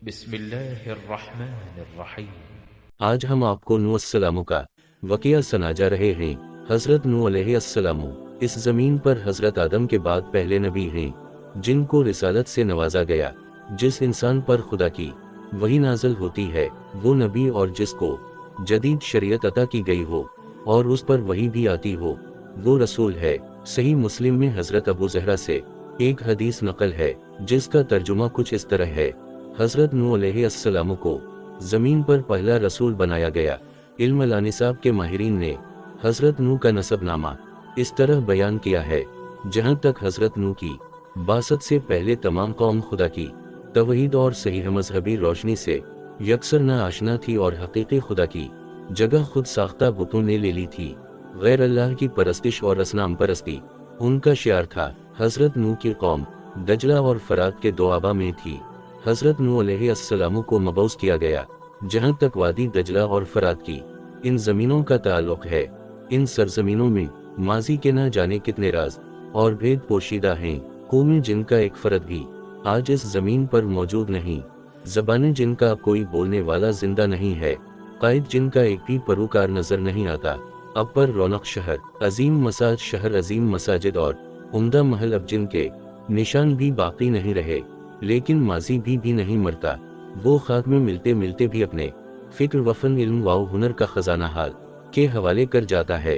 بسم اللہ الرحمن الرحیم۔ آج ہم آپ کو نوح السلام کا واقعہ سنا رہے ہیں۔ حضرت نوح علیہ السلام اس زمین پر حضرت آدم کے بعد پہلے نبی ہیں جن کو رسالت سے نوازا گیا۔ جس انسان پر خدا کی وحی نازل ہوتی ہے وہ نبی، اور جس کو جدید شریعت عطا کی گئی ہو اور اس پر وحی بھی آتی ہو وہ رسول ہے۔ صحیح مسلم میں حضرت ابو زہرہ سے ایک حدیث نقل ہے جس کا ترجمہ کچھ اس طرح ہے: حضرت نوح علیہ السلام کو زمین پر پہلا رسول بنایا گیا۔ علم الانساب کے ماہرین نے حضرت نوح کا نسب نامہ اس طرح بیان کیا ہے: جہاں تک حضرت نوح کی بعثت سے پہلے تمام قوم خدا کی توحید اور صحیح مذہبی روشنی سے یکسر نہ آشنا تھی، اور حقیقی خدا کی جگہ خود ساختہ بتوں نے لے لی تھی۔ غیر اللہ کی پرستش اور اصنام پرستی ان کا شعار تھا۔ حضرت نوح کی قوم دجلہ اور فرات کے دو آبا میں تھی۔ حضرت نوح علیہ السلام کو مبعوث کیا گیا۔ جہاں تک وادی دجلہ اور فرات کی ان زمینوں کا تعلق ہے، ان سرزمینوں میں ماضی کے نہ جانے کتنے راز اور بھید پوشیدہ ہیں۔ قومیں جن کا ایک فرد بھی آج اس زمین پر موجود نہیں، زبانیں جن کا کوئی بولنے والا زندہ نہیں ہے، قائد جن کا ایک بھی پیروکار نظر نہیں آتا، اب پر رونق شہر، عظیم مساجد اور عمدہ محل اب جن کے نشان بھی باقی نہیں رہے، لیکن ماضی بھی نہیں مرتا۔ وہ خاک میں ملتے ملتے بھی اپنے فکر وفن علم و ہنر کا خزانہ حال کے حوالے کر جاتا ہے۔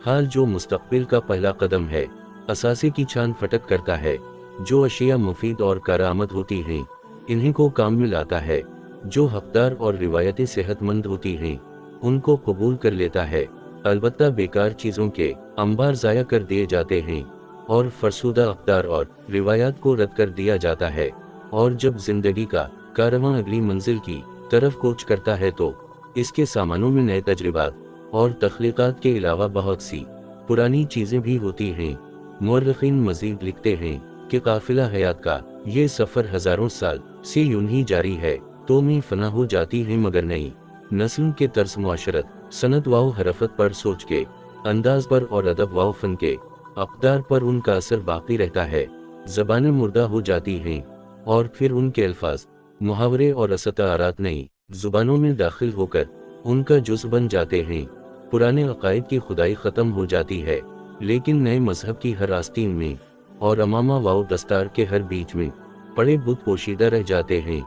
حال جو مستقبل کا پہلا قدم ہے، اثاثے کی چھان پھٹک کرتا ہے۔ جو اشیاء مفید اور کارآمد ہوتی ہیں انہیں کو کام میں لاتا ہے۔ جو حقدار اور روایتیں صحت مند ہوتی ہیں ان کو قبول کر لیتا ہے۔ البتہ بیکار چیزوں کے انبار ضائع کر دیے جاتے ہیں، اور فرسودہ اقدار اور روایات کو رد کر دیا جاتا ہے۔ اور جب زندگی کا کارواں اگلی منزل کی طرف کوچ کرتا ہے تو اس کے سامانوں میں نئے تجربات اور تخلیقات کے علاوہ بہت سی پرانی چیزیں بھی ہوتی ہیں۔ مورخین مزید لکھتے ہیں کہ قافلہ حیات کا یہ سفر ہزاروں سال سے یوں ہی جاری ہے۔ قومیں فنا ہو جاتی ہیں مگر نئی نسل کے طرز معاشرت، صنعت و حرفت پر، سوچ کے انداز پر اور ادب و فن کے اقدار پر ان کا اثر باقی رہتا ہے۔ زبانیں مردہ ہو جاتی ہیں اور پھر ان کے الفاظ، محاورے اور استعارات نئی زبانوں میں داخل ہو کر ان کا جز بن جاتے ہیں۔ پرانے عقائد کی خدائی ختم ہو جاتی ہے، لیکن نئے مذہب کی ہر آستین میں اور امامہ و دستار کے ہر بیچ میں پڑے بت پوشیدہ رہ جاتے ہیں۔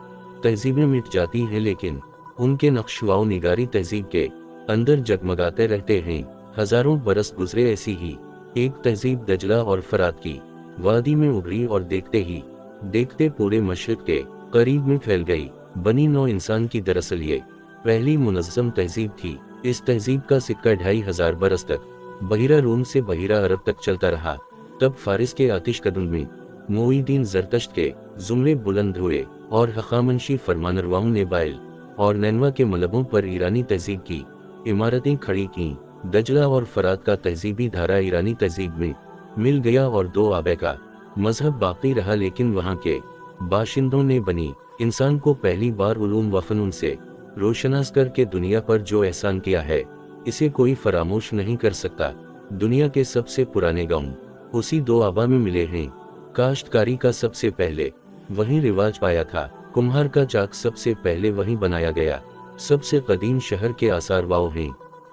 تہذیبیں مٹ جاتی ہیں لیکن ان کے نقش و نگاری تہذیب کے اندر جگمگاتے رہتے ہیں۔ ہزاروں برس گزرے، ایسی ہی ایک تہذیب دجلہ اور فرات کی وادی میں ابھری اور دیکھتے ہی دیکھتے پورے مشرق کے قریب میں پھیل گئی۔ بنی نوع انسان کی دراصل یہ پہلی منظم تہذیب تھی۔ اس تہذیب کا سکہ 2500 برس تک بحیرہ روم سے بحیرہ عرب تک چلتا رہا۔ تب فارس کے آتش کدن میں معین الدین زرتشت کے زمرے بلند ہوئے، اور ہخامنشی فرمانرواؤں نے بائل اور نینوا کے ملبوں پر ایرانی تہذیب کی عمارتیں کھڑی کیں۔ دجلہ اور فرات کا تہذیبی دھارا ایرانی تہذیب میں مل گیا اور دو آبے کا مذہب باقی رہا، لیکن وہاں کے باشندوں نے بنی انسان کو پہلی بار علوم و فنون سے روشناس کر کے دنیا پر جو احسان کیا ہے اسے کوئی فراموش نہیں کر سکتا۔ دنیا کے سب سے پرانے گاؤں اسی دو آبا میں ملے ہیں۔ کاشتکاری کا سب سے پہلے وہیں رواج پایا تھا۔ کمہار کا چاک سب سے پہلے وہیں بنایا گیا۔ سب سے قدیم شہر کے آثار واؤ ہیں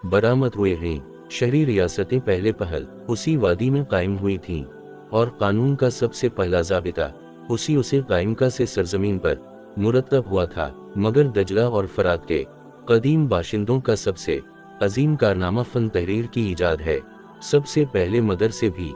برآمد ہوئے ہیں۔ شہری ریاستیں پہلے پہل اسی وادی میں قائم ہوئی تھیں، اور قانون کا سب سے پہلا ضابطہ اسے قائم کا سے سرزمین پر مرتب ہوا تھا۔ مگر دجلہ اور فرات کے قدیم باشندوں کا سب سے عظیم کارنامہ فن تحریر کی ایجاد ہے۔ سب سے پہلے مدرسے بھی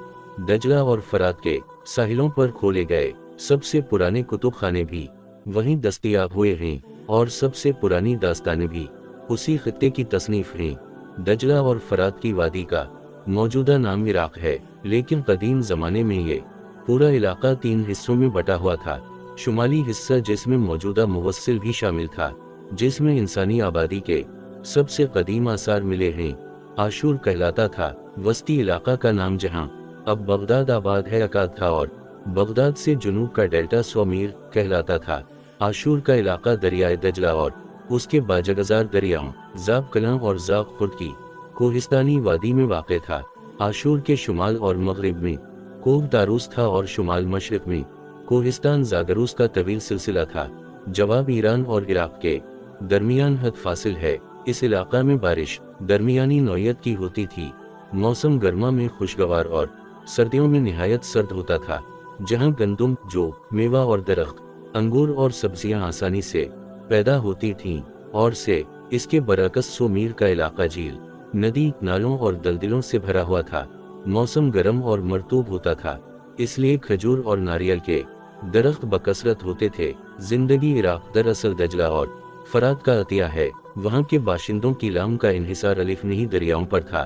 دجلہ اور فرات کے ساحلوں پر کھولے گئے۔ سب سے پرانے کتب خانے بھی وہیں دستیاب ہوئے ہیں، اور سب سے پرانی داستانیں بھی اسی خطے کی تصنیف ہیں۔ دجلہ اور فرات کی وادی کا موجودہ نام عراق ہے، لیکن قدیم زمانے میں یہ پورا علاقہ 3 حصوں میں بٹا ہوا تھا۔ شمالی حصہ جس میں موجودہ موصل بھی شامل تھا، جس میں انسانی آبادی کے سب سے قدیم آثار ملے ہیں، آشور کہلاتا تھا۔ وسطی علاقہ کا نام جہاں اب بغداد آباد ہے اکاد تھا، اور بغداد سے جنوب کا ڈیلٹا سومیر کہلاتا تھا۔ آشور کا علاقہ دریائے دجلہ اور اس کے باجگزار دریاؤں زاب کلاں اور زاغ خرد کی کوہستانی وادی میں واقع تھا۔ آشور کے شمال اور مغرب میں کوہ تاروس تھا، اور شمال مشرق میں کوہستان زاگروس کا طویل سلسلہ تھا۔ जवाब ईरान और इराक के दरमियान हद फासिल है। इस इलाका में बारिश दरमियानी नौयत की होती थी। मौसम गर्मा में खुशगवार और सर्दियों में निहायत सर्द होता था। जहां गंदम, जौ, मेवा और दरख्त, अंगूर और सब्जियां आसानी से पैदा होती थीं, और से इसके बरअक्स सोमीर का इलाका झील, नदी, नालों और दलदलों से भरा हुआ था। मौसम गर्म और मरतूब होता था, इसलिए खजूर और नारियल के दरख्त बकसरत होते थे। जिंदगी इराक दरअसल दजला और फरात का अतिया है। वहाँ के बाशिंदों की लाम का इन्हिसार अलिफ नहीं दरियाओं पर था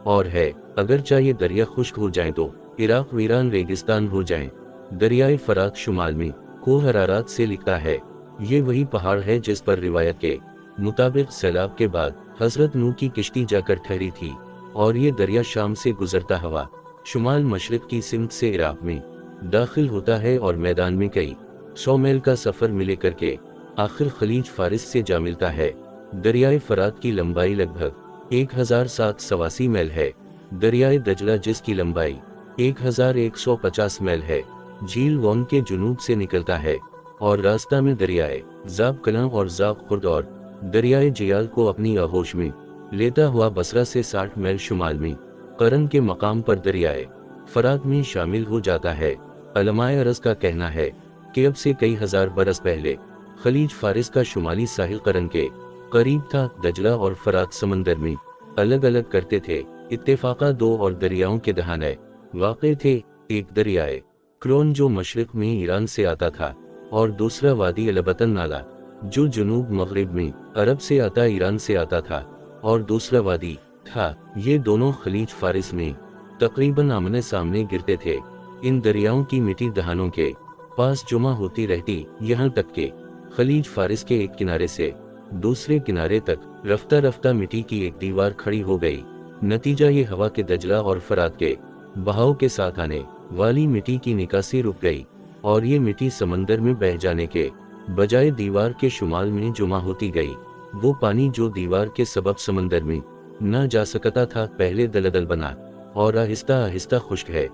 और है। अगर चाहे दरिया खुश्क हो जाए तो इराक वीरान रेगिस्तान हो जाए। दरियाए फरात शुमाल में कोह हरारात से लिखता है। ये वही पहाड़ है जिस पर रिवायत के मुताबिक सैलाब के बाद हजरत नूह की किश्ती जाकर ठहरी थी, और ये दरिया शाम से गुजरता हुआ शुमाल मशरिक की सिमत से इराक में दाखिल होता है और मैदान में कई 100 मील का सफर मिले करके आखिर खलीज फारिस से जा मिलता है। दरियाए फरात की लंबाई लगभग 1787 मील है। दरियाए दजला जिसकी लंबाई 1150 मील है, झील वॉन के जुनूब से निकलता है और रास्ता में दरियाए जाब कलां और जाब खुर्द और दरियाए जियाल को अपनी आगोश में लेता हुआ बसरा से 60 मील शुमाल में करन के मकाम पर दरियाए फरात में शामिल हो जाता है। अलमाए अरज का कहना है कि अब से कई हजार बरस पहले खलीज फारिस का शुमाली साहिल करन के करीब था। दजला और फरात समंदर में अलग अलग करते थे। इत्तेफाका दो और दरियाओं के दहाने वाक़े थे। एक दरियाए क्रोन जो मशरिक में ईरान से आता था, और दूसरा वादी अलबतन नाला जो जुनूब मगरिब में अरब से आता ईरान से आता था, और दूसरा वादी था। ये दोनों खलीज फारिस में तकरीबन आमने सामने गिरते थे। इन दरियाओं की मिट्टी दहानों के पास जमा होती रहती, यहाँ तक के खलीज फारिस के एक किनारे से दूसरे किनारे तक रफ्ता रफ्ता मिट्टी की एक दीवार खड़ी हो गई। नतीजा ये हवा के दजला और फरात के बहाव के साथ आने वाली मिट्टी की निकासी रुक गई, और ये मिट्टी समंदर में बह जाने के बजाय दीवार के शुमाल में जमा होती गई। वो पानी जो दीवार के सबब समंदर में न जा सकता था, पहले दलदल बना और आहिस्ता आहिस्ता खुश्क है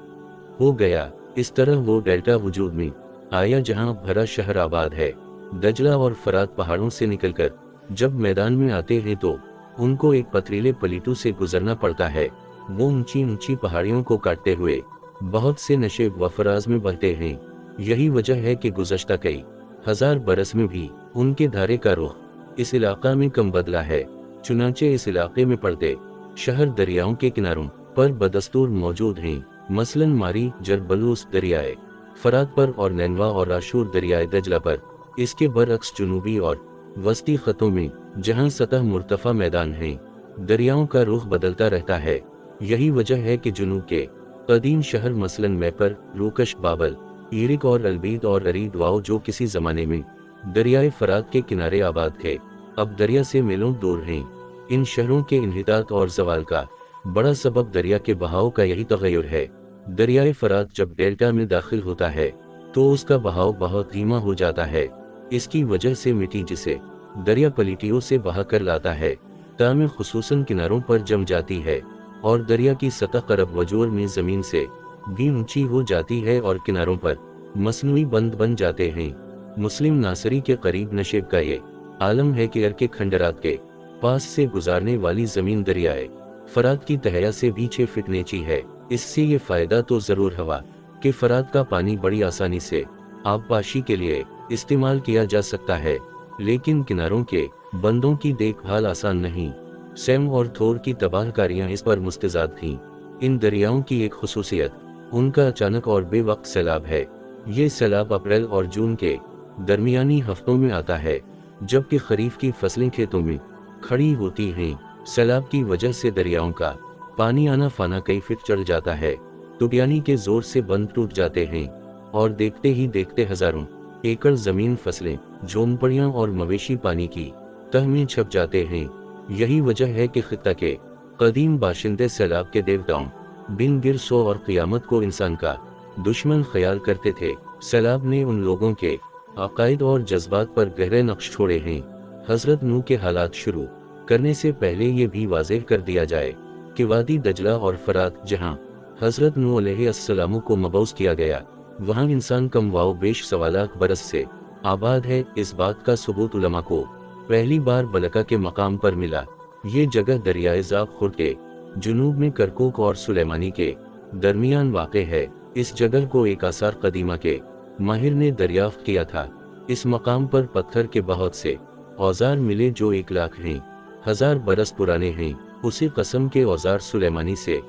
हो गया। इस तरह वो डेल्टा वजूद में आया जहाँ भरा शहर आबाद है। दजला और फरात पहाड़ों से निकलकर जब मैदान में आते हैं तो उनको एक पथरीले पलीटू से गुजरना पड़ता है। वो ऊंची ऊंची पहाड़ियों को काटते हुए बहुत से नशेब व फराज में बहते हैं। यही वजह है कि गुज़श्ता कई हजार बरस में भी उनके धारे का रुख इस इलाका में कम बदला है। चुनाचे इस इलाके में पड़ते शहर दरियाओं के किनारों पर बदस्तूर मौजूद हैं। मसलन मारी जरबलूस दरियाए फरात पर और नैनवा और आशूर दरियाए दजला पर। इसके बरअक्स जुनूबी और वस्ती खतों में जहां सतह मुर्तफा मैदान है, दरियाओं का रुख बदलता रहता है। यही वजह है कि जुनूब के कदीम शहर मसलन मैपर, रूकश, बाबल, ईरिक और अलबीद और अरीद वाओ जो किसी जमाने में दरियाए फरात के किनारे आबाद थे, अब दरिया से मीलों दूर हैं। इन शहरों के इन्हितात और जवाल का बड़ा सबब दरिया के बहाव का यही तगय्युर है। दरियाए फरात जब डेल्टा में दाखिल होता है तो उसका बहाव बहुत धीमा हो जाता है। इसकी वजह से मिट्टी जिसे दरिया पलीटियों से बहा कर लाता है, तामे खुसूसन किनारों पर जम जाती है और दरिया की सतह करब वजूर में जमीन से भी ऊंची हो जाती है और किनारों पर मसनूई बंद बन जाते हैं। मुस्लिम नासरी के करीब नशेब का ये आलम है कि अर्के खंडरात के पास से गुजारने वाली जमीन दरियाए फरात की तहया से भी 6 फीट नीची है। इससे ये फायदा तो जरूर हुआ कि फरात का पानी बड़ी आसानी से आबपाशी के लिए इस्तेमाल किया जा सकता है, लेकिन किनारों के बंदों की देखभाल आसान नहीं। सैम और थोर की तबाहकारियां इस पर मुस्तजाद थीं। इन दरियाओं की एक खुसूसियत उनका अचानक और बेवक्त सैलाब है। ये सैलाब अप्रैल और जून के दरमियानी हफ्तों में आता है, जबकि खरीफ की फसलें खेतों में खड़ी होती हैं। सैलाब की वजह से दरियाओं का पानी आना फाना कई फीट चढ़ जाता है। टुटियानी के जोर से बंद टूट जाते हैं और देखते ही देखते हजारों एकड़ जमीन, फसलें, झोंपड़ियां और मवेशी पानी की तह में छप जाते हैं। यही वजह है कि खित्ता के कदीम बाशिंदे सैलाब के देवताओं बिन गिरसो और क़ियामत को इंसान का दुश्मन ख्याल करते थे। सैलाब ने उन लोगों के अकायद और जज्बात पर गहरे नक्श छोड़े हैं। हजरत नूह के हालात शुरू करने से पहले ये भी वाज़ेह कर दिया जाए कि वादी दजला और फरात जहां हजरत नूह अलैहिस्सलाम को मबऊस किया गया, वहां इंसान कम वाओ बेश सवालात बरस से आबाद है। इस बात का सबूत उलमा को पहली बार बलका के मकाम पर मिला। ये जगह दरियाए ज़ाब खुर्द के जुनूब में करकुक और सुलेमानी के दरमियान वाक़े है। इस जगह को एक आसार कदीमा के माहिर ने दरियाफ्त किया था। इस मकाम पर पत्थर के बहुत से औजार मिले जो 1,10,000 बरस पुराने हैं। उसी कसम के औजार सुलेमानी से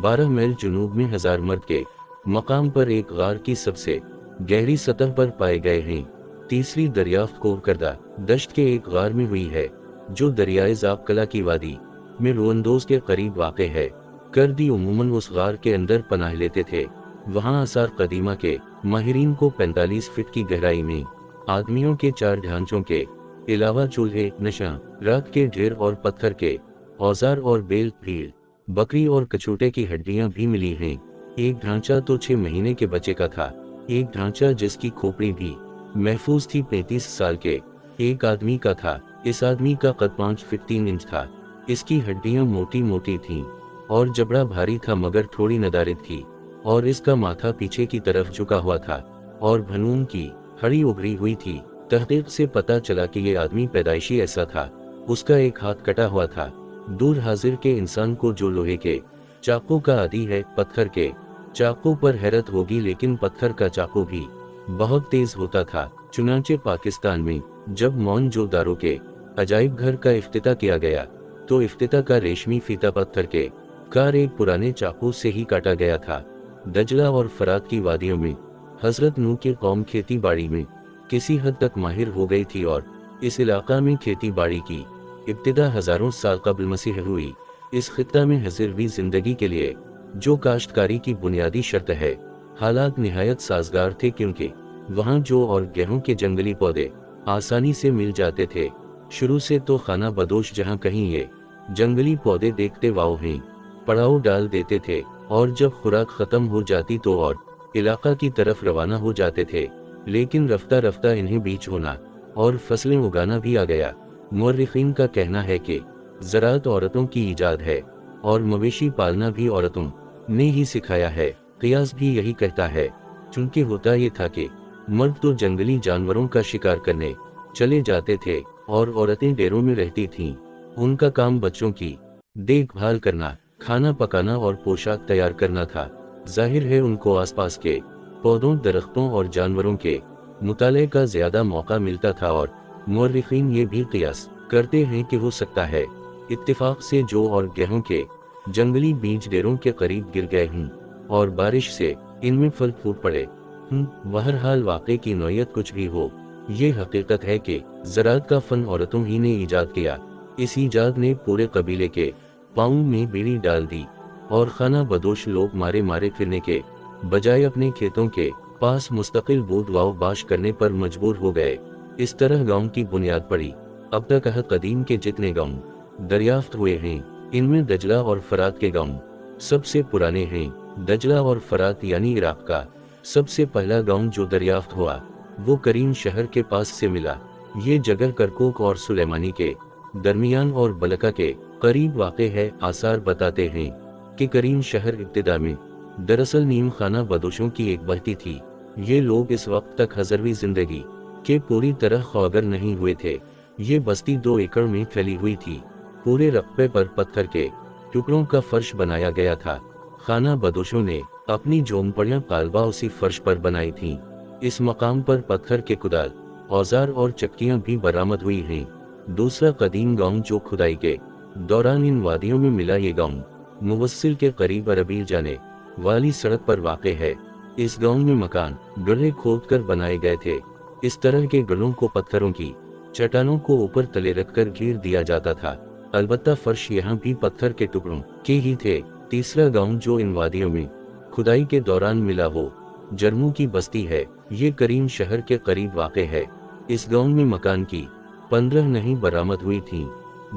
12 मील जुनूब में हजार मर्द के मकाम पर एक गार की सबसे गहरी सतह पर पाए गए हैं। तीसरी दरियाफ्त कोरकरदा दश्त के एक गार में हुई है जो दरियाए ज़ाब कला की वादी में रोअंदोज के करीब वाक़े है। कर्दी उमूमन उस गार के अंदर पनाह लेते थे। वहाँ आसार कदीमा के माहिरीन को 45 फीट की गहराई में आदमियों के 4 ढांचों के अलावा चूल्हे, नशा, राख के ढेर और पत्थर के औजार और बैल, भीड़, बकरी और कछूटे की हड्डियां भी मिली हैं। एक ढांचा तो 6 महीने के बच्चे का था। एक ढांचा जिसकी खोपड़ी भी महफूज थी 35 साल के एक आदमी का था। इस आदमी का कद 5 फीट 3 इंच था। इसकी हड्डियां मोटी मोटी थीं और जबड़ा भारी था मगर थोड़ी नदारित थी और इसका माथा पीछे की तरफ झुका हुआ था और भनून की हड़ी उभरी हुई थी। तहकीक से पता चला कि ये आदमी पैदाइशी ऐसा था। उसका एक हाथ कटा हुआ था। दूर हाजिर के इंसान को जो लोहे के चाकू का आदी है, पत्थर के चाकू पर हैरत होगी, लेकिन पत्थर का चाकू भी बहुत तेज होता था। चुनांचे पाकिस्तान में जब मौनजोदारो के अजायब घर का इफ्तिताह किया गया तो इफ्तिताह का रेशमी फीता पत्थर के कार एक पुराने चाकू से ही काटा गया था। दजला और फरात की वादियों में हजरत नूह की कौम खेती बाड़ी में किसी हद तक माहिर हो गई थी और इस इलाका में खेती बाड़ी की इब्तिदा हजारों साल कबल मसीह हुई। इस खित्ता में हज़रवी जिंदगी के लिए जो काश्तकारी की बुनियादी शर्त है, हालात निहायत साजगार थे क्योंकि वहाँ जौ और गेहूं के जंगली पौधे आसानी से मिल जाते थे। शुरू से तो खाना बदोश जहाँ कहीं ये जंगली पौधे देखते वाओ हैं पड़ाव डाल देते थे और जब खुराक खत्म हो जाती तो और इलाका की तरफ रवाना हो जाते थे। लेकिन रफ्ता रफ्ता इन्हें बीज होना और फसलें उगाना भी आ गया। मुअर्रिखीन का कहना है कि ज़राअत औरतों की ईजाद है और मवेशी पालना भी औरतों ने ही सिखाया है। क़ियास भी यही कहता है, चूंकि होता ये था कि मर्द तो जंगली जानवरों का शिकार करने चले जाते थे और औरतें डेरों में रहती थीं। उनका काम बच्चों की देखभाल करना, खाना पकाना और पोशाक तैयार करना था। जाहिर है उनको आसपास के पौधों, दरख्तों और जानवरों के मुताले का ज्यादा मौका मिलता था और मुअर्रिखीन ये भी क़ियास करते हैं कि हो सकता है इत्तिफाक से जौ और गेहूं के जंगली बीज डेरों के करीब गिर गए हों और बारिश से इनमें फल फूट पड़े। बहरहाल वाक़े की नौयत कुछ भी हो, ये हकीकत है कि ज़राअत का फन औरतों ही ने ईजाद किया। इस ईजाद ने पूरे कबीले के पाँव में बेड़ी डाल दी और खाना बदोश लोग मारे मारे फिरने के बजाय अपने खेतों के पास मुस्तकिल बोद वाव बाश करने पर मजबूर हो गए। इस तरह गांव की बुनियाद पड़ी। अब तक अहद कदीम के जितने गांव दरियाफ्त हुए हैं, इनमें दजला और फरात के गांव सबसे पुराने हैं। दजला और फरात यानी इराक का सबसे पहला गांव जो दरियाफ्त हुआ वो करीम शहर के पास से मिला। ये जगह करकुक और सुलेमानी के दरमियान और बलका के करीब वाक़े है। आसार बताते हैं कि करीम शहर इब्तिदा में दरअसल नीम खाना बदोशों की एक बस्ती थी। ये लोग इस वक्त तक हज़रवी जिंदगी के पूरी तरह खौगर नहीं हुए थे। ये बस्ती 2 एकड़ में फैली हुई थी। पूरे रकबे पर पत्थर के टुकड़ों का फर्श बनाया गया था। खाना बदोशों ने अपनी झोंपड़ियां कालबा उसी फर्श पर बनाई थीं। इस मकाम पर पत्थर के कुदाल, औजार और चक्कियां भी बरामद हुई हैं। दूसरा कदीम गांव जो खुदाई के दौरान इन वादियों में मिला, ये गांव मुवस्सिल के करीब अरबील जाने वाली सड़क पर वाक़े है। इस गांव में मकान गड्ढे खोदकर बनाए गए थे। इस तरह के गड्ढों को पत्थरों की चट्टानों को ऊपर तले रखकर घेर दिया जाता था। अलबत्ता फर्श यहाँ भी पत्थर के टुकड़ों के ही थे। तीसरा गांव जो इन वादियों में खुदाई के दौरान मिला वो जरमू की बस्ती है। ये करीम शहर के करीब वाक़े है। इस गांव में मकान की 15 नहीं बरामद हुई थीं।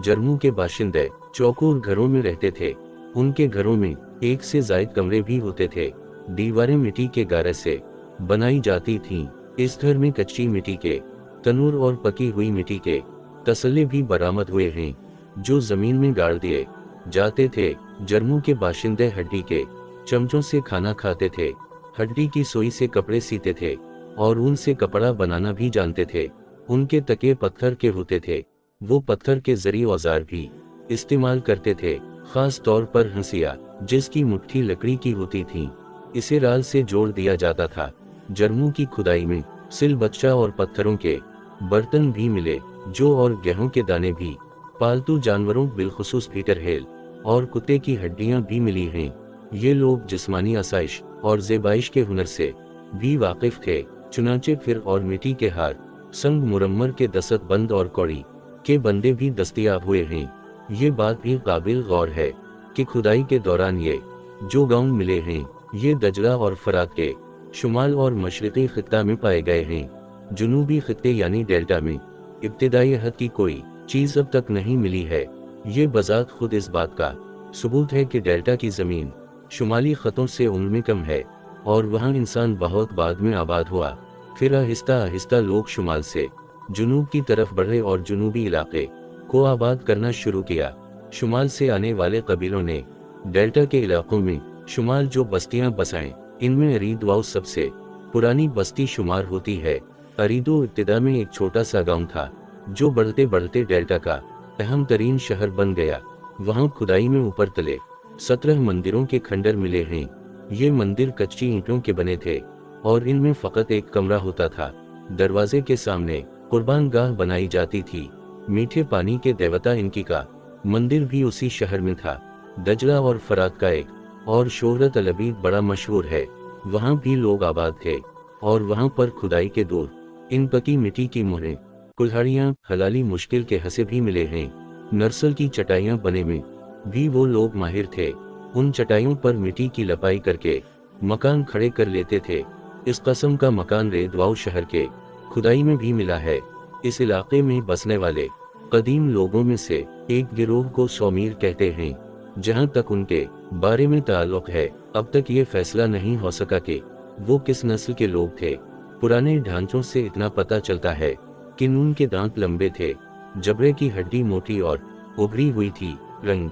जरमू के बाशिंदे चौकोर घरों में रहते थे। उनके घरों में 1 से ज़ायद कमरे भी होते थे। दीवारें मिट्टी के गारे से बनाई जाती थीं। इस घर में कच्ची मिट्टी के तनूर और पकी हुई मिट्टी के तसल्ले भी बरामद हुए हैं जो जमीन में गाड़ दिए जाते थे। जरमू के बाशिंदे हड्डी के चमचों से खाना खाते थे। हड्डी की सोई से कपड़े सीते थे। और ऊन से कपड़ा बनाना भी जानते थे। उनके तकिए पत्थर के होते थे। वो पत्थर के जरिए औजार भी इस्तेमाल करते थे, खास तौर पर हंसिया, जिसकी मुट्ठी लकड़ी की होती थी। इसे राल से जोड़ दिया जाता था। जर्मू की खुदाई में सिल बच्चा और पत्थरों के बर्तन भी मिले, जो और गेहूं के दाने भी। पालतू जानवरों बिलखुसूस पीटर हेल और कुत्ते की हड्डियां भी मिली हैं। ये लोग जिस्मानी आसाइश और ज़ेबाइश के हुनर से भी वाकिफ थे। चुनाचे फिर और मिट्टी के हार, संग मुरम्मर के दस्तबंद बंद और कौड़ी के बंदे भी दस्तयाब हुए हैं। ये बात भी काबिल गौर है कि खुदाई के दौरान ये जो गांव मिले हैं, ये दजला और फरात के शुमाल और मशरक़ी खित्ता में पाए गए हैं। जुनूबी खित्ते यानी डेल्टा में इब्तिदाई हद की कोई चीज़ अब तक नहीं मिली है। ये बजात खुद इस बात का सबूत है कि डेल्टा की ज़मीन शुमाली खतों से उनमें कम है और वहाँ इंसान बहुत बाद में आबाद हुआ। फिर आहिस्ता आहिस्ता लोग शुमाल से जुनूब की तरफ बढ़े और जुनूबी इलाके को आबाद करना शुरू किया। शुमाल से आने वाले कबीलों ने डेल्टा के इलाकों में शुमाल जो बस्तियां बसाएं, इनमें अरीदवाओ सबसे पुरानी बस्ती शुमार होती है। अरीदो इब्तिदा में एक छोटा सा गांव था, जो बढ़ते बढ़ते डेल्टा का अहम तरीन शहर बन गया। वहाँ खुदाई में ऊपर तले 17 मंदिरों के खंडर मिले हैं। ये मंदिर कच्ची ईंटों के बने थे और इनमें फकत एक कमरा होता था। दरवाजे के सामने कुर्बान गाह बनाई जाती थी। मीठे पानी के देवता इनकी का मंदिर भी उसी शहर में था। दजला और फरात का एक और शोहरत अलबीद बड़ा मशहूर है। वहाँ भी लोग आबाद थे और वहाँ पर खुदाई के दौर इन पकी मिट्टी की मोहरें, कुल्हाड़ियाँ, हलाली मुश्किल के हंसे भी मिले हैं। नरसल की चटाइयाँ बने में भी वो लोग माहिर थे। उन चटाइयों पर मिट्टी की लपाई करके मकान खड़े कर लेते थे। इस कस्म का मकान रेदवाओ शहर के खुदाई में भी मिला है। इस इलाके में बसने वाले कदीम लोगों में से एक गिरोह को सोमीर कहते हैं। जहाँ तक उनके बारे में ताल्लुक है, अब तक ये फैसला नहीं हो सका कि वो किस नस्ल के लोग थे। पुराने ढांचों से इतना पता चलता है कि नून के दांत लंबे थे, जबड़े की हड्डी मोटी और उभरी हुई थी, रंग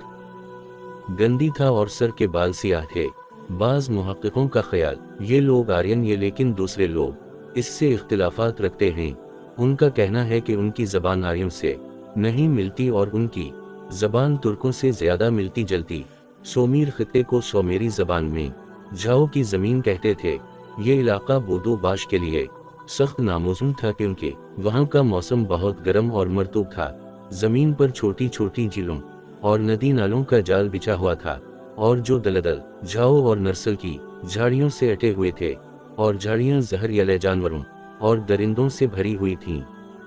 गंदी था और सर के बाल सियाह थे। बाज मुहक्किकों का ख्याल ये लोग आर्यन ये लेकिन दूसरे लोग इससे इख्तिलाफात रखते हैं। उनका कहना है कि उनकी ज़बान आर्यों से नहीं मिलती और उनकी ज़बान तुर्कों से ज़्यादा मिलती जलती। सोमीर खित्ते को सोमेरी ज़बान में झाओ की ज़मीन कहते थे। ये इलाका बोदो बाश के लिए सख्त नामौजूद था क्योंकि वहाँ का मौसम बहुत गर्म और मरतूब था। ज़मीन पर छोटी छोटी झीलों और नदी नालों का जाल बिछा हुआ था और जो दलदल झाओ और नरसल की झाड़ियों से अटे हुए थे और झाड़ियाँ जहरीले जानवरों और दरिंदों से भरी हुई थीं।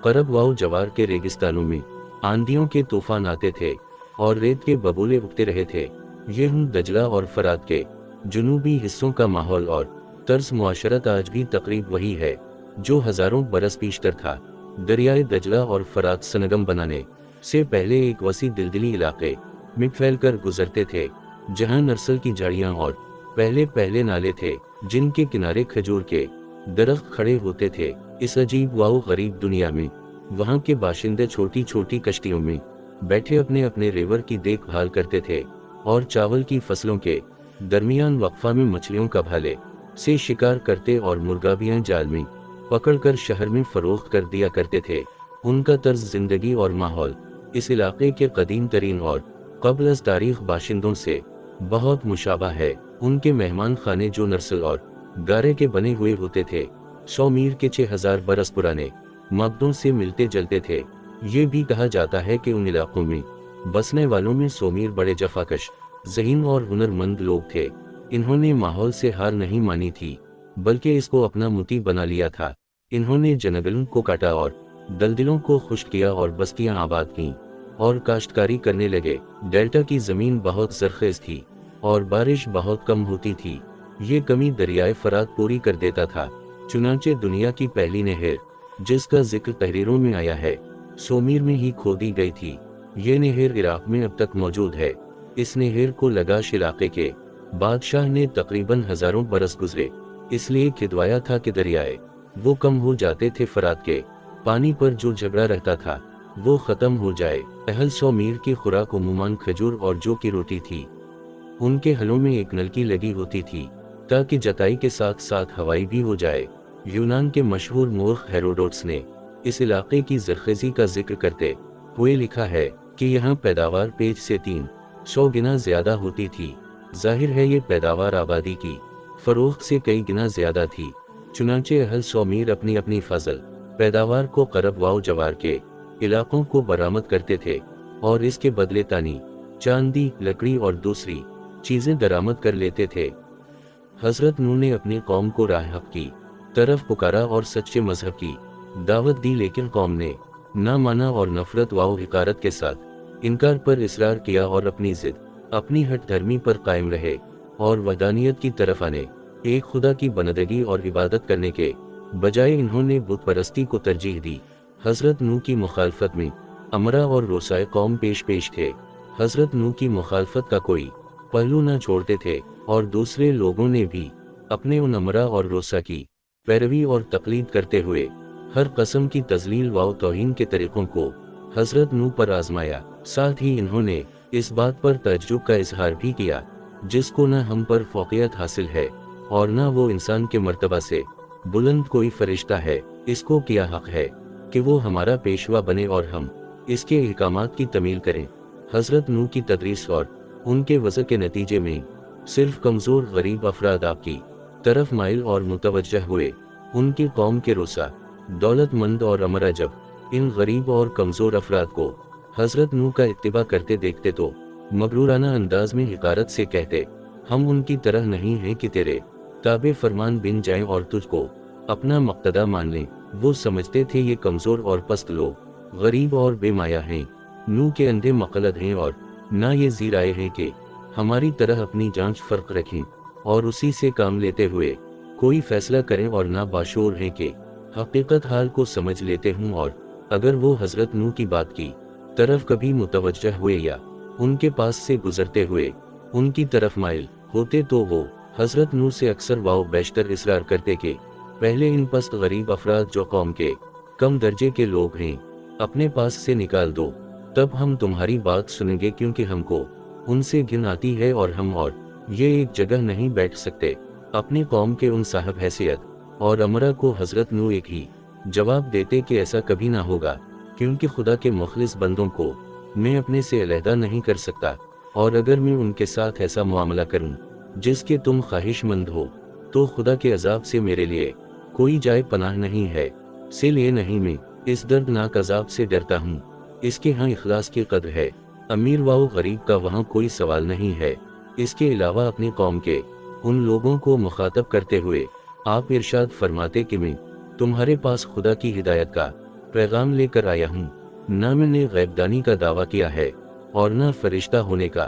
करब वाओ जवार के रेगिस्तानों में आंधियों के तूफान आते थे और रेत के बबूले उगते रहे थे। ये दजला और फरात के जुनूबी हिस्सों का माहौल और तर्ज मुआशरत आज भी तकरीब वही है जो हजारों बरस पीछतर था। दरियाए दजला और फरात सनगम बनाने से पहले एक वसी दिलदिली इलाके में फैलकर गुजरते थे, जहां नरसल की झाड़ियां और पहले पहले नाले थे जिनके किनारे खजूर के दरख्त खड़े होते थे। इस अजीब वाओ गरीब दुनिया में वहां के बाशिंदे छोटी छोटी कश्तियों में बैठे अपने अपने रेवर की देखभाल करते थे और चावल की फसलों के दरमियान वक्फा में मछलियों का भाले से शिकार करते और मुर्गाबियां जाल में पकड़कर शहर में फरोख्त कर दिया करते थे। उनका तर्ज जिंदगी और माहौल इस इलाके के कदीम तरीन और क़ब्ल अज़ तारीख बाशिंदों से बहुत मुशाबा है। उनके मेहमान खाने जो नरसल और गारे के बने हुए होते थे, सोमीर के 6000 बरस पुराने मकदों से मिलते जलते थे। ये भी कहा जाता है कि उन इलाकों में बसने वालों में सोमीर बड़े जफाकश, ज़हीन और हुनरमंद लोग थे। इन्होंने माहौल से हार नहीं मानी थी, बल्कि इसको अपना मुती बना लिया था। इन्होंने जंगलों को काटा और दलदलों को खुश्क किया और बस्तियां आबाद की और काश्तकारी करने लगे। डेल्टा की ज़मीन बहुत ज़रख़ेज़ थी और बारिश बहुत कम होती थी। ये कमी दरियाए फरात पूरी कर देता था। चुनांचे दुनिया की पहली नहर जिसका जिक्र तहरीरों में आया है, सोमीर में ही खोदी गई थी। ये नहर इराक में अब तक मौजूद है। इस नहर को लगाश इलाके के बादशाह ने तकरीबन हजारों बरस गुजरे इसलिए खिदवाया था कि दरियाए वो कम हो जाते थे, फरात के पानी पर जो झगड़ा रहता था वो ख़त्म हो जाए। अहल सोमीर की खुराक उमूमन खजूर और जौ की रोटी थी। उनके हलों में एक नलकी लगी होती थी ताकि जताई के साथ साथ हवाई भी हो जाए। यूनान के मशहूर मूर्ख हेरोडोट्स ने इस इलाके की ज़रख़ेज़ी का जिक्र करते हुए लिखा है कि यहाँ पैदावार पेज से 300 गुना ज़्यादा होती थी। जाहिर है ये पैदावार आबादी की फ़रोख्त से कई गुना ज़्यादा थी। चुनांचे अहल सौमीर अपनी अपनी फजल पैदावार को करब वाव जवार के इलाकों को बरामद करते थे और इसके बदले तानी, चांदी, लकड़ी और दूसरी चीज़ें दरामद कर लेते थे। हज़रत नूह ने अपनी कौम को राह हक़ की तरफ पुकारा और सच्चे मजहब की दावत दी, लेकिन कौम ने ना माना और नफरत व हिकारत के साथ इनकार पर इसरार किया और अपनी जिद, अपनी हट धर्मी पर कायम रहे और वहदानियत की तरफ आने, एक खुदा की बंदगी और इबादत करने के बजाय इन्होंने बुत परस्ती को तरजीह दी। हज़रत नूह की मुखालफत में अमरा और रोसाए कौम पेश पेश थे। हज़रत नूह की मुखालफत का कोई पहलू न छोड़ते थे और दूसरे लोगों ने भी अपने उन अमरा और रोसा की पैरवी और तकलीद करते हुए हर कस्म की तजलील व तौहीन के तरीक़ों को हज़रत नूह पर आजमाया। साथ ही इन्होंने इस बात पर तअज्जुब का इजहार भी किया जिसको न हम पर फ़ौक़ियत हासिल है और न वो इंसान के मर्तबा से बुलंद कोई फरिश्ता है। इसको क्या हक़ है कि वो हमारा पेशवा बने और हम इसके अहकामात की तमील करें। हज़रत नूह की तदरीस और उनके वज़अ के नतीजे में सिर्फ कमज़ोर गरीब अफराद आपकी तरफ माइल और मुतवज्जह हुए। उनकी कौम के रोसा, दौलतमंद और अमरा जब इन गरीब और कमज़ोर अफराद को हज़रत नूह का इत्तिबा करते देखते तो मगरूराना अंदाज में हिकारत से कहते, हम उनकी तरह नहीं हैं कि तेरे ताबे फरमान बिन जाएं और तुझको अपना मक्तदा मान लें। वो समझते थे ये कमज़ोर और पस्त लोग गरीब और बेमाया हैं, नूह के अंधे मकलद हैं और ना ये ज़ीराए हैं कि हमारी तरह अपनी जांच फ़र्क रखें और उसी से काम लेते हुए कोई फैसला करें और ना बाशूर हैं कि हकीकत हाल को समझ लेते हूँ। और अगर वो हज़रत नूह की बात की तरफ कभी मुतवज्जह हुए या उनके पास से गुजरते हुए उनकी तरफ माइल होते तो वो हज़रत नूह से अक्सर वाव बेशतर इसरार करते कि पहले इन पस्त गरीब अफराद जो कौम के कम दर्जे के लोग हैं अपने पास से निकाल दो, तब हम तुम्हारी बात सुनेंगे, क्योंकि हमको उनसे घिन आती है और हम और ये एक जगह नहीं बैठ सकते। अपनी कौम के उन साहब हैसियत और अमरा को हज़रत नूह एक ही जवाब देते कि ऐसा कभी ना होगा, क्योंकि खुदा के मुखलिस बंदों को मैं अपने से अलहदा नहीं कर सकता, और अगर मैं उनके साथ ऐसा मुआमला करूं जिसके तुम ख्वाहिशमंद हो तो खुदा के अजाब से मेरे लिए कोई जाए पनाह नहीं है। से लिए नहीं, मैं इस दर्दनाक अजाब से डरता हूँ। इसके यहाँ इखलास की कद्र है, अमीर व गरीब का वहाँ कोई सवाल नहीं है। इसके अलावा अपनी कौम के उन लोगों को मुखातब करते हुए आप इरशाद फरमाते कि मैं तुम्हारे पास खुदा की हिदायत का पैगाम लेकर आया हूँ, न मैंने गैबदानी का दावा किया है और न फरिश्ता होने का,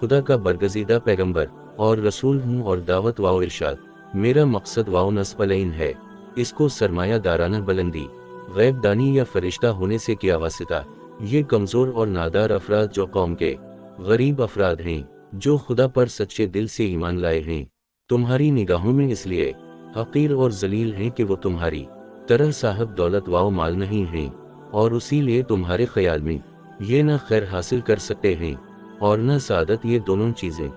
खुदा का बरगज़ीदा पैगंबर और रसूल हूँ। और दावत व इरशाद मेरा मकसद व नस्बलैन है। इसको सरमाया दाराना बुलंदी, गैबदानी या फरिश्ता होने से क्या वास्ता। ये कमज़ोर और नादार अफराद जो कौम के गरीब अफराद हैं, जो खुदा पर सच्चे दिल से ईमान लाए हैं, तुम्हारी निगाहों में इसलिए हकीर और जलील हैं कि वो तुम्हारी तरह साहब दौलत व माल नहीं हैं, और उसी लिए तुम्हारे ख्याल में ये न खैर हासिल कर सकते हैं और न सादत। ये दोनों चीज़ें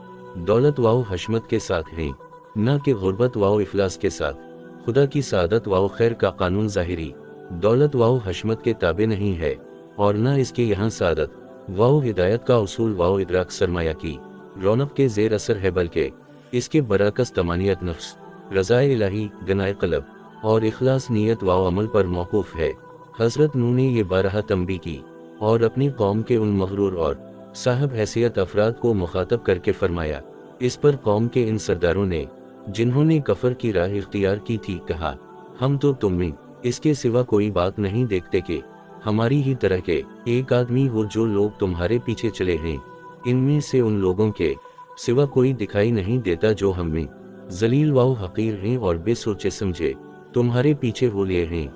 दौलत व हशमत के साथ हैं, न कि गुर्बत व इफलास के साथ। खुदा की सादत व खैर का कानून ज़ाहिरी दौलत व हशमत के ताबे नहीं है, और न इसके यहाँ सादत व हिदायत का उसूल व इदराक सरमाया की रौनक के ज़ेर असर है, बल्कि इसके बरअक्स तमानियत नफ्स, रज़ाए इलाही, गनाए क़ल्ब और इखलास नीयत व अमल पर मौकूफ़ है। हज़रत नूह ने ये बारहा तंबी की और अपनी कौम के उन मगरूर और साहब हैसियत अफराद को मुखातब करके फरमाया। इस पर कौम के इन सरदारों ने जिन्होंने कफर की राह इख्तियार की थी कहा, हम तो तुम में इसके सिवा कोई बात नहीं देखते कि हमारी ही तरह के एक आदमी हो जो लोग तुम्हारे पीछे चले हैं, इनमें से उन लोगों के सिवा कोई दिखाई नहीं देता जो हम में जलील व हकीर हैं और बेसोचे समझे तुम्हारे पीछे हो लिए हैं।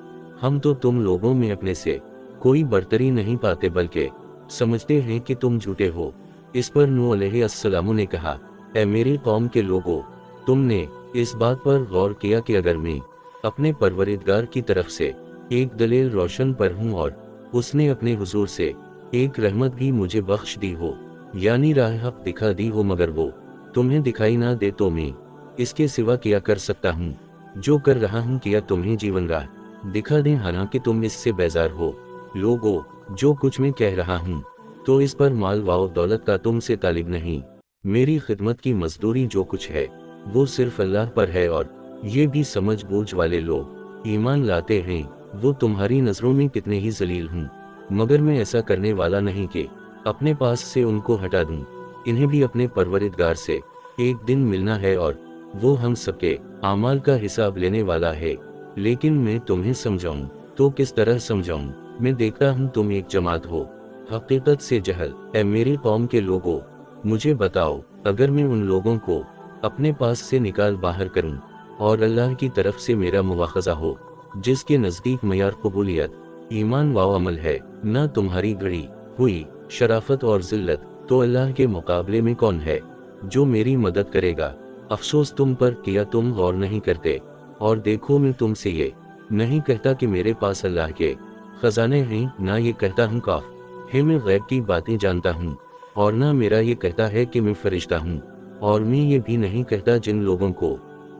हम तो तुम लोगों में अपने से कोई बरतरी नहीं पाते, बल्कि समझते हैं कि तुम झूठे हो। इस पर नूह अलैहिस्सलाम ने कहा, ऐ मेरी कौम के लोगों, तुमने इस बात पर गौर किया कि अगर मैं अपने परवरिदगार की तरफ से एक दलील रोशन पर हूँ और उसने अपने हुजूर से एक रहमत भी मुझे बख्श दी हो, यानी राह हक दिखा दी हो, मगर वो तुम्हें दिखाई ना दे, तो मैं इसके सिवा क्या कर सकता हूँ। जो कर रहा हूँ किया तुम्हें जीवन राह दिखा दें, हालांकि तुम इससे बेजार हो। लोगों, जो कुछ मैं कह रहा हूँ तो इस पर माल व दौलत का तुमसे तालिब नहीं। मेरी खिदमत की मजदूरी जो कुछ है वो सिर्फ अल्लाह पर है, और ये भी समझ बूझ वाले लोग ईमान लाते हैं। वो तुम्हारी नजरों में कितने ही जलील हूँ, मगर मैं ऐसा करने वाला नहीं कि अपने पास से उनको हटा दूं। इन्हें भी अपने परवरिदगार से एक दिन मिलना है, और वो हम सबके आमाल का हिसाब लेने वाला है। लेकिन मैं तुम्हें समझाऊं तो किस तरह समझाऊं? मैं देखता हूं तुम एक जमात हो हकीकत से जहल। ऐ मेरी कौम के लोगों, मुझे बताओ, अगर मैं उन लोगों को अपने पास से निकाल बाहर करूं और अल्लाह की तरफ से मेरा मुआखजा हो, जिसके नजदीक मयार कबूलियत ईमान व अमल है, न तुम्हारी गढ़ी हुई शराफत और जिल्लत, तो अल्लाह के मुकाबले में कौन है जो मेरी मदद करेगा? अफसोस तुम पर किया तुम गौर नहीं करते। और देखो, मैं तुमसे ये नहीं कहता कि मेरे पास अल्लाह के खजाने हैं, ना ये कहता हूँ काफ है मैं गैब की बातें जानता हूँ, और ना मेरा ये कहता है कि मैं फरिश्ता हूँ। और मैं ये भी नहीं कहता जिन लोगों को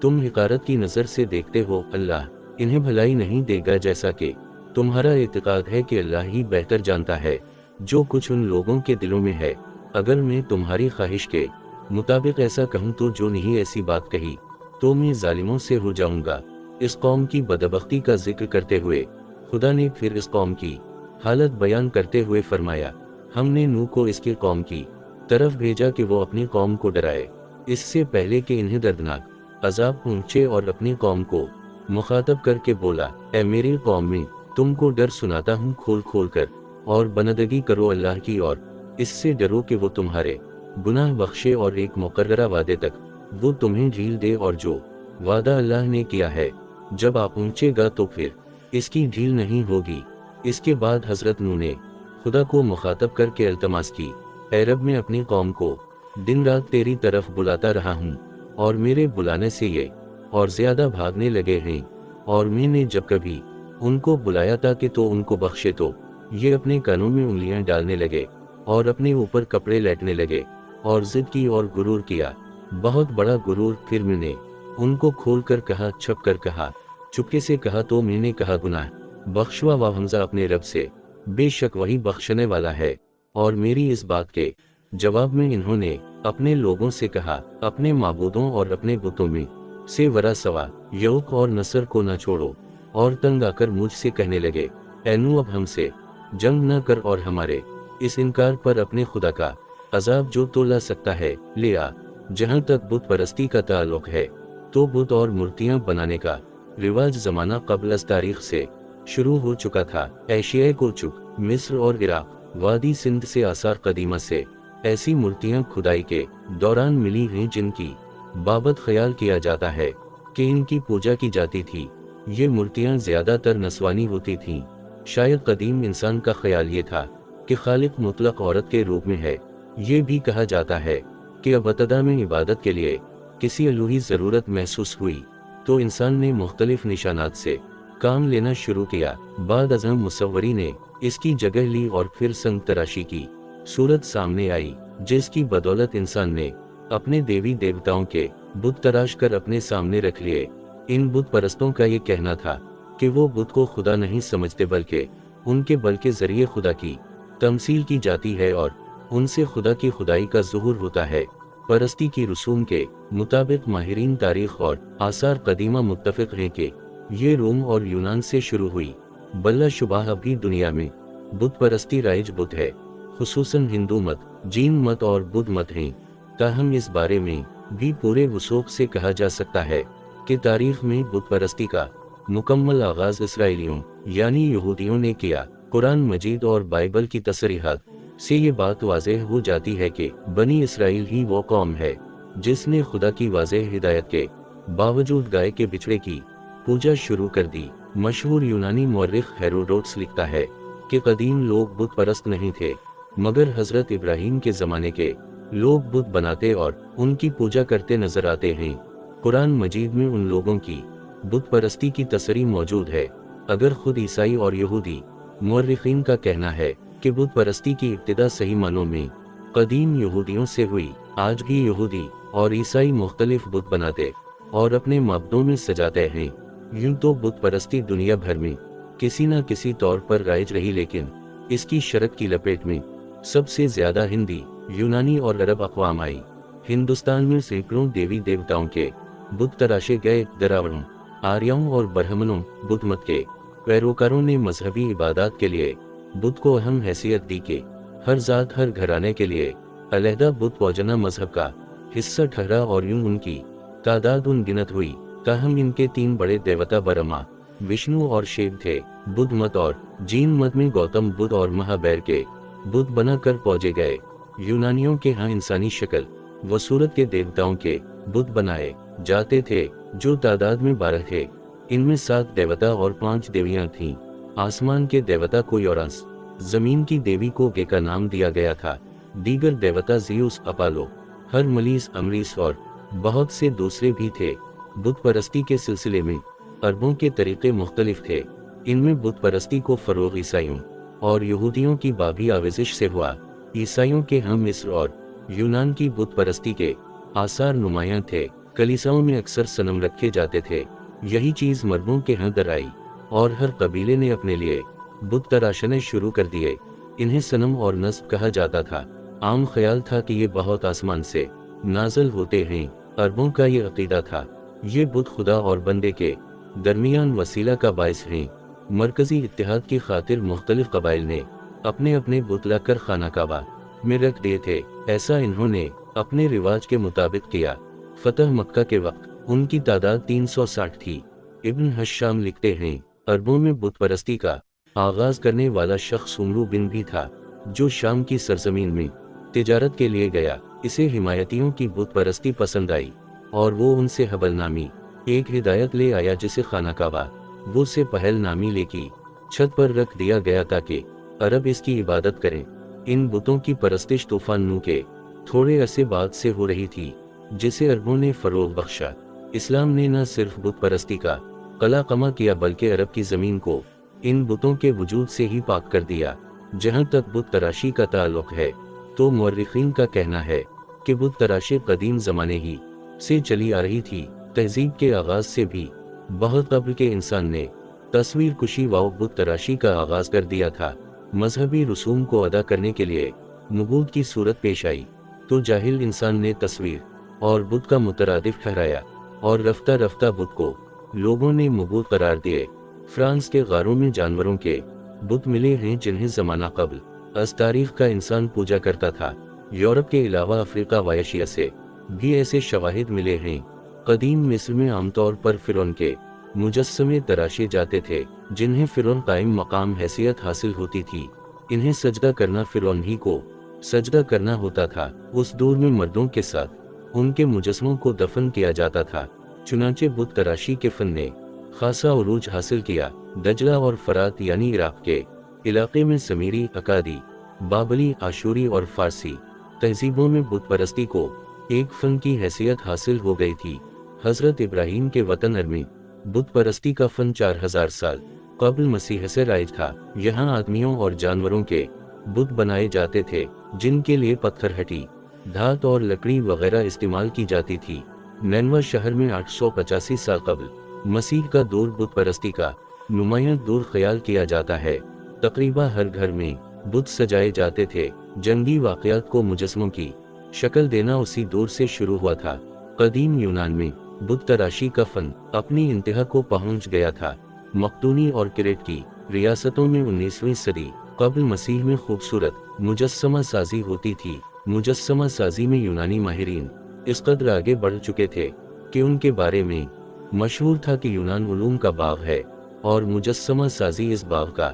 तुम हिकारत की नज़र से देखते हो अल्लाह इन्हें भलाई नहीं देगा, जैसा कि तुम्हारा एतकाद है कि अल्लाह ही बेहतर जानता है जो कुछ उन लोगों के दिलों में है। अगर मैं तुम्हारी ख्वाहिश के मुताबिक ऐसा कहूँ तो जो नहीं ऐसी बात कही तो मैं जालिमों से हो जाऊंगा। इस कौम की बदबख्ती का जिक्र करते हुए खुदा ने फिर इस कौम की हालत बयान करते हुए फरमाया, हमने नूह को इसके कौम की तरफ भेजा कि वो अपनी कौम को डराए, इससे पहले कि इन्हें दर्दनाक अजाब पहुंचे, और अपनी कौम को मुखातब करके बोला, ऐ मेरी कौम में तुमको डर सुनाता हूँ खोल खोल कर, और बंदगी करो अल्लाह की, और इससे डरो कि वो तुम्हारे गुनाह बख्शे और एक मुकर्ररा वादे तक वो तुम्हें झील दे, और जो वादा अल्लाह ने किया है जब आप पहुंचेगा तो फिर इसकी ढील नहीं होगी। इसके बाद हजरत नूह ने खुदा को मुखातब करके अल्तमास की, ऐ रब मैं अपनी कौम को दिन रात तेरी तरफ बुलाता रहा हूँ, और मेरे बुलाने से ये और ज्यादा भागने लगे हैं, और मैंने जब कभी उनको बुलाया था कि तो उनको बख्शे तो ये अपने कानों में उंगलियां डालने लगे और अपने ऊपर कपड़े लैटने लगे और जिद की और गुरूर किया, बहुत बड़ा गुरूर। फिर मैंने उनको खोल कर कहा, छप कर कहा, चुपके से कहा, तो मैंने कहा गुनाह बख्शवा व हमजा अपने रब से, बेशक वही बख्शने वाला है। और मेरी इस बात के जवाब में इन्होंने अपने लोगों से कहा, अपने माबूदों और अपने बुतों में से वरा सवा यौक और नसर को न छोड़ो, और तंग आकर मुझसे कहने लगे, ऐ नूह अब हमसे जंग न कर, और हमारे इस इनकार पर अपने खुदा का अजाब जो तो ला सकता है ले आ। जहाँ तक बुत परस्ती का ताल्लुक है तो बुत और मूर्तियां बनाने का रिवाज जमाना कबल अज तारीख से शुरू हो चुका था। एशिया को चुक मिस्र और इराक वादी सिंध से आसार कदीमा से ऐसी मूर्तियां खुदाई के दौरान मिली हैं जिनकी बाबत ख्याल किया जाता है कि इनकी पूजा की जाती थी। ये मूर्तियां ज्यादातर नस्वानी होती थीं। शायद कदीम इंसान का ख्याल ये था कि खालिक मुतलक औरत के रूप में है। ये भी कहा जाता है कि अबतदा में इबादत के लिए किसी अलूही ज़रूरत महसूस हुई तो इंसान ने मुख्तलिफ निशानात से काम लेना शुरू किया। बाद अज़म मुसव्वरी ने इसकी जगह ली और फिर संग तराशी की सूरत सामने आई, जिसकी बदौलत इंसान ने अपने देवी देवताओं के बुत तराश कर अपने सामने रख लिए। इन बुत परस्तों का ये कहना था कि वो बुत को खुदा नहीं समझते बल्कि उनके बल के जरिए खुदा की तमसील की जाती है और उनसे खुदा की खुदाई का ज़ुहूर होता है। परस्ती की रसूम के मुताबिक माहिरीन तारीख और आसार कदीमा मुत्तफिक हैं कि ये रोम और यूनान से शुरू हुई। बल्ला शुबाह अभी दुनिया में बुत परस्ती राइज बुत है, खुसूसन हिंदू मत, जीन मत और बुद्ध मत हैं। ताहम इस बारे में भी पूरे वसूख से कहा जा सकता है कि तारीख में बुत परस्ती का मुकम्मल आगाज इसराइलियों यानी यहूदियों ने किया। कुरान मजीद और बाइबल की तसरीहात से ये बात वाज़ेह हो जाती है कि बनी इसराइल ही वो कौम है जिसने खुदा की वाज़ेह हिदायत के बावजूद गाय के बिछड़े की पूजा शुरू कर दी। मशहूर यूनानी मौर्रिख हेरोडोटस लिखता है कि कदीम लोग बुत परस्त नहीं थे, मगर हजरत इब्राहीम के ज़माने के लोग बुत बनाते और उनकी पूजा करते नजर आते हैं। कुरान मजीद में उन लोगों की बुत परस्ती की तसरी मौजूद है। अगर खुद ईसाई और यहूदी मौर्रिखीन का कहना है कि बुत परस्ती की इब्तिदा सही मानों में कदीम यहूदियों से हुई, आज भी यहूदी और ईसाई मुख्तलिफ बुत बनाते और अपने माबदों में सजाते हैं। यूं तो बुत परस्ती दुनिया भर में किसी न किसी तौर पर राइज रही, लेकिन इसकी शरक की लपेट में सबसे ज्यादा हिंदी, यूनानी और अरब अक़वाम आई। हिंदुस्तान में सैकड़ों देवी देवताओं के बुत तराशे गए। द्रविड़ों, आर्यों और ब्राह्मणों बुद्ध मत के पैरोकारों ने मजहबी इबादत के लिए बुद्ध को अहम हैसियत दी कि हर जात हर घराने के लिए अलहदा बुद्ध पूजना मजहब का हिस्सा ठहरा, और यूं उनकी तादाद उनगिनत हुई। ताहम इनके 3 बड़े देवता ब्रह्मा, विष्णु और शिव थे। बुद्ध मत और जैन मत में गौतम बुद्ध और महावीर के बुद्ध बनाकर पूजे गए। यूनानियों के यहाँ इंसानी शक्ल व सूरत के देवताओं के बुद्ध बनाए जाते थे, जो तादाद में 12 थे। इनमें 7 देवता और 5 देवियां थीं। आसमान के देवता को यूरानस, जमीन की देवी को गे का नाम दिया गया था। दीगर देवता ज़ीउस, अपोलो, हरमलीस, अमरीस और बहुत से दूसरे भी थे। बुत परस्ती के सिलसिले में अरबों के तरीके मुख्तलिफ थे। इनमें बुत परस्ती को फरोग ईसाइयों और यहूदियों की बाबी आवेजिश से हुआ। ईसाइयों के हम मिस्र और यूनान की बुत परस्ती के आसार नुमायां थे। कलीसियाओं में अक्सर सनम रखे जाते थे। यही चीज मर्दों के यहाँ दर आई और हर कबीले ने अपने लिए बुत तराशने शुरू कर दिए। इन्हें सनम और नस्ब कहा जाता था। आम ख्याल था कि ये बहुत आसमान से नाजल होते हैं। अरबों का ये अकीदा था। ये बुत खुदा और बंदे के दरमियान वसीला का बायस हैं। मरकजी इत्तेहाद की खातिर मुख्तलिफ कबाइल ने अपने अपने बुत लाकर खाना काबा में रख दिए थे। ऐसा इन्होंने अपने रिवाज के मुताबिक किया। फतह मक्का के वक्त उनकी तादाद 360 थी। इब्न हशाम लिखते हैं, अरबों में बुत परस्ती का आगाज करने वाला शख्स उमरू बिन भी था, जो शाम की सरजमीन में तिजारत के लिए गया। इसे हिमायतियों की बुत परस्ती पसंद आई और वो उनसे हबल नामी एक हिदायत ले आया, जिसे खाना काबा वो से पहल नामी लेकी छत पर रख दिया गया ताकि अरब इसकी इबादत करें। इन बुतों की परस्तिश तूफान नू के थोड़े अरसे बाद से हो रही थी, जिसे अरबों ने फरोग बख्शा। इस्लाम ने न सिर्फ बुत परस्ती का कला कमा किया, बल्कि अरब की ज़मीन को इन बुतों के वजूद से ही पाक कर दिया। जहाँ तक बुत तराशी का ताल्लुक है, तो मुअर्रिखीन का कहना है कि बुत तराशी कदीम ज़माने ही से चली आ रही थी। तहजीब के आगाज से भी बहुत कब्ल के इंसान ने तस्वीर कुशी व बुत तराशी का आगाज कर दिया था। मजहबी रसूम को अदा करने के लिए नबूद की सूरत पेश आई तो जाहिल इंसान ने तस्वीर और बुत का मुतरादिफ ठहराया और रफ्ता रफ्ता बुत को लोगों ने मबूद करार दिए। फ्रांस के गारों में जानवरों के बुत मिले हैं, जिन्हें जमाना कब्ल अज तारीख का इंसान पूजा करता था। यूरोप के अलावा अफ्रीका व एशिया से भी ऐसे शवाहिद मिले हैं। कदीम मिस्र में आमतौर पर फिरौन के मुजस्समे तराशे जाते थे, जिन्हें फिरौन कायम मकाम हैसियत हासिल होती थी। इन्हें सजदा करना फिरौन ही को सजदा करना होता था। उस दौर में मर्दों के साथ उनके मुजस्समों को दफन किया जाता था। चुनांचे बुत तराशी के फन ने खासा उरूज हासिल किया। दजला और फरात यानी इराक के इलाके में समीरी, अकादी, बाबली, आशूरी और फारसी तहजीबों में बुत परस्ती को एक फन की हैसियत हासिल हो गई थी। हजरत इब्राहीम के वतन में बुत परस्ती का फन 4000 साल कब्ल मसीह से राइज था। यहाँ आदमियों और जानवरों के बुत बनाए जाते थे, जिनके लिए पत्थर, हड्डी, धात और लकड़ी वगैरह इस्तेमाल की जाती थी। नैनवा शहर में 885 साल कब्ल मसीह का दौर बुत परस्ती का नुमायां दौर ख्याल किया जाता है। तकरीबन हर घर में बुत सजाए जाते थे। जंगी वाक़यात को मुजस्समों की शक्ल देना उसी दौर से शुरू हुआ था। कदीम यूनान में बुत तराशी का फन अपनी इंतहा को पहुंच गया था। मकदूनी और क्रेट की रियासतों में 19वीं सदी कब्ल मसीह में खूबसूरत मुजस्समा साजी होती थी। मुजस्समा साजी में यूनानी माहिरीन इस कदर आगे बढ़ चुके थे कि उनके बारे में मशहूर था कि यूनान उलूम का बाग है और मुजस्समा साजी इस बाग का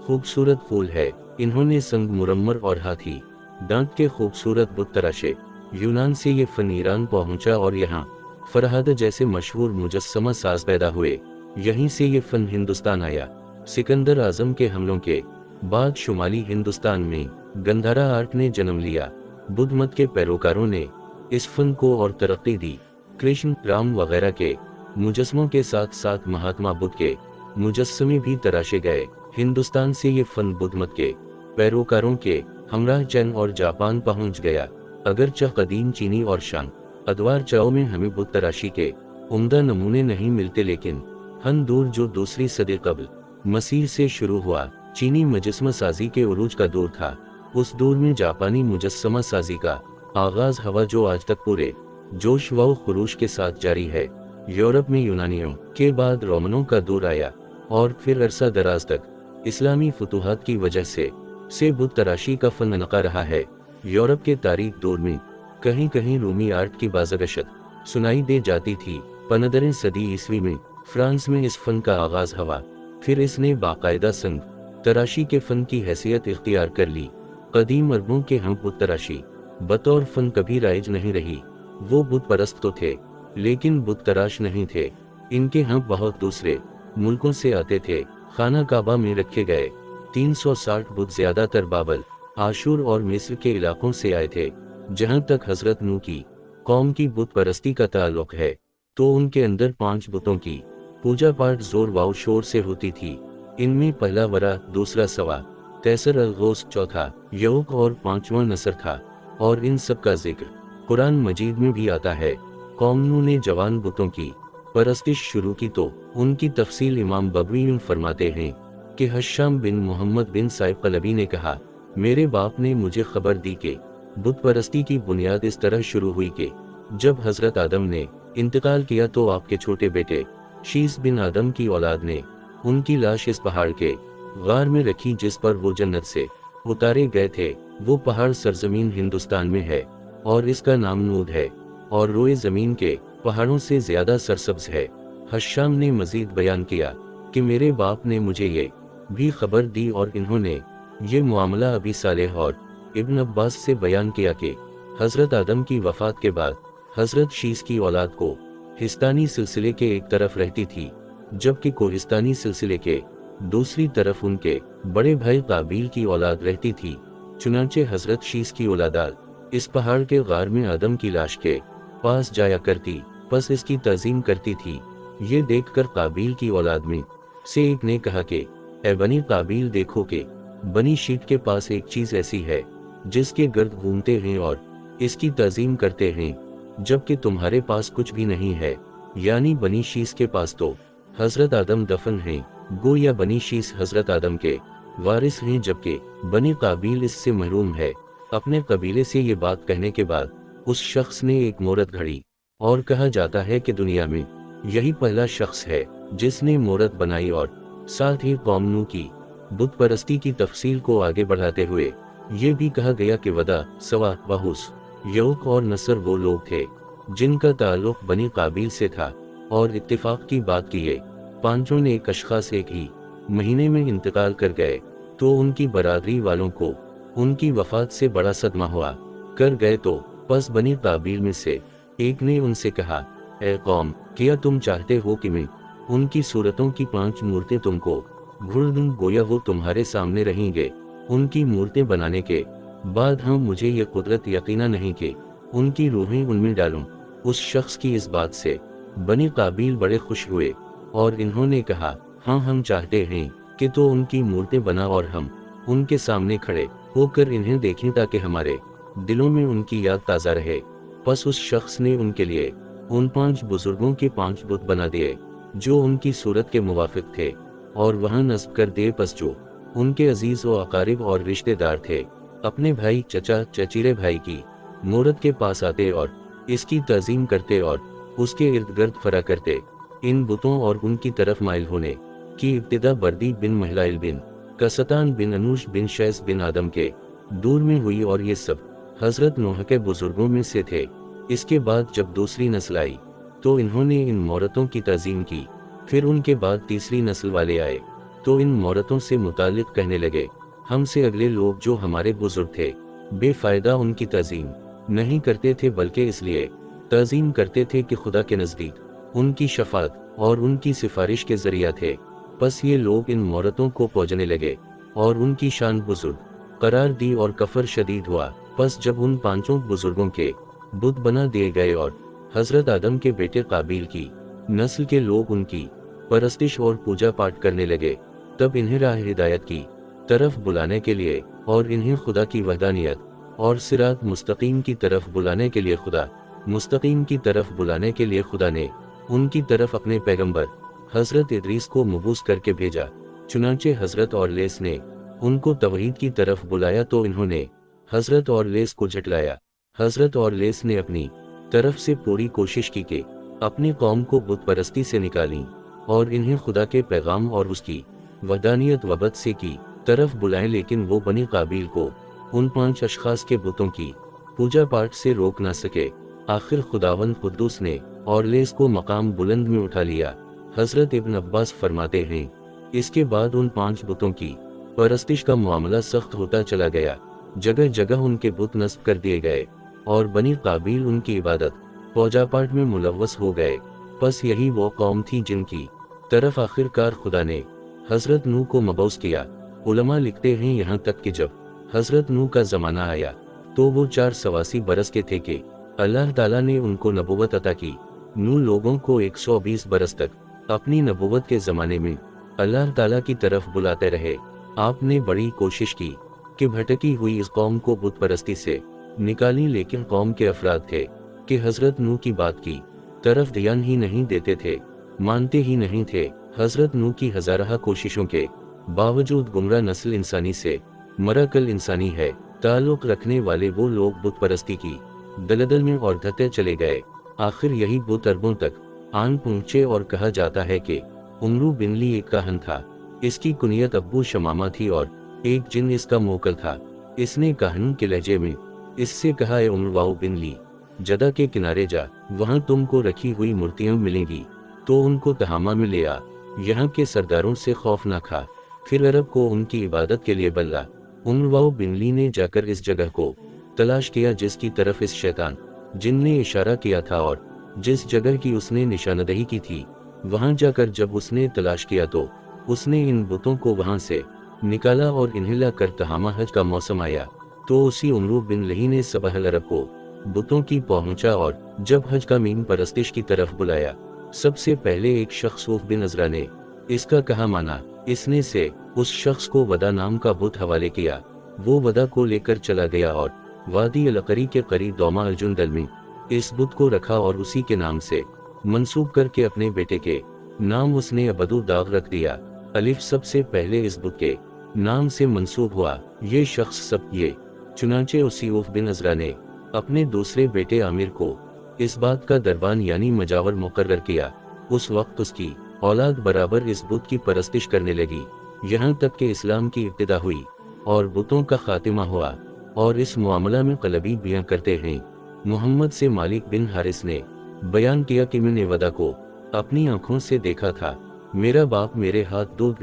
खूबसूरत फूल है। इन्होंने संग मुरम्मर और हाथी दांत के खूबसूरत बुत तराशे। यूनान से ये फन ईरान पहुंचा और यहाँ फरहाद जैसे मशहूर मुजस्समा साज पैदा हुए। यहीं से ये फन हिंदुस्तान आया। सिकंदर आजम के हमलों के बाद शुमाली हिंदुस्तान में गंधारा आर्ट ने जन्म लिया। बुद्ध मत के पैरोकारों ने इस फन को और तरक्की दी। कृष्ण, राम वगैरह के मुजस्समों के साथ साथ महात्मा बुद्ध के मुजस्समे भी तराशे गए। हिंदुस्तान से ये फन बुद्ध मत के पैरोकारों के हमराह चीन और जापान पहुंच गया। अगरचे कदीम चीनी और शान अदवार चाओ में हमें बुत तराशी के उम्दा नमूने नहीं मिलते, लेकिन हन दौर जो दूसरी सदी कबल मसीह से शुरू हुआ, चीनी मुजस्समा साजी के उरूज का दौर था। उस दौर में जापानी मुजस्समा साजी का आगाज हुआ, जो आज तक पूरे जोश व खरूश के साथ जारी है। यूरोप में यूनानियों के बाद रोमनों का दौर आया और फिर अरसा दराज तक इस्लामी फतूहात की वजह से बुत तराशी का फन नका रहा है। यूरोप के तारीख दौर में कहीं कहीं रूमी आर्ट की बाज़गशत सुनाई दे जाती थी। 15वीं सदी ईस्वी में फ्रांस में इस फन का आगाज हुआ, फिर इसने बाकायदा संग तराशी के फन की हैसियत इख्तियार कर ली। कदीम अरबों के हम बुत तराशी बतौर फन कभी राइज नहीं रही। वो बुत परस्त तो थे, लेकिन बुत तराश नहीं थे। इनके हम बहुत दूसरे मुल्कों से आते थे। खाना काबा में रखे गए 360 बुत ज्यादातर बाबल, आशूर और मिस्र के इलाकों से आए थे। जहां तक हजरत नूह की कौम की बुत परस्ती का ताल्लुक है, तो उनके अंदर 5 बुतों की पूजा पाठ जोर वाव शोर से होती थी। इनमें पहला वरा, दूसरा सवा, तेसर अलगोस, चौथा यऊक और 5वां नसर था। और इन सब का जिक्र कुरान मजीद में भी आता है। कौम नूह ने जवान बुतों की परस्तिश शुरू की तो उनकी तफसील इमाम बगवी फरमाते हैं कि हश्शाम बिन मोहम्मद बिन साइब कलबी ने कहा, मेरे बाप ने मुझे खबर दी कि बुत परस्ती की बुनियाद इस तरह शुरू हुई कि जब हजरत आदम ने इंतकाल किया तो आपके छोटे बेटे शीस बिन आदम की औलाद ने उनकी लाश इस पहाड़ के गार में रखी जिस पर वो जन्नत से उतारे गए थे। वो पहाड़ सरजमीन हिंदुस्तान में है और इसका नाम नूद है, और रोए जमीन के पहाड़ों से ज्यादा सरसब्ज है। हश्शाम ने मजीद बयान किया कि मेरे बाप ने मुझे ये भी खबर दी और इन्होंने ये मामला अबी सालेह और इब्न अब्बास से बयान किया कि हजरत आदम की वफात के बाद हजरत शीस की औलाद को हिस्तानी सिलसिले के एक तरफ रहती थी, जबकि कोहिस्तानी सिलसिले के दूसरी तरफ उनके बड़े भाई काबील की औलाद रहती थी। चुनांचे हजरत शीस की औलादात इस पहाड़ के गार में आदम की लाश के पास जाया करती, बस इसकी तज़ीम करती थी। ये देखकर काबील की औलाद में से एक ने कहा कि ए बनी काबील, देखो कि बनी शीट के पास एक चीज ऐसी है जिसके गर्द घूमते हैं और इसकी तज़ीम करते हैं, जबकि तुम्हारे पास कुछ भी नहीं है। यानी बनी शीस के पास तो हजरत आदम दफन हैं, गोया बनी शीस हजरत आदम के वारिस हैं, जबकि बनी काबील इससे महरूम है। अपने कबीले से ये बात कहने के बाद उस शख्स ने एक मोहरत घड़ी, और कहा जाता है कि दुनिया में यही पहला शख्स है जिसने मोहरत बनाई। और साथ ही कौम नूह की बुत परस्ती की तफसील को आगे बढ़ाते हुए ये भी कहा गया कि वदा, सवा, वहुस, यऊक और नसर वो लोग थे जिनका ताल्लुक बनी काबील से था। और इत्तिफाक की बात की ये पांचों ने एक अशखास एक ही महीने में इंतकाल कर गए, तो उनकी बरादरी वालों को उनकी वफात से बड़ा सदमा हुआ। कर गए तो बस बनी काबील में से एक ने उनसे कहा, ए कौम, क्या तुम चाहते हो कि मैं उनकी सूरतों की 5 मूर्तें तुमको घुड़ दूं? गोया वो तुम्हारे सामने रहेंगे। उनकी मूर्तें बनाने के बाद हम मुझे ये कुदरत यकीना नहीं कि उनकी रूहें उनमें डालूं। उस शख्स की इस बात से बनी काबील बड़े खुश हुए और इन्होंने कहा, हाँ, हम चाहते हैं कि तो उनकी मूर्तें बना और हम उनके सामने खड़े होकर इन्हें देखें ताकि हमारे दिलों में उनकी याद ताज़ा रहे। बस उस शख्स ने उनके लिए उन 5 बुजुर्गों के 5 बुत बना दिए जो उनकी सूरत के मुवाफिक थे और वहां नस्ब कर दिए। बस जो उनके अजीज व अकारिब और रिश्तेदार थे अपने भाई, चचा, चचीरे भाई की मूरत के पास आते और इसकी तज़ीम करते और उसके इर्द गिर्द फरा करते। इन बुतों और उनकी तरफ माइल होने की इब्तिदा बर्दी बिन महिलाइल बिन कसतान बिन अनूश बिन शैस बिन आदम के दूर में हुई और ये सब हजरत नूह के बुजुर्गों में से थे। इसके बाद जब दूसरी नस्ल आई तो इन्होंने इन मौरतों की तज़ीम की। फिर उनके बाद तीसरी नस्ल वाले आए तो इन मौरतों से मुतालिक कहने लगे, हमसे अगले लोग जो हमारे बुजुर्ग थे बेफायदा उनकी तज़ीम नहीं करते थे, बल्कि इसलिए तज़ीम करते थे कि खुदा के नज़दीक उनकी शफात और उनकी सिफारिश के जरिया थे। बस ये लोग इन मौरतों को पूजने लगे और उनकी शान बुजुर्ग करार दी और कफर शदीद हुआ। बस जब उन 5 बुजुर्गों के बुत बना दिए गए और हजरत आदम के बेटे काबील की नस्ल के लोग उनकी परस्तिश और पूजा पाठ करने लगे, तब इन्हें राह हिदायत की तरफ बुलाने के लिए और इन्हें खुदा की वहदानियत और सिरात मुस्तकीम की तरफ बुलाने के लिए खुदा मुस्तकीम की तरफ बुलाने के लिए खुदा ने उनकी तरफ अपने पैगंबर हजरत इदरीस को मबूस करके भेजा। चुनांचे हजरत और लेस ने उनको तवहीद की तरफ बुलाया तो इन्होंने हजरत और लेस को झटलाया। हजरत और लेस ने अपनी तरफ से पूरी कोशिश की कि अपनी कौम को बुत परस्ती से निकाली और इन्हें खुदा के पैगाम और उसकी वहदानियत वबद से की तरफ बुलाएं, लेकिन वो बनी काबिल को उन 5 अशखास के बुतों की पूजा पाठ से रोक ना सके। आखिर खुदावंद कुद्दूस ने और लेस को मकाम बुलंद में उठा लिया। हजरत इब्न अब्बास फरमाते हैं, इसके बाद उन 5 बुतों की परस्तिश का मामला सख्त होता चला गया। जगह जगह उनके बुत नस्ब कर दिए गए और बनी काबिल उनकी इबादत पूजा पाठ में मुलव्वस हो गए। बस यही वो कौम थी जिनकी तरफ आखिरकार खुदा ने हजरत नूह को मबऊस किया। उलमा लिखते हैं यहाँ तक कि जब हजरत नूह का जमाना आया तो वो 484 बरस के थे कि अल्लाह ताला ने उनको नबूवत अता की। नूह लोगों को 120 बरस तक अपनी नबूवत के ज़माने में अल्लाह ताला की तरफ बुलाते रहे। आपने बड़ी कोशिश की कि भटकी हुई इस कौम को बुत परस्ती से निकाली, लेकिन कौम के अफराद थे कि हजरत नूह की बात की तरफ ध्यान ही नहीं देते थे, मानते ही नहीं थे। हजरत नूह की हजारहा कोशिशों के बावजूद गुमराह नस्ल इंसानी से मराकल इंसानी है ताल्लुक रखने वाले वो लोग बुत परस्ती की दलदल में और धते चले गए। आखिर यही बुत अरबों तक आन पहुंचे और कहा जाता है कि उमरू बिनली एक काहन था। इसकी कुनियत अब्बू शमामा थी और एक जिन इसका मोकल था। इसने काहन के लहजे में इससे कहा, ए उमरवाओ बिनली, जदा के किनारे जा, वहां तुमको रखी हुई मूर्तियां मिलेंगी तो उनको तहामा में ले आ, यहाँ के सरदारों से खौफ न खा। फिर अरब को उनकी इबादत के लिए बल्ला। उमरवाओ बिनली ने जाकर इस जगह को तलाश किया जिसकी तरफ इस शैतान जिन ने इशारा किया था और जिस जगह की उसने निशानदही की थी। वहां जाकर जब उसने तलाश किया तो उसने इन बुतों को वहां से निकाला और इन्हें ला कर तहामा हज का मौसम आया तो उसी उमरू बिन लही ने सबहल अरब को बुतों की पहुंचा और जब हज का मीन परस्तिश की तरफ बुलाया, सबसे पहले एक शख्स ऊफ बिन अजरा ने इसका कहा माना। इसने से उस शख्स को वदा नाम का बुत हवाले किया। वो वदा को लेकर चला गया और वादी अलकरी के करीब दौमा अलजुंदल में इस बुत को रखा और उसी के नाम से मंसूब करके अपने बेटे के नाम उसने अबदू दाग रख दिया। अलिफ सबसे पहले इस बुत के नाम से मंसूब हुआ। ये शख्स सब ये चुनांचे उसी ऊफ बिन अजरा ने अपने दूसरे बेटे आमिर को इस बात का दरबान यानी मजावर मुकर्रर किया। उस वक्त उसकी औलाद बराबर इस बुत की परस्तिश करने लगी, यहाँ तक कि इस्लाम की इब्तिदा हुई और बुतों का खातिमा हुआ। और इस मामला में कलबी बयां करते हैं, मोहम्मद से मालिक बिन हारिस ने बयान किया कि मैंने वदा को अपनी आंखों से देखा था। मेरा बाप मेरे हाथ दूध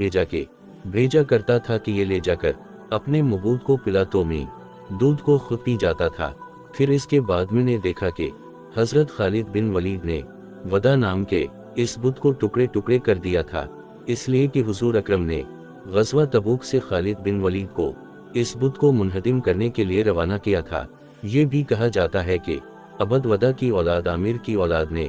भेजा करता था कि ये ले जाकर अपने मबूद को पिला तो मैं दूध को खुद पी जाता था। फिर इसके बाद मैंने देखा कि हजरत खालिद बिन वलीद ने वदा नाम के इस बुत को टुकड़े टुकड़े कर दिया था, इसलिए कि हुजूर अकरम ने गज़वा तबूक से खालिद बिन वलीद को इस बुत को मुनहदिम करने के लिए रवाना किया था। ये भी कहा जाता है कि अबद वदा की औलाद आमिर की औलाद ने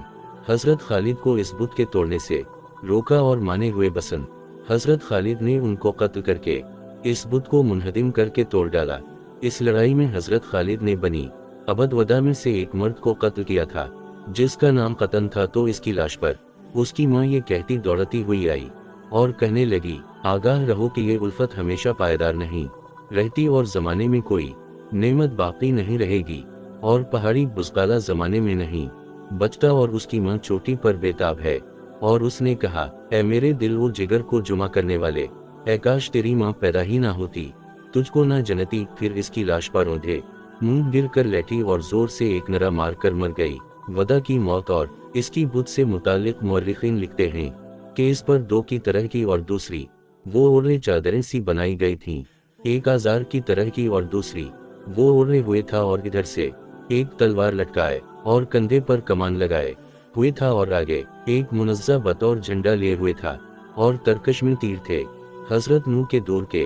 हजरत खालिद को इस बुत के तोड़ने से रोका और माने हुए बसन हजरत खालिद ने उनको कत्ल करके इस बुत को मुनहदिम करके तोड़ डाला। इस लड़ाई में हजरत खालिद ने बनी अबद वदा में से एक मर्द को कत्ल किया था जिसका नाम कतन था। तो इसकी लाश पर उसकी माँ ये कहती दौड़ती हुई आई और कहने लगी, आगाह रहो कि ये उल्फत हमेशा पायदार नहीं रहती और जमाने में कोई नेमत बाकी नहीं रहेगी और पहाड़ी बुज़काला जमाने में नहीं बचता। और उसकी माँ चोटी पर बेताब है और उसने कहा, ऐ मेरे दिल और जिगर को जुमा करने वाले, ऐ काश तेरी माँ पैदा ही ना होती, तुझको ना जनती। फिर इसकी लाश पर औंधे मुंह गिर कर लेटी और जोर से एक नरा मार कर मर गई। वदा की मौत और इसकी बुत से मुतालिक मुअर्रिखीन लिखते हैं कि इस पर 2 की तरह की और दूसरी वो ओढ़े चादरें सी बनाई गई थीं, एक आजार की तरह की और दूसरी वो ओढ़े हुए था और इधर से एक तलवार लटकाए और कंधे पर कमान लगाए हुए था और आगे एक मुनज़्ज़ा बतौर झंडा लिए हुए था और तरकश में तीर थे। हजरत नूह के दौर के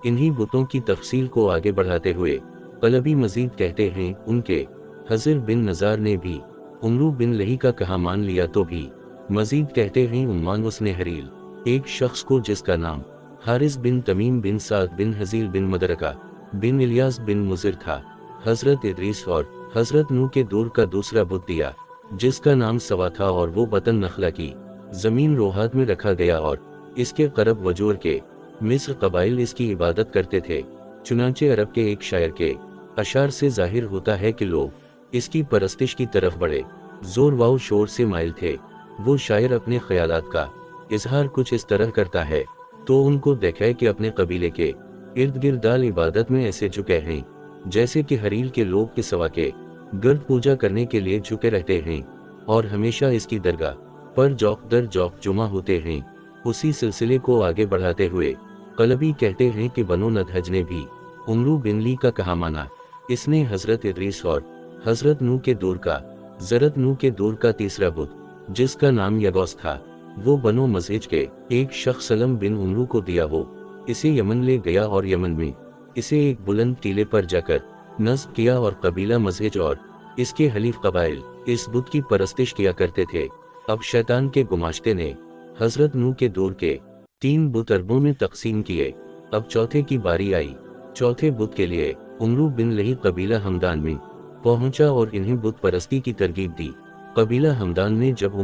इन्हीं बुतों की तफसील को आगे बढ़ाते हुए कलबी मजीद कहते हैं, उनके हज़र बिन नज़ार ने भी उमरू बिन लही का कहा मान लिया तो भी मजीद कहते हैं, उम्मान उसने हरील एक शख्स को जिसका नाम हारिस बिन तमीम बिन साद बिन हजील बिन मदरका बिन इलियास बिन मुजिर था, हजरत इदरीस और हजरत नूह के दौर का दूसरा बुत दिया जिसका नाम सवा था, और वो बतन नखला की जमीन रोहात में रखा गया, और इसके करब वजूर के मिस्र कबाइल इसकी इबादत करते थे। चुनांचे अरब के एक शायर के अशार से जाहिर होता है कि लोग इसकी परस्तिश की तरफ बढ़े जोर वाव शोर से माइल थे। वो शायर अपने ख्यालात का इजहार कुछ इस तरह करता है, तो उनको देखा कि अपने कबीले के इर्द गिर्दाल इबादत में ऐसे झुके हैं जैसे कि हरील के लोग के सवा के गर्द पूजा करने के लिए झुके रहते हैं, और हमेशा इसकी दरगाह पर जौक दर जौक जुमा होते हैं। उसी सिलसिले को आगे बढ़ाते हुए कलबी कहते हैं कि बनो नदहज ने भी उमरू बिन ली का कहा माना। इसने हजरत इदरीस और हजरत नूह के दूर का जरत नूह के दूर का तीसरा बुत जिसका नाम यगौस था, वो बनो मज़ीज के एक शख्स सलम बिन उमरू को दिया। वो इसे यमन ले गया और यमन में इसे एक बुलंद टीले पर जाकर नस्ब किया, और कबीला मज़ीज और इसके हलीफ कबाइल इस बुत की परस्तिश किया करते थे। अब शैतान के गुमाश्ते ने हजरत नूह के दूर के 3 बुत अरबों में तकसीम किए। अब चौथे की बारी आई। चौथे बुत के लिए उमरू बिन लही कबीला हमदान में पहुंचा और इन्हें बुत परस्ती की तरगीब दी। कबीला हमदान ने जब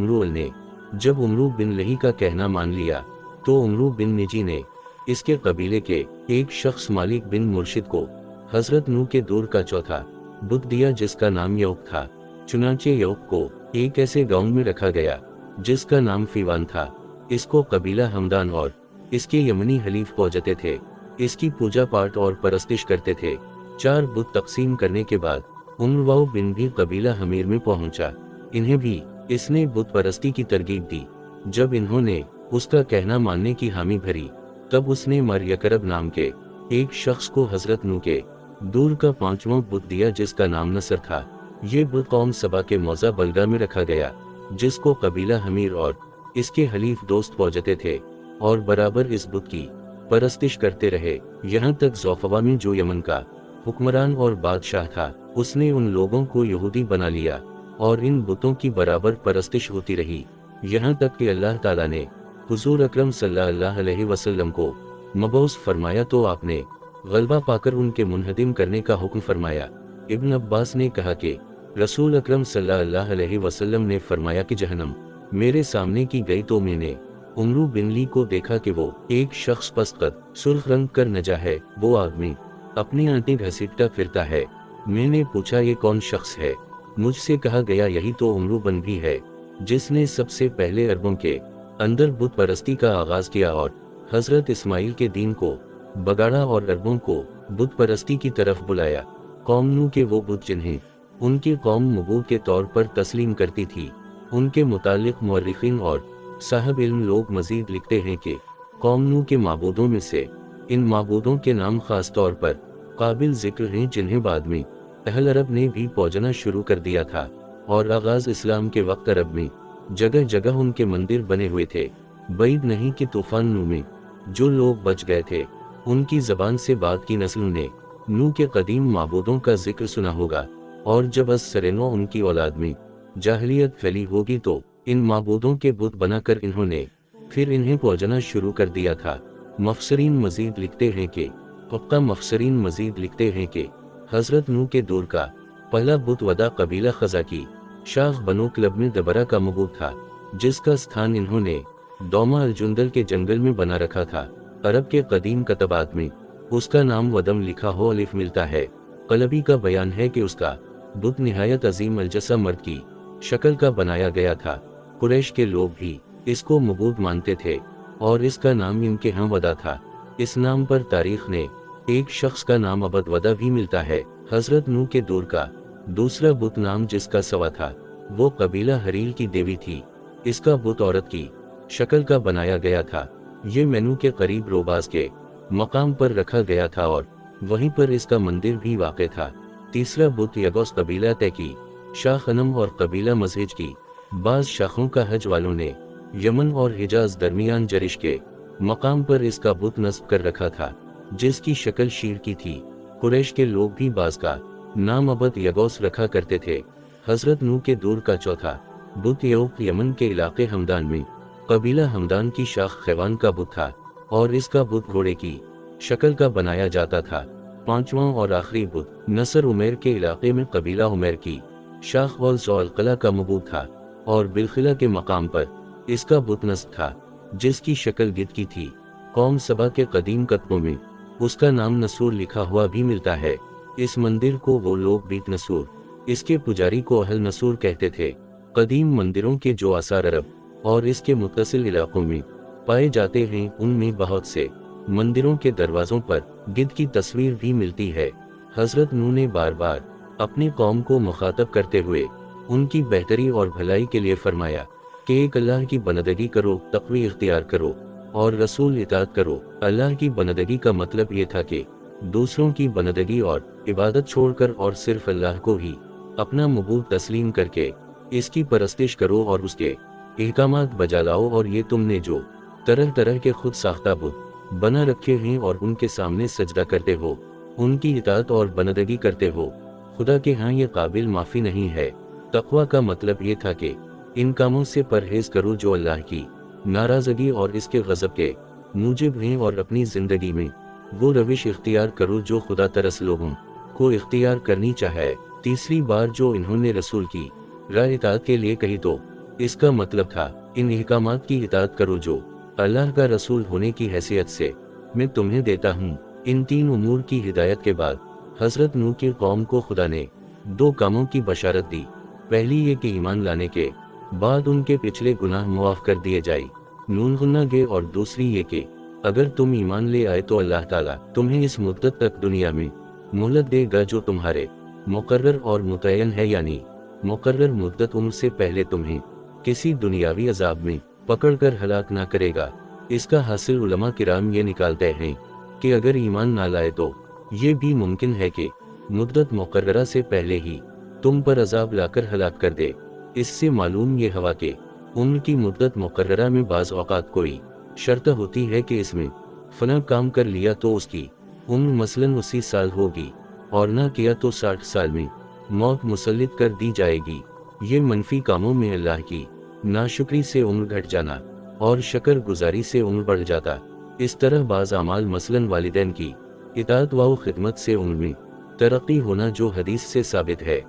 उमरू बिन लही का कहना मान लिया, तो उमरू बिन निजी ने इसके कबीले के एक शख्स मालिक बिन मुर्शिद को हजरत नूह के दूर का चौथा बुत दिया जिसका नाम यौक था। चुनांचे यौक को एक ऐसे गांव में रखा गया जिसका नाम फीवान था। इसको कबीला हमदान और इसके यमनी हलीफ पहुंचते थे, इसकी पूजा पाठ और परस्तिश करते थे। 4 बुत तकसीम करने के बाद उमरवाउ बिन भी कबीला हमीर में पहुंचा। इन्हें भी इसने बुत परस्ती की तरगीब दी। जब इन्होंने उसका कहना मानने की हामी भरी, तब उसने मर यकरब नाम के एक शख्स को हजरत नूह के दूर का 5वां बुत दिया जिसका नाम नसर था। ये बुत कौम सबा के मौजा बलगा में रखा गया, जिसको कबीला हमीर और इसके हलीफ दोस्त पहुंचते थे, और बराबर इस बुत की परस्तिश करते रहे। यहाँ तक ज़ौफ़वा में जो यमन का हुक्मरान और बादशाह था, उसने उन लोगों को यहूदी बना लिया, और इन बुतों की बराबर परस्तिश होती रही। यहाँ तक कि अल्लाह ताला ने हुजूर अकरम सल्लल्लाहु अलैहि वसल्लम को मबऊस फरमाया तो आपने गलबा पाकर उनके मुनहदिम करने का हुक्म फरमाया। इब्न अब्बास ने कहा कि रसूल अकरम सल्लल्लाहु अलैहि वसल्लम ने फरमाया कि जहन्नम मेरे सामने की गई तो मैंने उमरू बिन ली को देखा कि वो एक शख्स पस्तकद सुर्ख रंग कर नजा है। वो आदमी अपनी आंटें घसीटता फिरता है। मैंने पूछा ये कौन शख्स है? मुझसे कहा गया यही तो उमरू बिन भी है जिसने सबसे पहले अरबों के अंदर बुत परस्ती का आगाज किया और हजरत इस्माइल के दीन को बगाड़ा और अरबों को बुत परस्ती की तरफ बुलाया। कौम नूह के वो बुत जिन्हें उनकी कौम मबूद के तौर पर तस्लीम करती थी, उनके मुतालिक मुअर्रिखीन और साहब इल्म लोग मजीद लिखते हैं कि कौम नूह के माबूदों में से इन माबूदों के नाम खास तौर पर काबिल जिक्र हैं जिन्हें बाद में अहल अरब ने भी पहुंचना शुरू कर दिया था, और आगाज इस्लाम के वक्त अरब में जगह जगह उनके मंदिर बने हुए थे। बैद नहीं कि तूफान नूह में जो लोग बच गए थे, उनकी जबान से बाद की नस्लों ने नूह के कदीम माबूदों का जिक्र सुना होगा, और जब असरनो उनकी औलाद में जाहिलियत फैली होगी तो इन माबूदों के बुत बनाकर इन्होंने फिर इन्हें पूजना शुरू कर दिया था। मफसरीन मजीद लिखते हैं कि मफसरीन मजीद लिखते हैं कि हजरत नूह के दूर का पहला बुत वदा कबीला खजा की शाख बनो क्लब में दबरा का मबूद था, जिसका स्थान इन्होंने दौमा अलजुंदल के जंगल में बना रखा था। अरब के कदीम कतबात में उसका नाम वदम लिखा हो अलिफ मिलता है। कलबी का बयान है कि उसका बुत निहायत अजीम अलजसा मर्द की शक्ल का बनाया गया था। कुरैश के लोग भी इसको मबूद मानते थे, और इसका नाम इनके यहाँ वदा था। इस नाम पर तारीख ने एक शख्स का नाम अबद वदा भी मिलता है। हजरत नूह के दूर का दूसरा बुत नाम जिसका सवा था, वो कबीला हरील की देवी थी। इसका बुत औरत की शक्ल का बनाया गया था। ये मेनू के करीब रोबाज के मकाम पर रखा गया था, और वहीं पर इसका मंदिर भी वाक़ था। तीसरा बुत यगौस कबीला तय की शाह खनम और कबीला मज़ीज की बाज शाखों का हज वालों ने यमन और हिजाज दरमियान जरिश के मकाम पर इसका बुत नस्ब कर रखा था, जिसकी शक्ल शीर की थी। कुरैश के लोग भी बाज का नाम अबद यगौस रखा करते थे। हजरत नूह के दूर का चौथा बुत यौक यमन के इलाके हमदान में कबीला हमदान की शाख खैवान का बुत था, और इसका बुत घोड़े की शक्ल का बनाया जाता था। पांचवां और आखिरी बुत नसर उमैर के इलाके में कबीला उमैर की शाख और ज़ौलक़ला का मबूद था और बिलखिला के मकाम पर इसका बुत नस्ब था जिसकी शक्ल गिद्ध की थी। कौम सबा के कदीम कतबों में उसका नाम नसूर लिखा हुआ भी मिलता है। इस मंदिर को वो लोग बीत नसूर, इसके पुजारी को अहल नसूर कहते थे। कदीम मंदिरों के जो आसार अरब और इसके मुत्तसिल इलाकों में पाए जाते हैं उनमें बहुत से मंदिरों के दरवाज़ों पर गिद्ध की तस्वीर भी मिलती है। हज़रत नूह ने बार बार अपनी कौम को मुखातब करते हुए उनकी बेहतरी और भलाई के लिए फरमाया कि एक अल्लाह की बंदगी करो, तक़वी इख्तियार करो और रसूल इताअत करो। अल्लाह की बंदगी का मतलब ये था कि दूसरों की बंदगी और इबादत छोड़कर और सिर्फ अल्लाह को ही अपना मबूद तस्लीम करके इसकी परस्तिश करो और उसके अहकामात बजा लाओ। और ये तुमने जो तरह तरह के खुद साख्ता बुत बना रखे हैं और उनके सामने सजदा करते हो, उनकी इताअत और बंदगी करते हो, खुदा के यहाँ ये काबिल माफ़ी नहीं है। तक़वा का मतलब ये था कि इन कामों से परहेज करो जो अल्लाह की नाराज़गी और इसके गज़ब के मूजिब हैं और अपनी ज़िंदगी में वो रविश इख्तियार करो जो खुदा तरस लोगों को इख्तियार करनी चाहे। तीसरी बार जो इन्होंने रसूल की राह इताअत के लिए कही तो इसका मतलब था इन अहकामात की इताअत करो जो अल्लाह का रसूल होने की हैसियत से मैं तुम्हें देता हूँ। इन तीन उमूर की हिदायत के बाद हज़रत नूह की कौम को खुदा ने दो कामों की बशारत दी। पहली ये कि ईमान लाने के बाद उनके पिछले गुनाह मुआफ़ कर दिए जाए, नून गे, और दूसरी ये कि अगर तुम ईमान ले आए तो अल्लाह ताला तुम्हें इस मुद्दत तक दुनिया में मोहलत देगा जो तुम्हारे मुकर्रर और मुतय्यन है, यानी मुकर्रर मुद्दत उम्र से पहले तुम्हें किसी दुनियावी अजाब में पकड़कर हलाक ना करेगा। इसका हासिल उलमा किराम ये निकालते हैं कि अगर ईमान ना लाए तो ये भी मुमकिन है कि मुद्दत मुकर्ररा से पहले ही तुम पर अजाब लाकर हलाक कर दे। इससे मालूम ये हुआ कि उम्र की मुद्दत मुकर्ररा में बाज़ औक़ात कोई शर्त होती है कि इसमें फना काम कर लिया तो उसकी उम्र मसलन 80 साल होगी और ना किया तो 60 साल में मौत मुसल्लित कर दी जाएगी। ये मनफी कामों में अल्लाह की नाशुक्री से उम्र घट जाना और शक्र गुजारी से उम्र बढ़ जाता। इस तरह बाज़ अमाल मसलन वालिदैन की इताअत व खिदमत से उम्र में तरक्की होना जो हदीस से साबित है।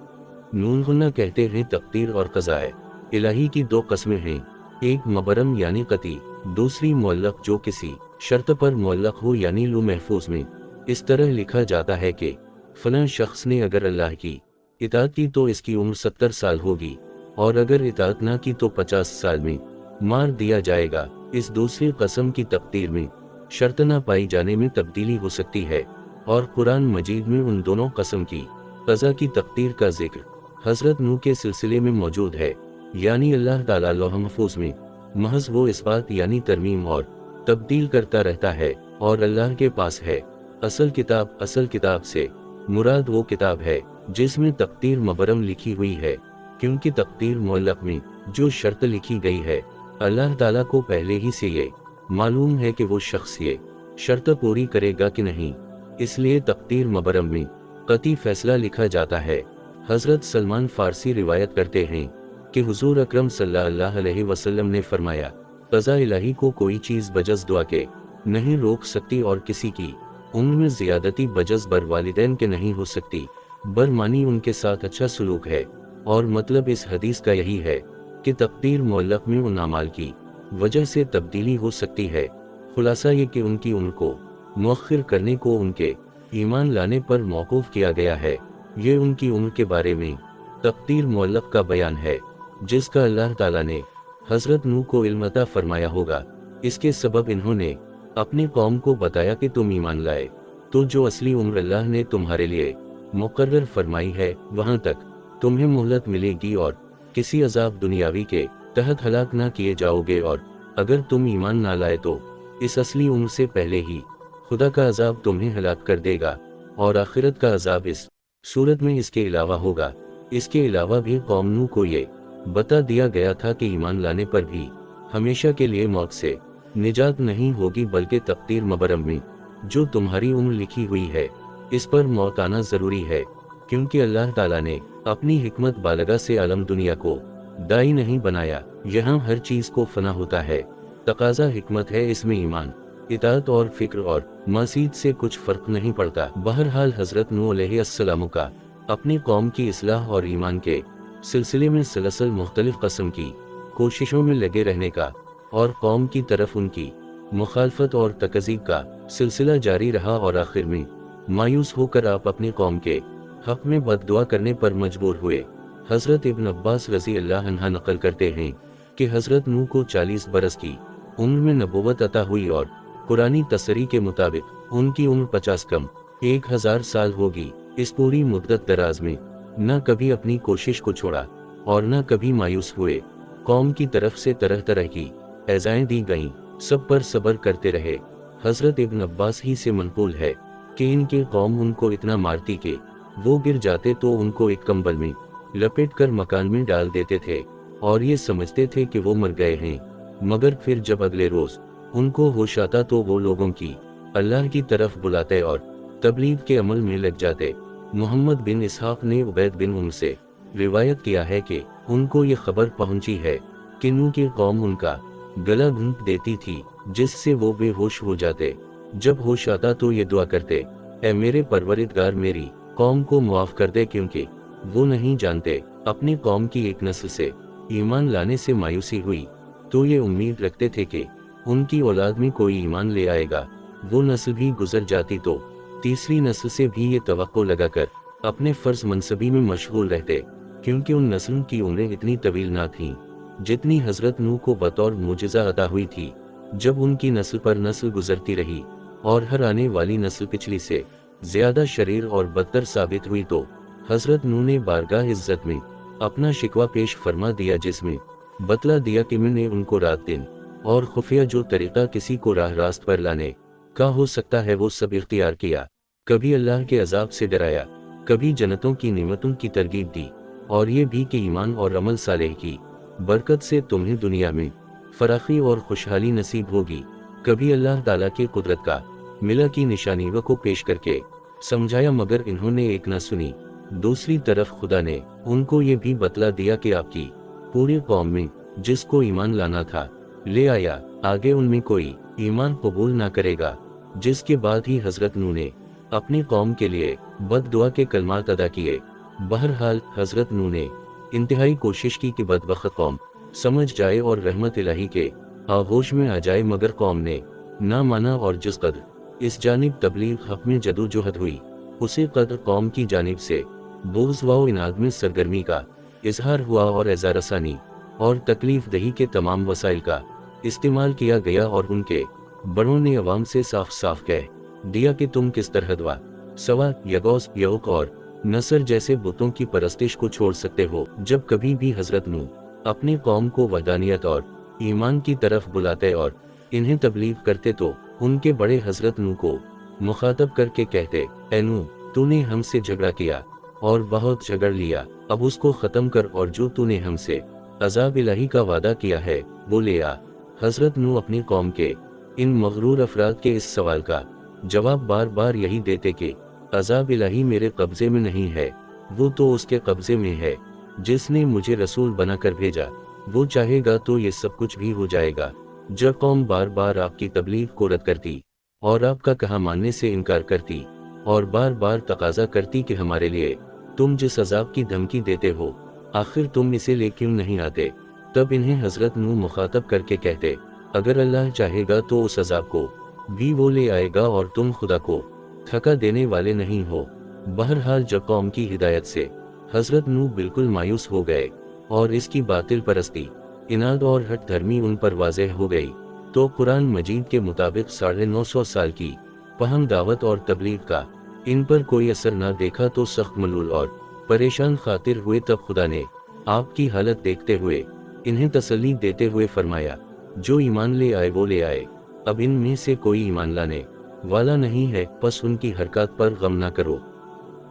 नून कहते हैं तक़दीर और क़ज़ाए इलाही की दो कस्में हैं, एक मबरम यानी कती, दूसरी मुअल्लक़ जो किसी शर्त पर मुअल्लक़ हो यानी लू महफूज में इस तरह लिखा जाता है कि फ़लाँ शख्स ने अगर अल्लाह की इताअत की तो इसकी उम्र 70 साल होगी और अगर इताअत ना की तो 50 साल में मार दिया जाएगा। इस दूसरी कसम की तक़दीर में शर्त न पाई जाने में तब्दीली हो सकती है और कुरान मजीद में उन दोनों कसम की क़ज़ा की तक़दीर का जिक्र हज़रत नूह के सिलसिले में मौजूद है, यानी अल्लाह ताला लौह महफूज में महज वो इस्बात यानी तरमीम और तब्दील करता रहता है और अल्लाह के पास है असल किताब। असल किताब से मुराद वो किताब है जिसमें तक़दीर मबरम लिखी हुई है, क्योंकि तक़दीर मुअल्लक़ में जो शर्त लिखी गई है अल्लाह ताला को पहले ही से ये मालूम है कि वो शख्स ये शर्त पूरी करेगा कि नहीं, इसलिए तक़दीर मबरम में कती फैसला लिखा जाता है। हज़रत सलमान फ़ारसी रिवायत करते हैं कि हुज़ूर अकरम सल्लल्लाहु अलैहि वसल्लम ने फरमाया, क़ज़ा इलाही को कोई चीज़ बजज़ दुआ के नहीं रोक सकती और किसी की उम्र में ज़ियादती बजज़ बर वालिदैन के नहीं हो सकती, बर मानी उनके साथ अच्छा सलूक है। और मतलब इस हदीस का यही है कि तक़दीर मुअल्लक़ में उन अमाल की वजह से तब्दीली हो सकती है। खुलासा ये कि उनकी उम्र को मुअख्खिर करने को उनके ईमान लाने पर मौकूफ़ किया गया है। ये उनकी उम्र के बारे में तक़दीर मुअल्लक़ का बयान है जिसका अल्लाह ताला ने हज़रत नूह को इल्म अता फरमाया होगा। इसके सबब इन्होंने अपनी कौम को बताया कि तुम ईमान लाए तो जो असली उम्र अल्लाह ने तुम्हारे लिए मुकर्रर फरमाई है वहाँ तक तुम्हें मोहलत मिलेगी और किसी अजाब दुनियावी के तहत हलाक ना किए जाओगे, और अगर तुम ईमान ना लाए तो इस असली उम्र से पहले ही खुदा का अजाब तुम्हें हलाक कर देगा और आखिरत का अजाब इस सूरत में इसके अलावा होगा। इसके अलावा भी कौम नूह को ये बता दिया गया था कि ईमान लाने पर भी हमेशा के लिए मौत से निजात नहीं होगी, बल्कि तक़दीर मबरम में जो तुम्हारी उम्र लिखी हुई है इस पर मौत आना ज़रूरी है, क्योंकि अल्लाह ताला ने अपनी हिकमत बालगा से आलम दुनिया को दाई नहीं बनाया। यहाँ हर चीज़ को फना होता है, तकाजा हिकमत है, इसमें ईमान, इताअत और फिक्र और मसीद से कुछ फ़र्क नहीं पड़ता। बहरहाल हज़रत नूह अलैहिस्सलाम का अपनी कौम की इस्लाह और ईमान के सिलसिले में सलसल मुख्तलिफ कस्म की कोशिशों में लगे रहने का और कौम की तरफ उनकी मुखालफत और तकज़ीब का सिलसिला जारी रहा, और आखिर में मायूस होकर आप अपनी कौम के हक में बददुआ करने पर मजबूर हुए। हज़रत इब्न अब्बास रज़ी अल्लाह अन्हा नकल करते हैं कि हज़रत नूह को 40 बरस की उम्र में नबूवत अता हुई और कुरानी तसरी के मुताबिक उनकी उम्र 50 कम 1000 साल होगी। इस पूरी मुद्दत दराज में न कभी अपनी कोशिश को छोड़ा और न कभी मायूस हुए। कौम की तरफ से तरह तरह की एज़ाएं दी गईं, सब पर सब्र करते रहे। हज़रत इब्न अब्बास ही से मनक़ूल है कि इनकी कौम उनको इतना मारती कि वो गिर जाते तो उनको एक कंबल में लपेट कर मकान में डाल देते थे और ये समझते थे कि वो मर गए हैं, मगर फिर जब अगले रोज उनको होश आता तो वो लोगों की अल्लाह की तरफ बुलाते और तबलीग के अमल में लग जाते। मोहम्मद बिन इसहाक ने उबैद बिन उमर से रिवायत किया है कि उनको ये खबर पहुंची है कि नूह की कौम उनका गला घूंट देती थी, जिससे वो बेहोश हो जाते। जब होश आता तो ये दुआ करते, ऐ मेरे परवरिदगार मेरी कौम को मुआफ कर दे, क्योंकि वो नहीं जानते। अपनी कौम की एक नस्ल से ईमान लाने से मायूसी हुई तो ये उम्मीद रखते थे कि उनकी औलाद में कोई ईमान ले आएगा। वो नस्ल भी गुजर जाती तो तीसरी नस्ल से भी ये तवक्को लगाकर अपने फर्ज मनसबी में मशगूल रहते, क्योंकि उन नस्लों की उम्रें इतनी तवील ना थीं जितनी हजरत नूह को बतौर मुजिज़ा अता हुई थी। जब उनकी नस्ल पर नस्ल गुजरती रही और हर आने वाली नस्ल पिछली से ज्यादा शरीर और बदतर साबित हुई तो हजरत नूह ने बारगाह इज्जत में अपना शिकवा पेश फरमा दिया, जिसमें बतला दिया कि मैंने उनको रात दिन और खुफिया जो तरीका किसी को राह रास्त पर लाने का हो सकता है वो सब इख्तियार किया। कभी अल्लाह के अजाब से डराया, कभी जन्नतों की नेमतों की तरगीब दी, और ये भी कि ईमान और अमल सालेह की बरकत से तुम्हें दुनिया में फराखी और खुशहाली नसीब होगी। कभी अल्लाह ताला की कुदरत का मिला की निशानियों को पेश करके समझाया, मगर इन्होंने एक न सुनी। दूसरी तरफ खुदा ने उनको ये भी बतला दिया कि आपकी पूरी कौम में जिसको ईमान लाना था ले आया, आगे उनमें कोई ईमान कबूल ना करेगा। जिसके बाद ही हजरत नूह ने अपनी कौम के लिए बददुआ के कलमात अदा किए। बहरहाल हजरत नूह ने इंतहाई कोशिश की कि बदबख्त कौम समझ जाए और रहमत इलाही के आगोश में आ जाए, मगर कौम ने ना माना, और जिस कदर इस जानिब तबलीग हक में जदोजहद हुई उसी कदर कौम की जानिब से बुग़्ज़ व इनाद में सरगर्मी का इजहार हुआ और एज़ा रसानी और तकलीफ दही के तमाम वसाइल का इस्तेमाल किया गया, और उनके बड़ों ने अवाम से साफ साफ कह दिया कि तुम किस तरह दवा सवा यगौस यौक और नसर जैसे बुतों की परस्तिश को छोड़ सकते हो। जब कभी भी हजरत नूह अपनी कौम को वहदानियत और ईमान की तरफ बुलाते और इन्हें तबलीग करते तो उनके बड़े हजरत नूह को मुखातब करके कहते, ऐ नूह, तूने हमसे झगड़ा किया और बहुत झगड़ लिया, अब उसको ख़त्म कर और जो तूने हमसे अज़ाब इलाही का वादा किया है वो ले आ। हजरत नूह अपनी कौम के इन मगरूर अफराद के इस सवाल का जवाब बार बार यही देते कि अज़ाब इलाही मेरे कब्ज़े में नहीं है, वो तो उसके कब्ज़े में है जिसने मुझे रसूल बनाकर भेजा, वो चाहेगा तो ये सब कुछ भी हो जाएगा। जब कौम बार बार आपकी तबलीग को रद्द करती और आपका कहा मानने से इनकार करती और बार बार तकाजा करती कि हमारे लिए तुम जिस अजाब की धमकी देते हो आखिर तुम इसे ले क्यों नहीं आते, तब इन्हें हजरत नूह मुखातब करके कहते, अगर अल्लाह चाहेगा तो उस अजाब को भी वो ले आएगा और तुम खुदा को थका देने वाले नहीं हो। बहरहाल जब कौम की हिदायत से हजरत नूह बिल्कुल मायूस हो गए और इसकी बातिल परस्ती, इनाद और हट धर्मी उन पर वाज़ेह हो गई, तो कुरान मजीद के मुताबिक 950 साल की पहम दावत और तबलीग का इन पर कोई असर न देखा तो सख्त मलूल और परेशान खातिर हुए। तब खुदा ने आपकी हालत देखते हुए इन्हें तसल्ली देते हुए फरमाया, जो ईमान ले आए वो ले आए, अब इनमें से कोई ईमान लाने वाला नहीं है, बस उनकी हरकत पर गम न करो।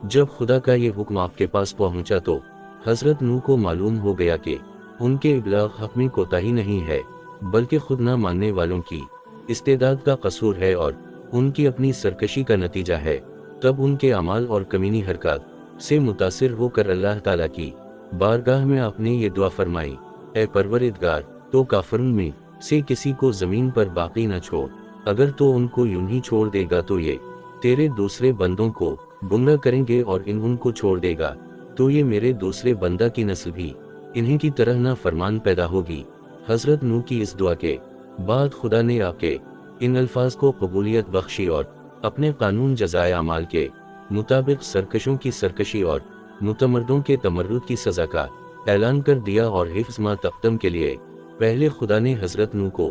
जब खुदा का ये हुक्म आपके पास पहुंचा तो हजरत नूह को मालूम हो गया कि उनके इब्लाग हक में कोताही नहीं है, बल्कि खुद न मानने वालों की इस्तेदाद का कसूर है और उनकी अपनी सरकशी का नतीजा है। तब उनके अमाल और कमीनी हरकत से मुतासिर होकर अल्लाह ताला की बारगाह में आपने ये दुआ फरमाई, ऐ परवरिदगार, तो काफिरों में से किसी को जमीन पर बाकी न छोड़, अगर तो उनको यूं ही छोड़ देगा तो ये तेरे दूसरे बंदों को गुमराह करेंगे और इन उनको छोड़ देगा तो ये मेरे दूसरे बंदा की नस्ल भी इन्हीं की तरह ना फरमान पैदा होगी। हजरत नूह की इस दुआ के बाद खुदा ने आपके इन अल्फाज को कबूलियत बख्शी और अपने कानून जज़ाए अमाल के मुताबिक सरकशों की सरकशी और मुतमर्दों के तमर्रुद की सज़ा का ऐलान कर दिया और हिफ्ज़ मा तक़दम के लिए पहले खुदा ने हजरत नूह को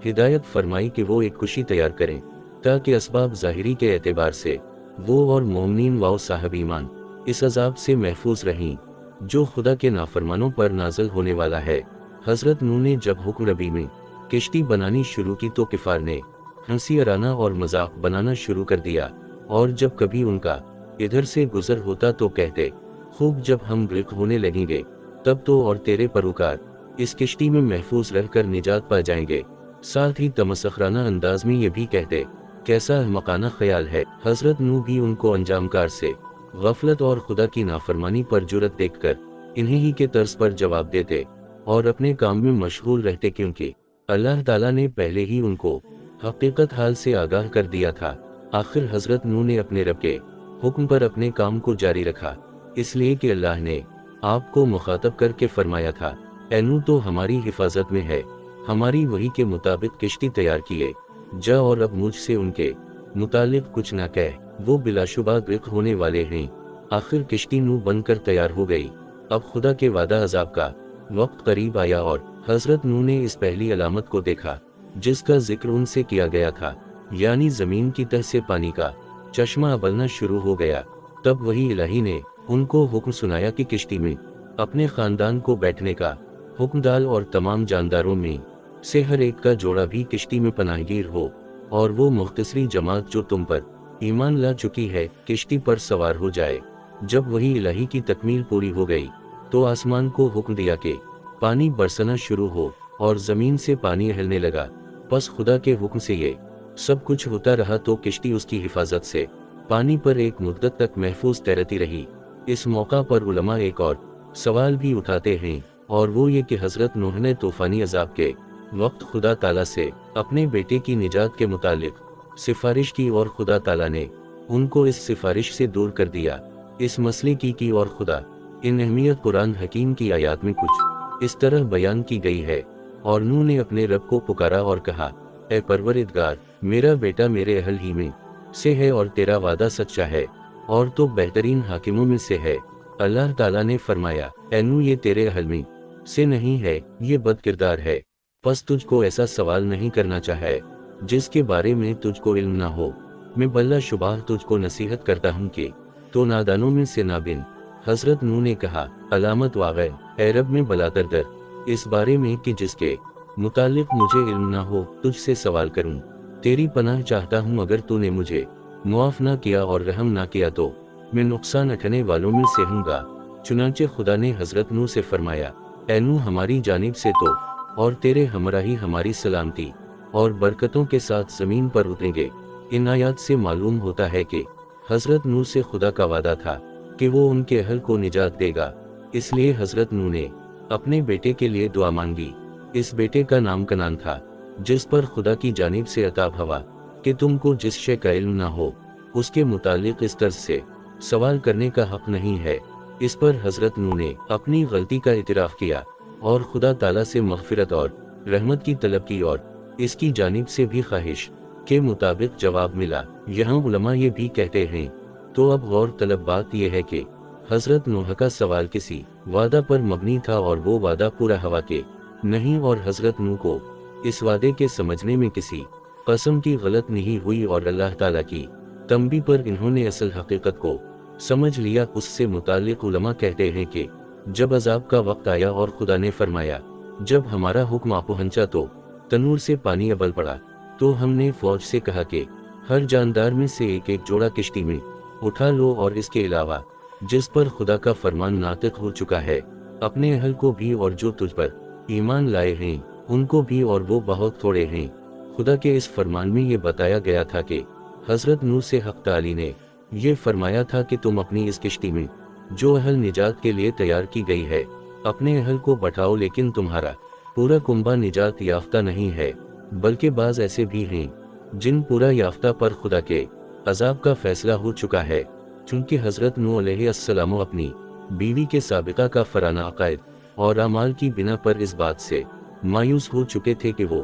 हिदायत फरमाई कि वो एक कुशी तैयार करें ताकि असबाब ज़ाहिरी के एतबार से वो और मोमिनीन व साहब ईमान इस अजाब से महफूज रहें जो खुदा के नाफरमानों पर नाज़िल होने वाला है। हजरत नूह ने जब हुक्म रबी में किश्ती बनानी शुरू की तो किफ़ार ने हंसी अराना और मजाक बनाना शुरू कर दिया, और जब कभी उनका इधर से गुजर होता तो कहते, खूब जब हम ग्रिक होने लगेंगे तब तो और तेरे परोकार इस किश्ती में महफूज रहकर निजात पा जाएंगे। साथ ही तमसखराना अंदाज में ये भी कहते, कैसा अहमकाना ख्याल है। हजरत नूह भी उनको अंजामकार से गफलत और खुदा की नाफरमानी पर जुरत देखकर इन्हीं ही के तर्ज पर जवाब देते और अपने काम में मशगूल रहते, क्योंकि अल्लाह ताला ने पहले ही उनको हकीकत हाल से आगाह कर दिया था। आखिर हजरत नूह ने अपने रब के हुक्म पर अपने काम को जारी रखा, इसलिए कि अल्लाह ने आपको मुखातब करके फरमाया था, ऐ नूह तो हमारी हिफाजत में है, हमारी वही के मुताबिक किश्ती तैयार किए जा और अब मुझसे उनके मुतालिक कुछ न कह, वो बिलाशुबा ग्रिक होने वाले हैं। आखिर किश्ती नूह बनकर तैयार हो गई। अब खुदा के वादा अजाब का वक्त करीब आया और हजरत नूह ने इस पहली अलामत को देखा जिसका जिक्र उनसे किया गया था, यानी जमीन की तह से पानी का चश्मा उबलना शुरू हो गया। तब वही इलाही ने उनको हुक्म सुनाया कि किश्ती में अपने खानदान को बैठने का हुक्म डाल और तमाम जानदारों में से हर एक का जोड़ा भी किश्ती में पनाहगीर हो, और वो मुख्तसरी जमात जो तुम पर ईमान ला चुकी है किश्ती पर सवार हो जाए। जब वही इलाही की तकमील पूरी हो गई तो आसमान को हुक्म दिया कि पानी बरसना शुरू हो और जमीन से पानी हिलने लगा। बस खुदा के हुक्म से ये सब कुछ होता रहा तो किश्ती उसकी हिफाजत से पानी पर एक मुद्दत तक महफूज तैरती रही। इस मौका पर उलमा एक और सवाल भी उठाते हैं, और वो ये कि हजरत नूह ने तूफानी अजाब के वक्त खुदा ताला से अपने बेटे की निजात के मुतालिक सिफारिश की और खुदा ताला ने उनको इस सिफारिश से दूर कर दिया। इस मसले की और खुदा इन अहमियत कुरान हकीम की आयत में कुछ इस तरह बयान की गई है, और नूह ने अपने रब को पुकारा और कहा, ए परवरिदगार, मेरा बेटा मेरे अहल ही में से है और तेरा वादा सच्चा है और तो बेहतरीन हाकिमों में से है। अल्लाह ताला ने फरमाया, ए नूह, ये तेरे अहल में से नहीं है, ये बदकिरदार है। बस तुझको ऐसा सवाल नहीं करना चाहे जिसके बारे में तुझको इल्म ना हो। मैं बल्ला शुबाह तुझको नसीहत करता हूँ कि तो नादानों में से ना बिन। हजरत नूह ने कहा, अलामत वाक़ई ए रब में बलातर दर इस बारे में कि जिसके मुतालिक मुझे इल्म ना हो तुझसे सवाल करूं। तेरी पनाह चाहता हूं, अगर तूने मुझे मुआफ ना किया और रहम ना किया तो मैं नुकसान उठाने वालों में से हूँगा। चुनांचे खुदा ने हजरत नूह से फरमाया, ऐ नूह, हमारी जानिब से तो और तेरे हमराही हमारी सलामती और बरकतों के साथ जमीन पर उतरेंगे। इन आयात से मालूम होता है कि हजरत नूह से खुदा का वादा था कि वो उनके अहल को निजात देगा, इसलिए हजरत नूह ने अपने बेटे के लिए दुआ मांगी। इस बेटे का नाम कनान था, जिस पर खुदा की जानिब से अताब हवा कि तुमको जिस शे का इल्म ना हो उसके मुतालिक इस तरह से सवाल करने का हक नहीं है। इस पर हजरत नूह ने अपनी गलती का इतराफ किया और खुदा ताला से मग़फ़िरत और रहमत की तलब की, और इसकी जानिब से भी ख्वाहिश के मुताबिक जवाब मिला। यहाँ उलमा ये भी कहते हैं, तो अब गौर तलब बात यह है कि हजरत नूह का सवाल किसी वादा पर मबनी था और वो वादा पूरा हवा के नहीं, और हजरत नूह को इस वादे के समझने में किसी कसम की गलत नहीं हुई और अल्लाह ताला की तंबी पर इन्होंने असल हकीकत को समझ लिया। उससे मुतालिक उलमा कहते हैं कि जब अजाब का वक्त आया और खुदा ने फरमाया, जब हमारा हुक्म आ पहुंचा तो तनूर से पानी अबल पड़ा, तो हमने फौज से कहा कि हर जानदार में से एक एक जोड़ा किश्ती में उठा लो, और इसके अलावा जिस पर खुदा का फरमान नातिक हो चुका है अपने अहल को भी, और जो तुझ पर ईमान लाए हैं उनको भी, और वो बहुत थोड़े हैं। खुदा के इस फरमान में ये बताया गया था कि हजरत नूह से हक ताली ने ये फरमाया था कि तुम अपनी इस किश्ती में जो अहल निजात के लिए तैयार की गई है अपने अहल को बैठाओ, लेकिन तुम्हारा पूरा कुंबा निजात याफ्ता नहीं है, बल्कि बाज ऐसे भी हैं जिन पूरा याफ्ता पर खुदा के अजाब का फैसला हो चुका है। चूंकि हजरत नूह अलैहिस्सलाम अपनी बीवी के साबिका का फराना अकायद और अमाल की बिना पर इस बात से मायूस हो चुके थे कि वो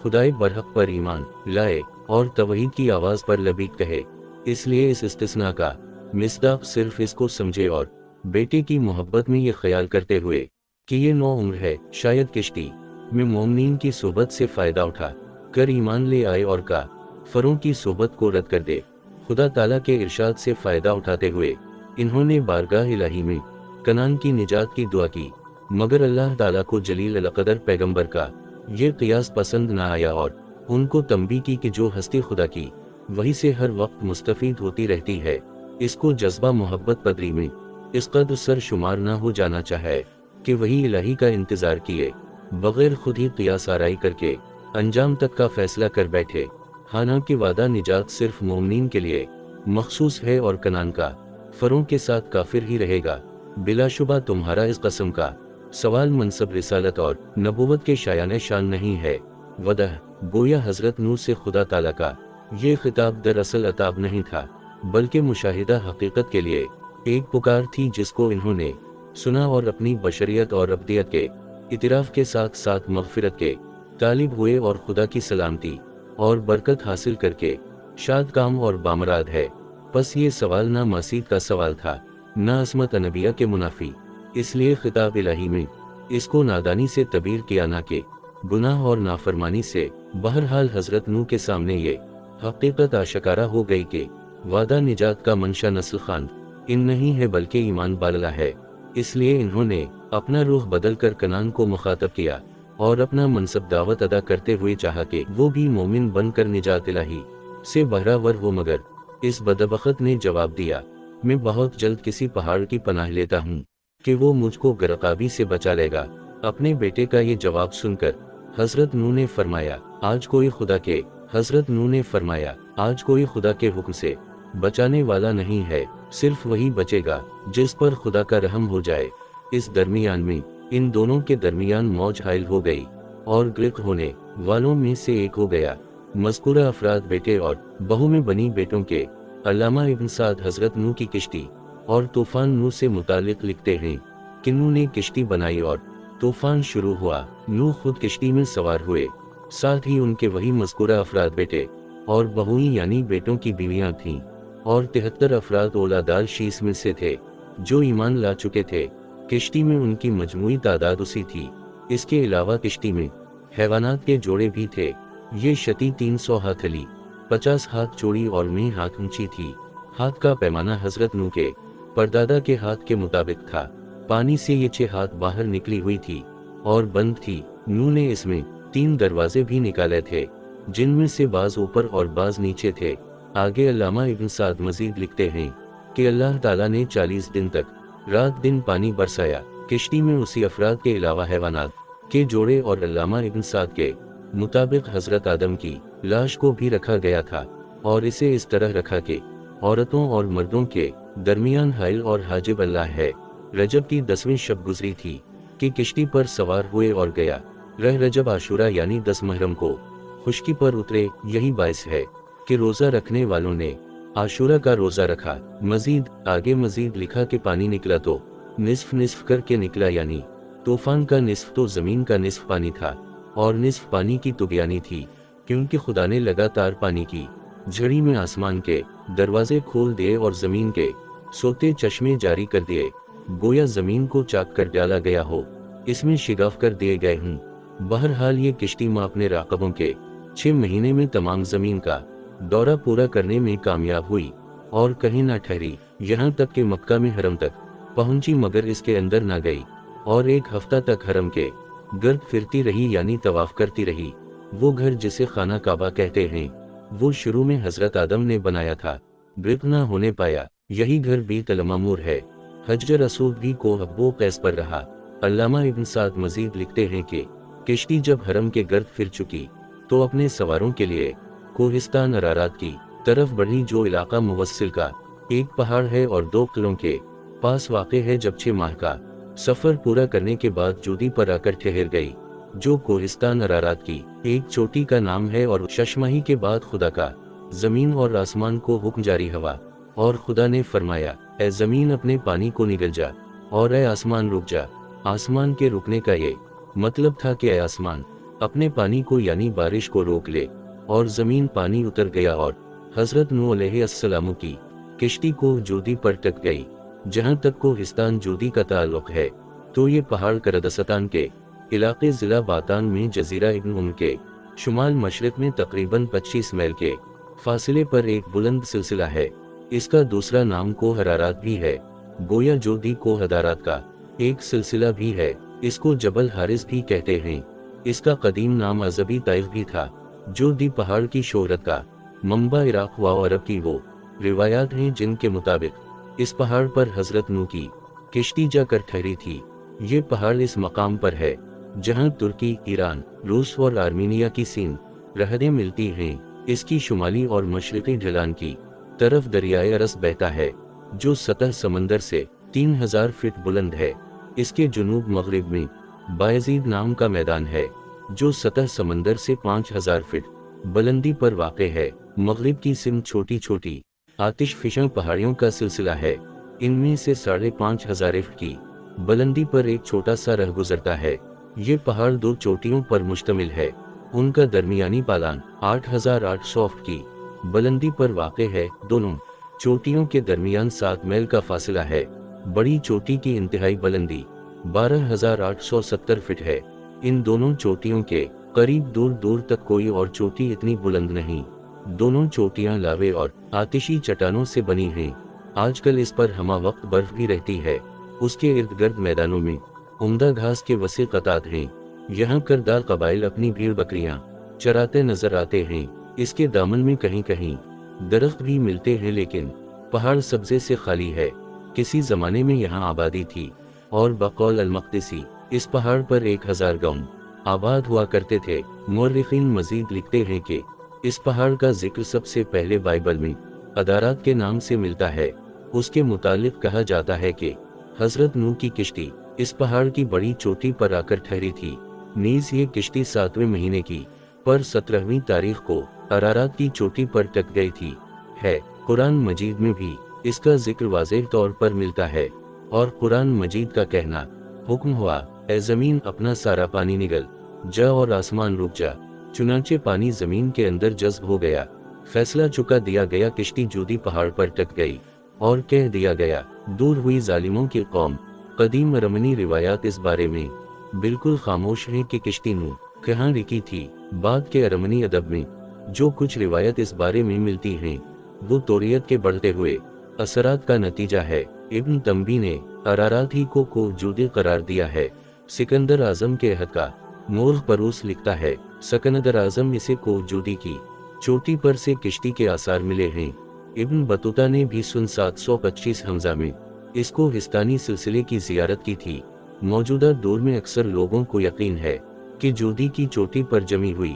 खुदाए बरहक पर ईमान लाए और तवहीद की आवाज़ पर लबीक कहे। इसलिए इस इस्तिस्ना का मिस्दाक सिर्फ इसको समझे और बेटे की मोहब्बत में ये ख्याल करते हुए कि ये नौ उम्र है, शायद किश्ती में मोमिनीन की सोबत से फ़ायदा उठा कर ईमान ले आए और काफिरों की सोबत को रद्द कर दे। खुदा ताला के इरशाद से फ़ायदा उठाते हुए इन्होंने बारगाह इलाही में कनान की निजात की दुआ की, मगर अल्लाह ताला को जलील अलक़दर पैगंबर का ये क़ियास पसंद न आया और उनको तंबीह की कि जो हस्ती खुदा की वही से हर वक्त मुस्तफ़ीद होती रहती है, इसको जज्बा मोहब्बत पदरी में इस कदर सर शुमार न हो जाना चाहे कि वही इलाही का इंतज़ार किए बग़ैर खुद ही क़ियास आराई करके अंजाम तक का फैसला कर बैठे। हालांकि वादा निजात सिर्फ मोमिनीन के लिए मखसूस है और कनान का फरों के साथ काफिर ही रहेगा। बिलाशुबा तुम्हारा इस कसम का सवाल मनसब रिसालत और नबूवत के शायान शान नहीं है। वदह गोया हजरत नूह से खुदा ताला का ये खिताब दरअसल अताब नहीं था, बल्कि मुशाहिदा हकीकत के लिए एक पुकार थी जिसको इन्होंने सुना और अपनी बशरियत और अब्दियत के इतिराफ के साथ साथ मग़फ़िरत के तालिब हुए और खुदा की सलामती और बरकत हासिल करके शाद काम और बामराद है। बस ये सवाल ना मसीद का सवाल था, ना असमत नबिया के मुनाफी, इसलिए खिताब इलाही में इसको नादानी से तबीर किया ना कि गुनाह और नाफरमानी से। बहरहाल हजरत नूह के सामने ये हकीकत आशकारा हो गई कि वादा निजात का मंशा नस्ल खान इन नहीं है बल्कि ईमान बाला है। इसलिए इन्होंने अपना रूह बदल कर कनान को मुखातब किया और अपना मनसब दावत अदा करते हुए चाहा कि वो भी मोमिन बनकर निजात इलाही से बहरावर हो, मगर इस बदबख्त ने जवाब दिया, मैं बहुत जल्द किसी पहाड़ की पनाह लेता हूँ कि वो मुझको गरकाबी से बचा लेगा। अपने बेटे का ये जवाब सुनकर हजरत नूह ने फरमाया, आज कोई खुदा के हुक्म से बचाने वाला नहीं है, सिर्फ वही बचेगा जिस पर खुदा का रहम हो जाए। इस दरमियान में इन दोनों के दरमियान मौज हायल हो गई और गिरक होने वालों में से एक हो गया। मज़कूरा अफराद बेटे और बहू में बनी बेटों के अल्लामा इब्न साद हजरत नूह की किश्ती और तूफान नूह से मुतालिक लिखते हैं कि नूह ने किश्ती बनाई और तूफान शुरू हुआ। नूह खुद किश्ती में सवार हुए, साथ ही उनके वही मज़कूरा अफराद बेटे और बहुएं यानी बेटों की बीवियां थीं और 73 अफराद औलादार शीस में से थे जो ईमान ला चुके थे। किश्ती में उनकी मजमूई तादाद उसी थी। इसके अलावा किश्ती में हैवानात के जोड़े भी थे। ये शती 300 हाथली 50 हाथ चौड़ी और 9 हाथ ऊंची थी। हाथ का पैमाना हजरत नूह के परदादा के हाथ के मुताबिक था। पानी से ये 6 हाथ बाहर निकली हुई थी और बंद थी। नूह ने इसमें 3 दरवाजे भी निकाले थे, जिनमें से बाज ऊपर और बाज नीचे थे। आगे अल्लामा इब्न साद मजीद लिखते हैं कि अल्लाह ताला ने 40 दिन तक रात दिन पानी बरसाया। किश्ती में उसी अफराद के अलावा हैवानात के जोड़े और अल्लामा इब्न साद के मुताबिक हजरत आदम की लाश को भी रखा गया था और इसे इस तरह रखा कि औरतों और मर्दों के दरमियान हाइल और हाजिब अल्लाह है। रजब की 10वीं शब गुजरी थी कि किश्ती पर सवार हुए और गया रजब आशूरा यानी 10 मुहर्रम को खुश्की पर उतरे। यही बाइस है कि रोज़ा रखने वालों ने आशूरा का रोज़ा रखा। मजीद लिखा कि पानी निकला तो निस्फ करके निकला, यानी तूफान का निस्फ तो ज़मीन का निस्फ पानी था और निस्फ पानी की तुगयानी थी, क्योंकि खुदा ने लगातार पानी की झड़ी में आसमान के दरवाजे खोल दिए और ज़मीन के सोते चश्मे जारी कर दिए, गोया ज़मीन को चाक कर डाला गया हो, इसमें शिगाफ कर दिए गए हूँ। बहरहाल ये किश्ती माँ अपने राकबों के 6 महीने में तमाम ज़मीन का दौरा पूरा करने में कामयाब हुई और कहीं ना ठहरी, यहाँ तक कि मक्का में हरम तक पहुंची, मगर इसके अंदर ना गई और 1 हफ्ता तक हरम के गर्द फिरती रही यानी तवाफ करती रही। वो घर जिसे खाना काबा कहते हैं वो शुरू में हजरत आदम ने बनाया था, बिल्क ना होने पाया। यही घर बैतुल मामूर है। हजर असवद भी को अब्बो कैस पर रहा। अल्लामा इब्न साद मजीद लिखते हैं कि किश्ती जब हरम के गर्द फिर चुकी तो अपने सवारों के लिए कोहिस्तान अरारात की तरफ बढ़ी, जो इलाका मुवस्सिल का एक पहाड़ है और 2 किलों के पास वाक़े है। जब 6 माह का सफ़र पूरा करने के बाद जूदी पर आकर ठहर गई, जो कोहिस्तान अरारात की एक चोटी का नाम है। और 6 माही के बाद खुदा का ज़मीन और आसमान को हुक्म जारी हुआ और खुदा ने फरमाया, ए ज़मीन अपने पानी को निगल जा और ए आसमान रुक जा। आसमान के रुकने का ये मतलब था कि ए आसमान अपने पानी को यानी बारिश को रोक ले, और जमीन पानी उतर गया और हजरत नूह अलैहिस्सलाम की किश्ती को जोदी पर टक गई। जहां तक कोहिस्तान जोदी का ताल्लुक है तो ये पहाड़ करदस्तान के इलाके जिला बातान में जजीरा इब्न उम के शुमाल मशरक में तकरीबन 25 मील के फासले पर एक बुलंद सिलसिला है। इसका दूसरा नाम कोह हरारात भी है, गोया जोदी कोह हदारात का एक सिलसिला भी है। इसको जबल हारिस भी कहते हैं। इसका कदीम नाम अजबी ताइफ भी था। जोदी पहाड़ की शोहरत का मंबा इराक व अरब की वो रिवायात हैं जिनके मुताबिक इस पहाड़ पर हजरत नूह की किश्ती जाकर ठहरी थी। ये पहाड़ इस मकाम पर है जहां तुर्की, ईरान, रूस और आर्मीनिया की सीन रहदें मिलती हैं। इसकी शुमाली और मशरक़ी ढलान की तरफ दरियाए अरस बहता है जो सतह समंदर से 3000 फीट बुलंद है। इसके जुनूब मगरिब में बायजीद नाम का मैदान है जो सतह समंदर से 5000 फीट बुलंदी पर वाक़े है। मगरिब की सिमत छोटी छोटी आतिशफिशा पहाड़ियों का सिलसिला है। इनमें से 5500 फीट की बुलंदी पर एक छोटा सा रह गुजरता है। ये पहाड़ 2 चोटियों पर मुश्तमिल है। उनका दरमियानी पालान 8800 फीट की बुलंदी पर वाक़े है। दोनों चोटियों के दरमियान 7 मील का फासला है। बड़ी चोटी की इंतहाई बुलंदी 12870 फीट है। इन दोनों चोटियों के करीब दूर दूर तक कोई और चोटी इतनी बुलंद नहीं। दोनों चोटियां लावे और आतिशी चट्टानों से बनी हैं। आजकल इस पर हमा वक्त बर्फ भी रहती है। उसके इर्द गिर्द मैदानों में उम्दा घास के वसी कतार हैं। यहाँ करदार कबाइल अपनी भीड़ बकरियां चराते नजर आते हैं। इसके दामन में कहीं कहीं दरख्त भी मिलते हैं, लेकिन पहाड़ सब्जे से खाली है। किसी जमाने में यहाँ आबादी थी और बकौल अल-मक़दिसी इस पहाड़ पर 1000 गांव आबाद हुआ करते थे। मुअर्रिखीन मजीद लिखते हैं कि इस पहाड़ का जिक्र सबसे पहले बाइबल में अदारात के नाम से मिलता है। उसके मुतालिक कहा जाता है कि हजरत नूह की किश्ती इस पहाड़ की बड़ी चोटी पर आकर ठहरी थी। नीज ये किश्ती 7वें महीने की पर 17वीं तारीख को अरारात की चोटी पर टक गई थी। कुरान मजीद में भी इसका जिक्र वाज़ेह तौर पर मिलता है और कुरान मजीद का कहना हुक्म हुआ, ए ज़मीन अपना सारा पानी निगल जा और आसमान रुक जा। चुनांचे पानी ज़मीन के अंदर जज्ब हो गया। फैसला चुका दिया गया, किश्ती जोदी पहाड़ पर टक गई और कह दिया गया, दूर हुई जालिमों की कौम। कदीम रमनी रिवायात इस बारे में बिल्कुल खामोश है कि किश्ती नूह कहाँ रुकी थी। बाद के अरमनी अदब में जो कुछ रिवायत इस बारे में मिलती हैं वो तोरियत के बढ़ते हुए असरात का नतीजा है। इब्न तंबी ने अरारात ही को जोदी करार दिया है। सिकंदर आजम के अहद का मोर्ख परूस लिखता है, सिकंदर आजम इसे को जोदी की चोटी पर से किश्ती के आसार मिले हैं। इब्न बतूता ने भी सन 725 हमजा में इसको हिस्तानी सिलसिले की जियारत की थी। मौजूदा दौर में अक्सर लोगों को यकीन है कि जोदी की चोटी पर जमी हुई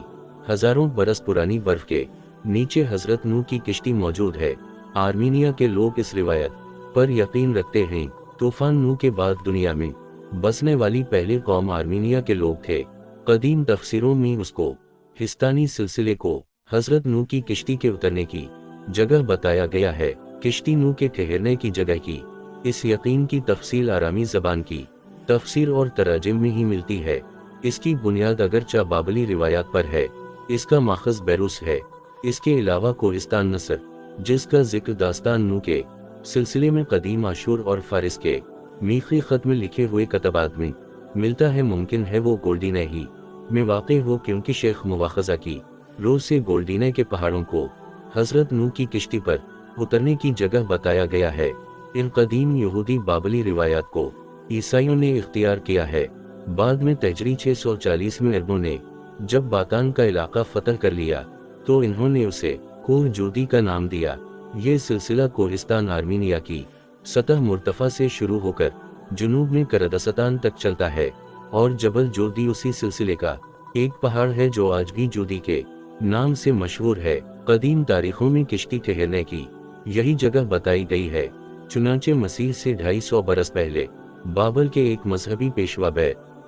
हजारों बरस पुरानी बर्फ के नीचे हजरत नूह की किश्ती मौजूद है। आर्मीनिया के लोग इस रिवायत पर यकीन रखते हैं। तूफान नूह के बाद दुनिया में बसने वाली पहले कौम आर्मीनिया के लोग थे। कदीम तफसीरों में उसको हिस्तानी सिलसिले को हजरत नूह की किश्ती के उतरने की जगह बताया गया है। किश्ती नूह के ठहरने की जगह की इस यकीन की तफसील आरामी जबान की तफसीर और तराजिम में ही मिलती है। इसकी बुनियाद अगरचा बाबली रिवायात पर है, इसका माखज़ बैरूस है। इसके अलावा कोहिस्तान नसर जिसका जिक्र दास्तान नूह के सिलसिले में कदीम आशूर और फारिस के मीखी खत में लिखे हुए कतबात में मिलता है। मुमकिन है वो गोल्डीने ही में वाक़ हो, क्योंकि शेख मुवाख़ज़ा की रोज से गोल्डीने के पहाड़ों को हजरत नूह की किश्ती पर उतरने की जगह बताया गया है। इन कदीम यहूदी बाबली रिवायात को ईसाइयों ने इख्तियार किया है। बाद में तजरी 640 में अरबों ने जब बातान का इलाका फतह कर लिया तो इन्होंने उसे कोह जोदी का नाम दिया। ये सिलसिला कोहिस्तान आर्मीनिया की सतह मुर्तफा से शुरू होकर जुनूब में करदस्तान तक चलता है और जबल जोदी उसी सिलसिले का एक पहाड़ है जो आज भी जोदी के नाम से मशहूर है। कदीम तारीखों में किश्ती ठहरने की यही जगह बताई गई है। चुनांचे मसीह से 250 बरस पहले बाबर के एक मजहबी पेशवा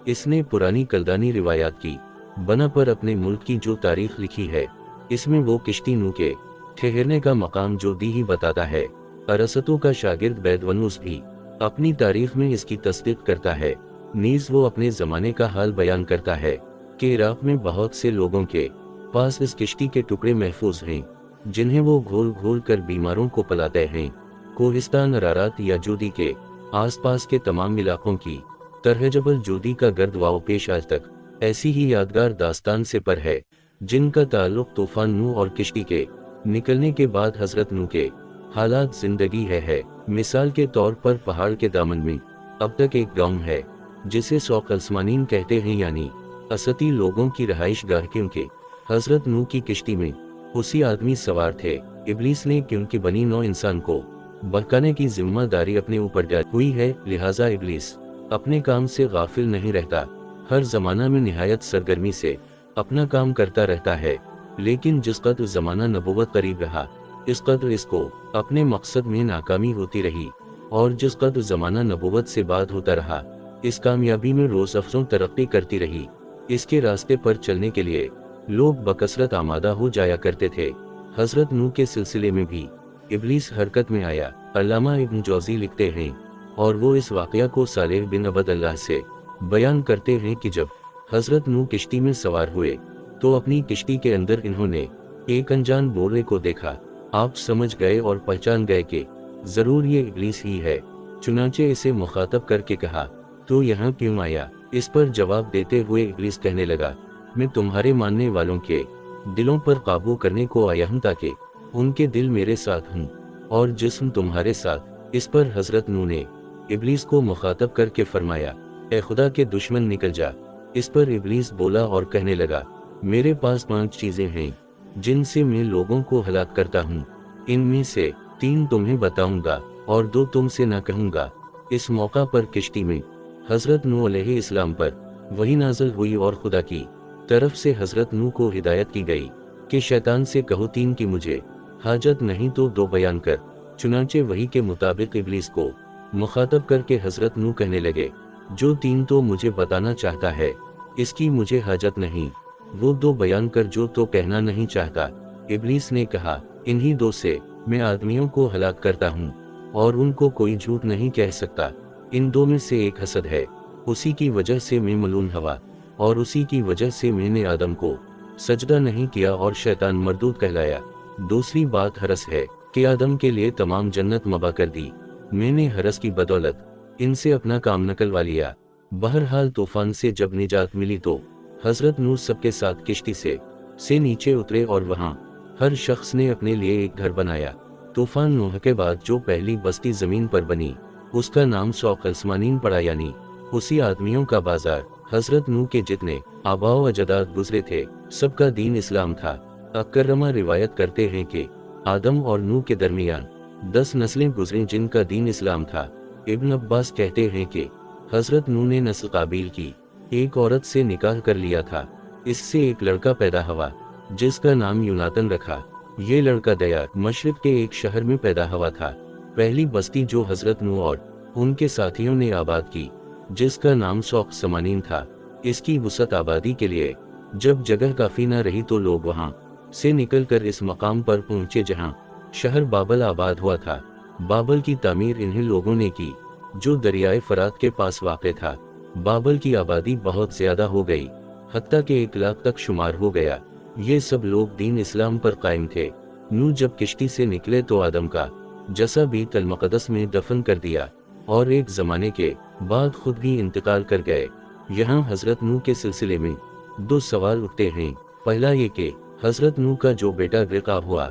इसने पुरानी कलदानी रिवायात की बना पर अपने मुल्क की जो तारीख लिखी है इसमें वो किश्ती नूह के ठहरने का मकाम जोदी ही बताता है। अरसतू का शागिर्द बैदवनूस भी अपनी तारीख में इसकी तस्दीक करता है। नीज वो अपने ज़माने का हाल बयान करता है कि इराक में बहुत से लोगों के पास इस किश्ती के टुकड़े महफूज हैं, जिन्हें वो घोल घोल कर बीमारों को पिलाते हैं। कोहिस्तान अरारात या जोदी के आसपास के तमाम इलाकों की तरह जबल जोदी का गर्द वाव पेश आज तक ऐसी ही यादगार दास्तान से पर है, जिनका ताल्लुक तूफान नूह और किश्ती के निकलने के बाद हजरत नूह के हालात जिंदगी है। मिसाल के तौर पर पहाड़ के दामन में अब तक एक गांव है जिसे सौक अलस्मानीन कहते हैं, यानी असती लोगों की रहाइश गाह, क्योंकि हजरत नूह की किश्ती में उसी आदमी सवार थे। इब्लीस ने क्योंकि बनी नौ इंसान को बहकाने की जिम्मेदारी अपने ऊपर डाली हुई है, लिहाजा इब्लीस अपने काम से गाफिल नहीं रहता। हर जमाना में निहायत सरगर्मी से अपना काम करता रहता है, लेकिन जिस कदर जमाना नबूवत करीब रहा, इस कदर इसको अपने मकसद में नाकामी होती रही, और जिस कदर जमाना नबूवत से बाद होता रहा, इस कामयाबी में रोज अफजों तरक्की करती रही। इसके रास्ते पर चलने के लिए लोग बकसरत आमादा हो जाया करते थे। हजरत नूह के सिलसिले में भी इब्लीस हरकत में आया। अल्लामा इब्न जौज़ी लिखते हैं, और वो इस वाक़या को सालेह बिन अबद अल्लाह से बयान करते हैं कि जब हजरत नूह किश्ती में सवार हुए तो अपनी किश्ती के अंदर इन्होंने एक अनजान बोरे को देखा। आप समझ गए और पहचान गए कि जरूर ये इब्लीस ही है। चुनांचे इसे मुखातब करके कहा, तो यहाँ क्यों आया? इस पर जवाब देते हुए इब्लीस कहने लगा, मैं तुम्हारे मानने वालों के दिलों पर काबू करने को आया हूँ, ताकि उनके दिल मेरे साथ हूँ और जिस्म तुम्हारे साथ। इस पर हजरत नूह ने इब्लीस को मुखातब करके फरमाया, ए खुदा के दुश्मन निकल जा। इस पर इब्लीस बोला और कहने लगा, मेरे पास 5 चीजें हैं जिनसे मैं लोगों को हलाक करता हूँ। इनमें से 3 तुम्हें बताऊंगा और 2 तुमसे न कहूंगा। इस मौका पर किश्ती में हजरत नूह अलैहिस्सलाम पर वही नाज़िल हुई और खुदा की तरफ से हजरत नूह को हिदायत की गई कि शैतान से कहो 3 की मुझे हाजत नहीं तो 2 बयान कर। चुनांचे वही के मुताबिक इब्लीस को मुखातब करके हजरत नूह कहने लगे, जो 3 तो मुझे बताना चाहता है इसकी मुझे हाजत नहीं, वो 2 बयान कर जो तो कहना नहीं चाहता। इब्लीस ने कहा, इन्हीं 2 से मैं आदमियों को हलाक करता हूँ और उनको कोई झूठ नहीं कह सकता। इन 2 में से एक हसद है, उसी की वजह से मैं मलून हवा और उसी की वजह से मैंने आदम को सजदा नहीं किया और शैतान मरदूद कहलाया। दूसरी बात हरस है कि आदम के लिए तमाम जन्नत मबा कर दी। मैंने हरस की बदौलत इनसे अपना काम निकलवा लिया। बहरहाल तूफान से जब निजात मिली तो हजरत नूह सबके साथ किश्ती से नीचे उतरे और वहां हर शख्स ने अपने लिए एक घर बनाया। तूफान नूह के बाद जो पहली बस्ती जमीन पर बनी उसका नाम सौक अलस्मानीन पड़ा, यानी उसी आदमियों का बाजार। हजरत नूह के जितने आबाओ अजदाद गुजरे थे सबका दीन इस्लाम था। अकर्रमा रिवायत करते हैं कि आदम और नूह के दरमियान 10 नस्लें गुजरी जिनका दीन इस्लाम था। इब्न अब्बास कहते हैं कि हजरत नूह ने नस्ल काबिल की एक औरत से निकाह कर लिया था। इससे एक लड़का पैदा हुआ जिसका नाम यूनातन रखा। ये लड़का दया मशरिक के एक शहर में पैदा हुआ था। पहली बस्ती जो हजरत नूह और उनके साथियों ने आबाद की, जिसका नाम सौक समानीन था, इसकी वसअत आबादी के लिए जब जगह काफी न रही तो लोग वहां से निकलकर इस मकाम पर पहुंचे जहां शहर बाबल आबाद हुआ था। बाबल की तामीर इन्हीं लोगों ने की जो दरियाए फरात के पास वाक़ था। बाबल की आबादी बहुत ज्यादा हो गई, हत्ता के 1 लाख तक शुमार हो गया। ये सब लोग दीन इस्लाम पर कायम थे। नूह जब किश्ती से निकले तो आदम का जसा बीत अल मक़दस में दफन कर दिया और एक जमाने के बाद खुद भी इंतकाल कर गए। यहाँ हजरत नूह के सिलसिले में 2 सवाल उठते हैं। पहला ये कि हजरत नूह का जो बेटा गिरक़ाब हुआ,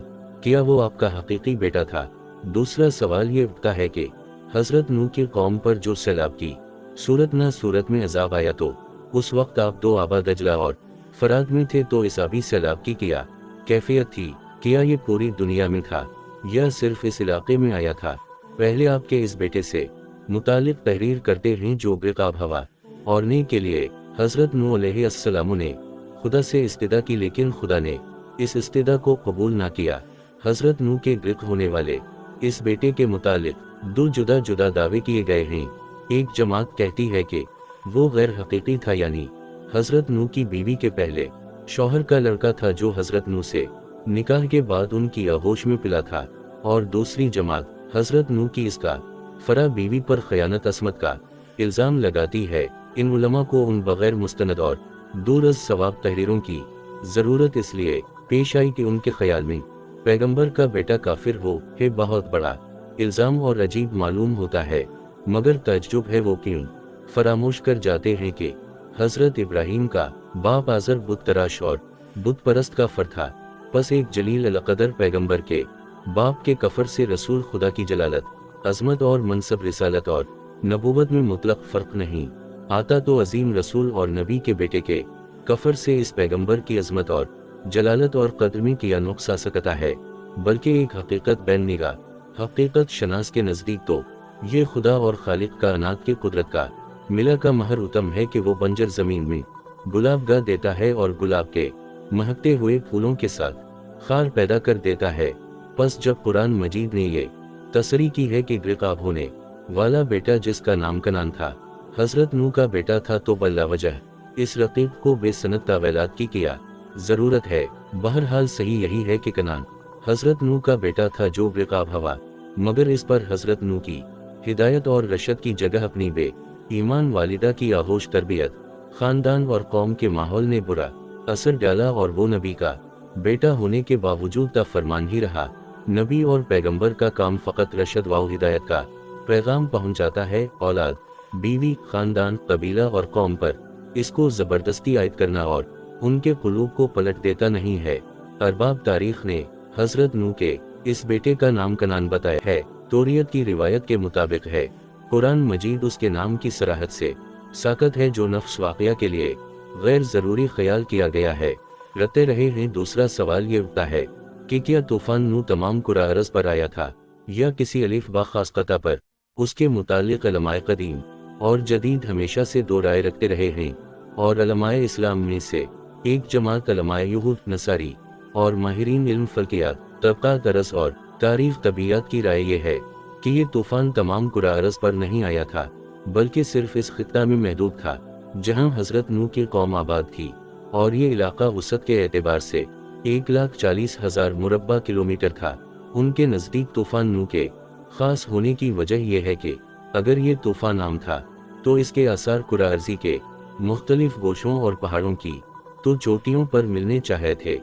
क्या वो आपका हकीकी बेटा था? दूसरा सवाल ये उठता है कि हजरत नूह की कौम पर जो सैलाब की सूरत न सूरत में अजाब आया तो उस वक्त आप 2 आबा दजला और फरात में थे, तो इस आबी सैलाब की क्या कैफियत थी? क्या ये पूरी दुनिया में था या सिर्फ इस इलाके में आया था? पहले आपके इस बेटे से मुतालिक तहरीर करते हैं जो गिरक़ाब हुआ और ने के लिए हजरत नूह अलैहिस्सलाम ने खुदा से इस्तिदा की, लेकिन खुदा ने इस इस्तिदा को कबूल ना किया। हजरत नूह के गिरक़ होने वाले इस बेटे के मुतालिक 2 जुदा जुदा दावे किए गए हैं। एक जमात कहती है कि वो गैर हकीकी था, यानी हजरत नूह की बीवी के पहले शौहर का लड़का था जो हजरत नूह से निकाह के बाद उनकी आगोश में पिला था, और दूसरी जमात हजरत नूह की इसका फरा बीवी पर खयानत असमत का इल्ज़ाम लगाती है। इन उलमा को उन बगैर मुस्तनद और दूरज सवाब तहरीरों की ज़रूरत इसलिए पेश आई कि उनके ख्याल में पैगंबर का बेटा काफिर हो है बहुत बड़ा इल्ज़ाम और अजीब मालूम होता है, मगर तज्जुब है वो क्यों फरामोश कर जाते हैं कि हज़रत इब्राहीम का बाप आज़र बुत तराश और बुत परस्त काफर था। बस एक जलील अलक़दर पैगंबर के बाप के कफर से रसूल खुदा की जलालत, अज़मत और मनसब रिसालत और नबूवत में मुतलक फ़र्क नहीं आता, तो अजीम रसूल और नबी के बेटे के कफर से इस पैगंबर की अज़मत और जलालत और कद्र में क्या नुक्स आ सकता है। बल्कि एक हकीकत बैन निगाह हकीकत शनास के नज़दीक तो ये खुदा और खालिक का अनात की कुदरत का मिला का महर उत्तम है कि वो बंजर ज़मीन में गुलाब गा देता है और गुलाब के महकते हुए फूलों के साथ खार पैदा कर देता है। बस जब कुरान मजीद ने ये तसरी की है कि गिरकाब होने वाला बेटा जिसका नाम कनान था हज़रत नूह का बेटा था, तो बल्ला वजह इस रकीब को बेसनद तावेलात की किया ज़रूरत है। बहरहाल सही यही है कि कनान हज़रत नूह का बेटा था जो गिरकाब हवा, मगर इस पर हज़रत नूह की हिदायत और रशद की जगह अपनी बे ईमान वालिदा की आगोश तरबियत, ख़ानदान और कौम के माहौल ने बुरा असर डाला और वो नबी का बेटा होने के बावजूद फरमान ही रहा। नबी और पैगंबर का काम फ़कत रशद व हिदायत का पैगाम पहुंचाता है, औलाद, बीवी, ख़ानदान, कबीला और कौम पर इसको ज़बरदस्ती आयद करना और उनके कुलूब को पलट देता नहीं है। अरबाब तारीख ने हज़रत नूह के इस बेटे का नाम कनान बताया है। तौरीत की रिवायत के मुताबिक है, कुरान मजीद उसके नाम की सराहत से साकत है जो नफ्स वाक़या के लिए गैर ज़रूरी ख्याल किया गया है। रते रहे हैं दूसरा सवाल ये उठता है कि क्या तूफ़ान नूह तमाम कुरा अर्ज़ पर आया था या किसी अलिफ बा खास कता पर। उसके मुतालिक उलमाए कदीम और जदीद हमेशा से दो राय रखते रहे हैं, और उलमाए इस्लाम में से एक जमात उलमाए यहूद, नसारी और माहिरीन इल्म फ़ल्कियात, तबक़ात अरज़ और तारीख़ तबीयत की राय ये है कि ये तूफ़ान तमाम कुरा अर्ज़ पर नहीं आया था, बल्कि सिर्फ इस खित्ता में महदूद था जहां हज़रत नूह की कौम आबाद थी, और ये इलाका वसत के एतबार से 1,40,000 मुरब्बा किलोमीटर था। उनके नज़दीक तूफ़ान नूह के ख़ास होने की वजह यह है कि अगर ये तूफ़ान आम था तो इसके आसार कुरा अर्ज़ी के मुख्तलिफ गोशों और पहाड़ों की तो चोटियों पर मिलने चाहे थे,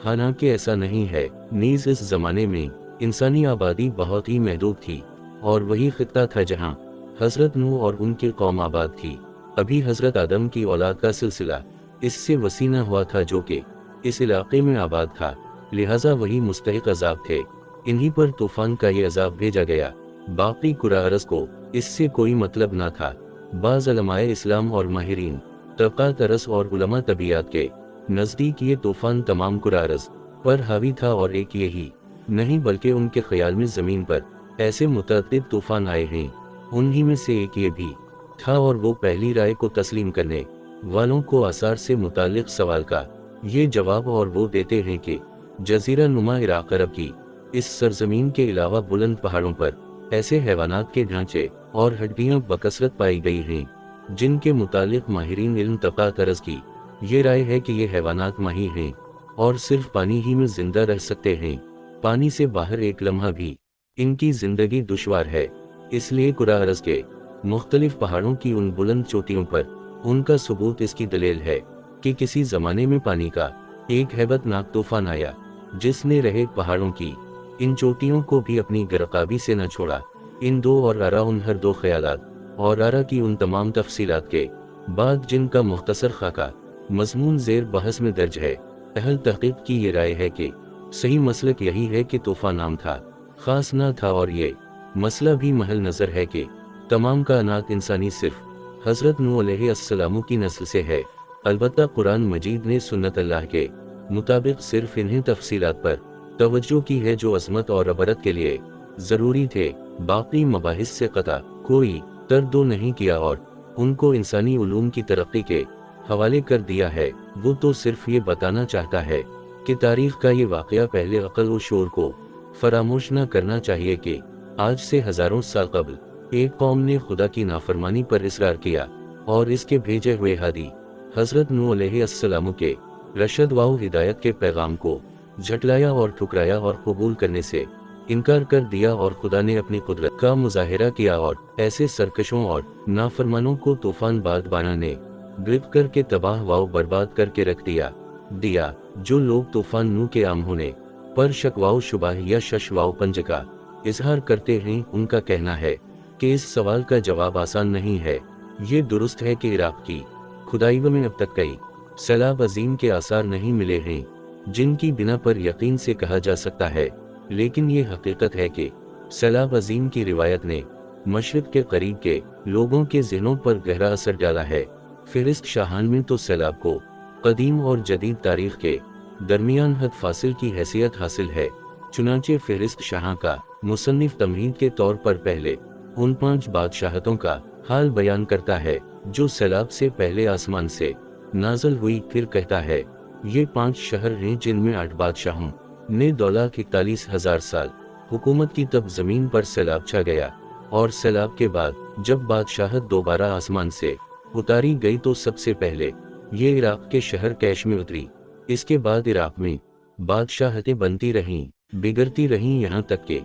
हालांकि ऐसा नहीं है। नीज़ इस ज़माने में इंसानी आबादी बहुत ही महदूद थी, और वही खित्ता था जहां हज़रत नूह और उनकी कौम आबाद थी। अभी हज़रत आदम की औलाद का सिलसिला इससे वसी न हुआ था जो कि इस इलाके में आबाद था, लिहाजा वही मुस्तहिक अज़ाब थे। इन्हीं पर तूफ़ान का ये अज़ाब भेजा गया, बाकी कुरा अर्ज़ को इससे कोई मतलब न था। बाज़ उलमाए इस्लाम और माहिरीन तबक़ात अरज़ और उलमा तबीयत के नज़दीक ये तूफ़ान तमाम कुरा अर्ज़ पर हावी था, और एक यही नहीं बल्कि उनके ख्याल में ज़मीन पर ऐसे मुतअद्दिद तूफ़ान आए हैं, उन्हीं में से एक ये भी था। और वो पहली राय को तस्लीम करने वालों को आसार से मुतालिक सवाल का ये जवाब और वो देते हैं कि जज़ीरा नुमा इराक़ अरब की इस सरजमीन के अलावा बुलंद पहाड़ों पर ऐसे हैवानात के ढांचे और हड्डियां बकसरत पाई गई हैं जिनके मुतालिक माहिरीन इल्म तबक़ात अरज़ की ये राय है कि ये हैवानात माही हैं और सिर्फ पानी ही में जिंदा रह सकते हैं। पानी से बाहर एक लम्हा भी इनकी जिंदगी दुश्वार है। इसलिए कुरा अर्ज़ के मुख्तलिफ पहाड़ों की उन बुलंद चोटियों पर उनका सबूत इसकी दलील है कि किसी ज़माने में पानी का एक हैबतनाक तूफ़ान आया जिसने रहे पहाड़ों की इन चोटियों को भी अपनी गिरकाबी से न छोड़ा। इन दो और आरा उन हर दो ख्यालात और आरा की उन तमाम तफसीलात के बाद जिनका मुख्तसर खाका मज़मून ज़ेर बहस में दर्ज है, अहल तहक़ीक़ की ये राय है कि सही मसलक यही है कि तूफ़ान आम था, ख़ास न था, और ये मसला भी महल नज़र है कि तमाम कायनात इंसानी सिर्फ हज़रत नूह अलैहिस्सलाम की नस्ल से है। अलबत्ता कुरान मजीद ने सुन्नत अल्लाह के मुताबिक सिर्फ इन्हीं तफसीलात पर तवज्जो की है जो अज़मत और अबरत के लिए ज़रूरी थे। बाकी मबाहिस से कता कोई तरदो नहीं किया और उनको इंसानी उलूम की तरक्की के हवाले कर दिया है। वो तो सिर्फ ये बताना चाहता है कि तारीख़ का ये वाक़या पहले अक़ल व शोर को फरामोश न करना चाहिए कि आज से हज़ारों साल कबल एक कौम ने खुदा की नाफरमानी पर इसरार किया और इसके भेजे हुए हादी हज़रत नूह अलैहिस्सलाम के रशद व हिदायत के पैगाम को झटलाया और ठुकराया और कबूल करने से इनकार कर दिया और खुदा ने अपनी कुदरत का मुजाहिरा किया और ऐसे सरकशों और नाफरमानों को तूफान बादबाना ने गिरफ्त करके तबाह व बर्बाद करके रख दिया। जो लोग तूफान नू के आम होने पर शक व शुबह या शश व पंज का इजहार करते हैं, उनका कहना है कि इस सवाल का जवाब आसान नहीं है। ये दुरुस्त है कि इराक की खुदाई में अब तक कई सैलाब अजीम के आसार नहीं मिले हैं जिनकी बिना पर यकीन से कहा जा सकता है, लेकिन ये हकीकत है कि सैलाब अजीम की रिवायत ने मशरिक के करीब के लोगों के ज़हनों पर गहरा असर डाला है। फ़हरिस्त शाहान में तो सैलाब को कदीम और जदीद तारीख के दरमियान हद फासिल की हैसियत हासिल है। चुनांचे फ़हरिस्त शाह का मुसन्निफ तमहीद के तौर पर पहले उन 5 बादशाहतों का हाल बयान करता है जो सैलाब से पहले आसमान से नाजल हुई। फिर कहता है ये 5 शहर हैं जिनमें 8 बादशाहों ने 2,41,000 साल हुकूमत की, तब जमीन पर सैलाब छा गया और सैलाब के बाद जब बादशाहत दोबारा आसमान से उतारी गई तो सबसे पहले ये इराक के शहर कैश में उतरी। इसके बाद इराक में बादशाहतें बनती रहीं, बिगड़ती रहीं, यहाँ तक कि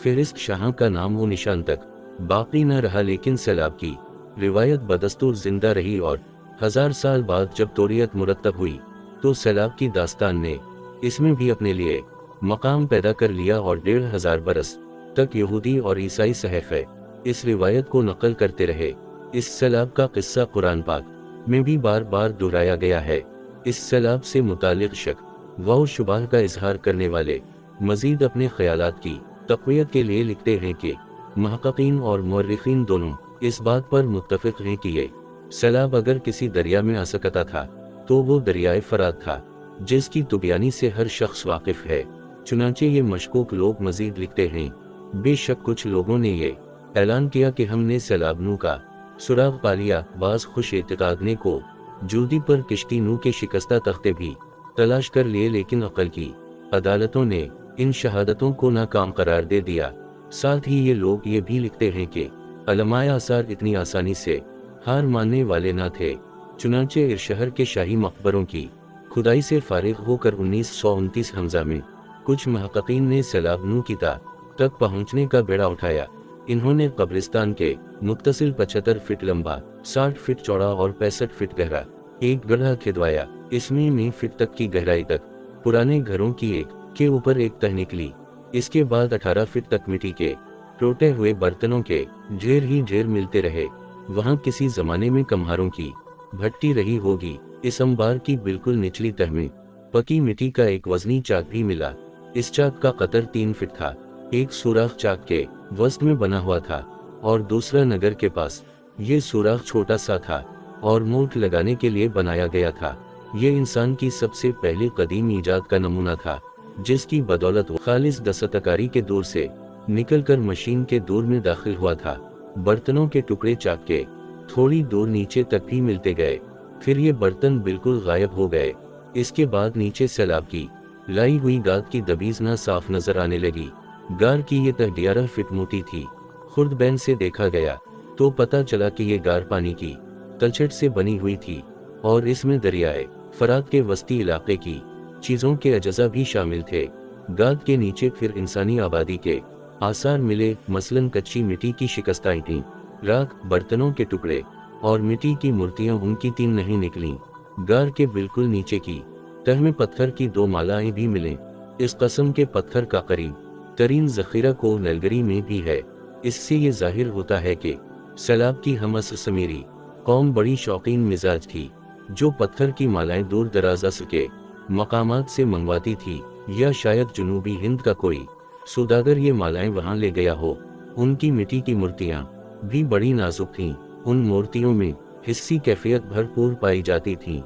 फ़हरिस्त शाह का नाम वो निशान तक बाकी न रहा। लेकिन सैलाब की रिवायत बदस्तूर जिंदा रही और 1000 साल बाद जब तोरियत मुरतब हुई तो सैलाब की दास्तान ने इसमें भी अपने लिए मकाम पैदा कर लिया और 1500 बरस तक यहूदी और ईसाई सहफ़े इस रिवायत को नकल करते रहे। इस सैलाब का किस्सा कुरान पाक में भी बार बार दोहराया गया है। इस सैलाब से मुतालिक शक व शुबह का इजहार करने वाले मजीद अपने ख्यालात की तक़वियत के लिए लिखते हैं कि महक़क़ीन और मुअर्रिख़ीन दोनों इस बात पर मुत्तफ़िक़ हैं कि ये सैलाब अगर किसी दरिया में आ सकता था तो वो दरियाए फ़रात था, जिसकी तुबियानी से हर शख्स वाकिफ़ है। चुनांचे ये मशकूक लोग मजीद लिखते हैं, बेशक कुछ लोगों ने ये ऐलान किया कि हमने सैलाब नू का सुराग पा लिया। बाज़ खुश एतिक़ादने को जूदी पर किश्ती नू के शिकस्ता तख्ते भी तलाश कर लिए, लेकिन अक़ल की अदालतों ने इन शहादतों को नाकाम करार दे दिया। साथ ही ये लोग ये भी लिखते हैं कि अलमाए आसार इतनी आसानी से हार मानने वाले न थे। चुनांचे इस शहर के शाही मकबरों की खुदाई से फारिग होकर 1929 हमजा में कुछ महक़क़ीन ने सैलाब नू की तक पहुँचने का बेड़ा उठाया। इन्होंने कब्रिस्तान के मुत्तसिल 75 फीट लंबा, 60 फीट चौड़ा और 65 फीट गहरा एक गड्ढा खिदवाया। इसमें 9 फीट तक की गहराई तक पुराने घरों की एक के ऊपर एक तह निकली। इसके बाद 18 फीट तक मिट्टी के टूटे हुए बर्तनों के ढेर ही ढेर मिलते रहे। वहाँ किसी जमाने में कम्हारों की भट्टी रही होगी। इस अंबार की बिल्कुल निचली तह में पकी मिट्टी का एक वजनी चाक भी मिला। इस चाक का कतर 3 फीट था। एक सुराख चाक के वस्त में बना हुआ था और दूसरा नगर के पास। ये सुराख छोटा सा था और मोट लगाने के लिए बनाया गया था। ये इंसान की सबसे पहली कदीम ईजाद का नमूना था, जिसकी बदौलत वो खालिस दस्तकारी के दूर से निकलकर मशीन के दूर में दाखिल हुआ था। बर्तनों के टुकड़े चाक के थोड़ी दूर नीचे तक भी मिलते गए, फिर ये बर्तन बिल्कुल गायब हो गए। इसके बाद नीचे सैलाब की लाई हुई गाद की दबीज ना साफ नजर आने लगी। गार की ये तह 11 फीट मोटी थी। खुर्दबैन से देखा गया तो पता चला कि ये गार पानी की तलछट से बनी हुई थी और इसमें दरियाए फरात के वस्ती इलाके की चीज़ों के अजजा भी शामिल थे। गाद के नीचे फिर इंसानी आबादी के आसार मिले, मसलन कच्ची मिट्टी की शिकस्ता ईंटें, राख, बर्तनों के टुकड़े और मिट्टी की मूर्तियां उनकी 3 नहीं निकलीं। गार के बिल्कुल नीचे की तह में पत्थर की 2 मालाएं भी मिलें। इस कस्म के पत्थर का करीब तरीन ज़ख़ीरा को नलगरी में भी है। इससे ये जाहिर होता है कि सैलाब की हमअस समीरी कौम बड़ी शौकीन मिजाज थी, जो पत्थर की मालाएं दूर दराज असर के मकामात से मंगवाती थी, या शायद जनूबी हिंद का कोई सौदागर ये मालाएं वहां ले गया हो। उनकी मिट्टी की मूर्तियां भी बड़ी नाजुक थीं। उन मूर्तियों में हिस्सी कैफियत भरपूर पाई जाती थीं।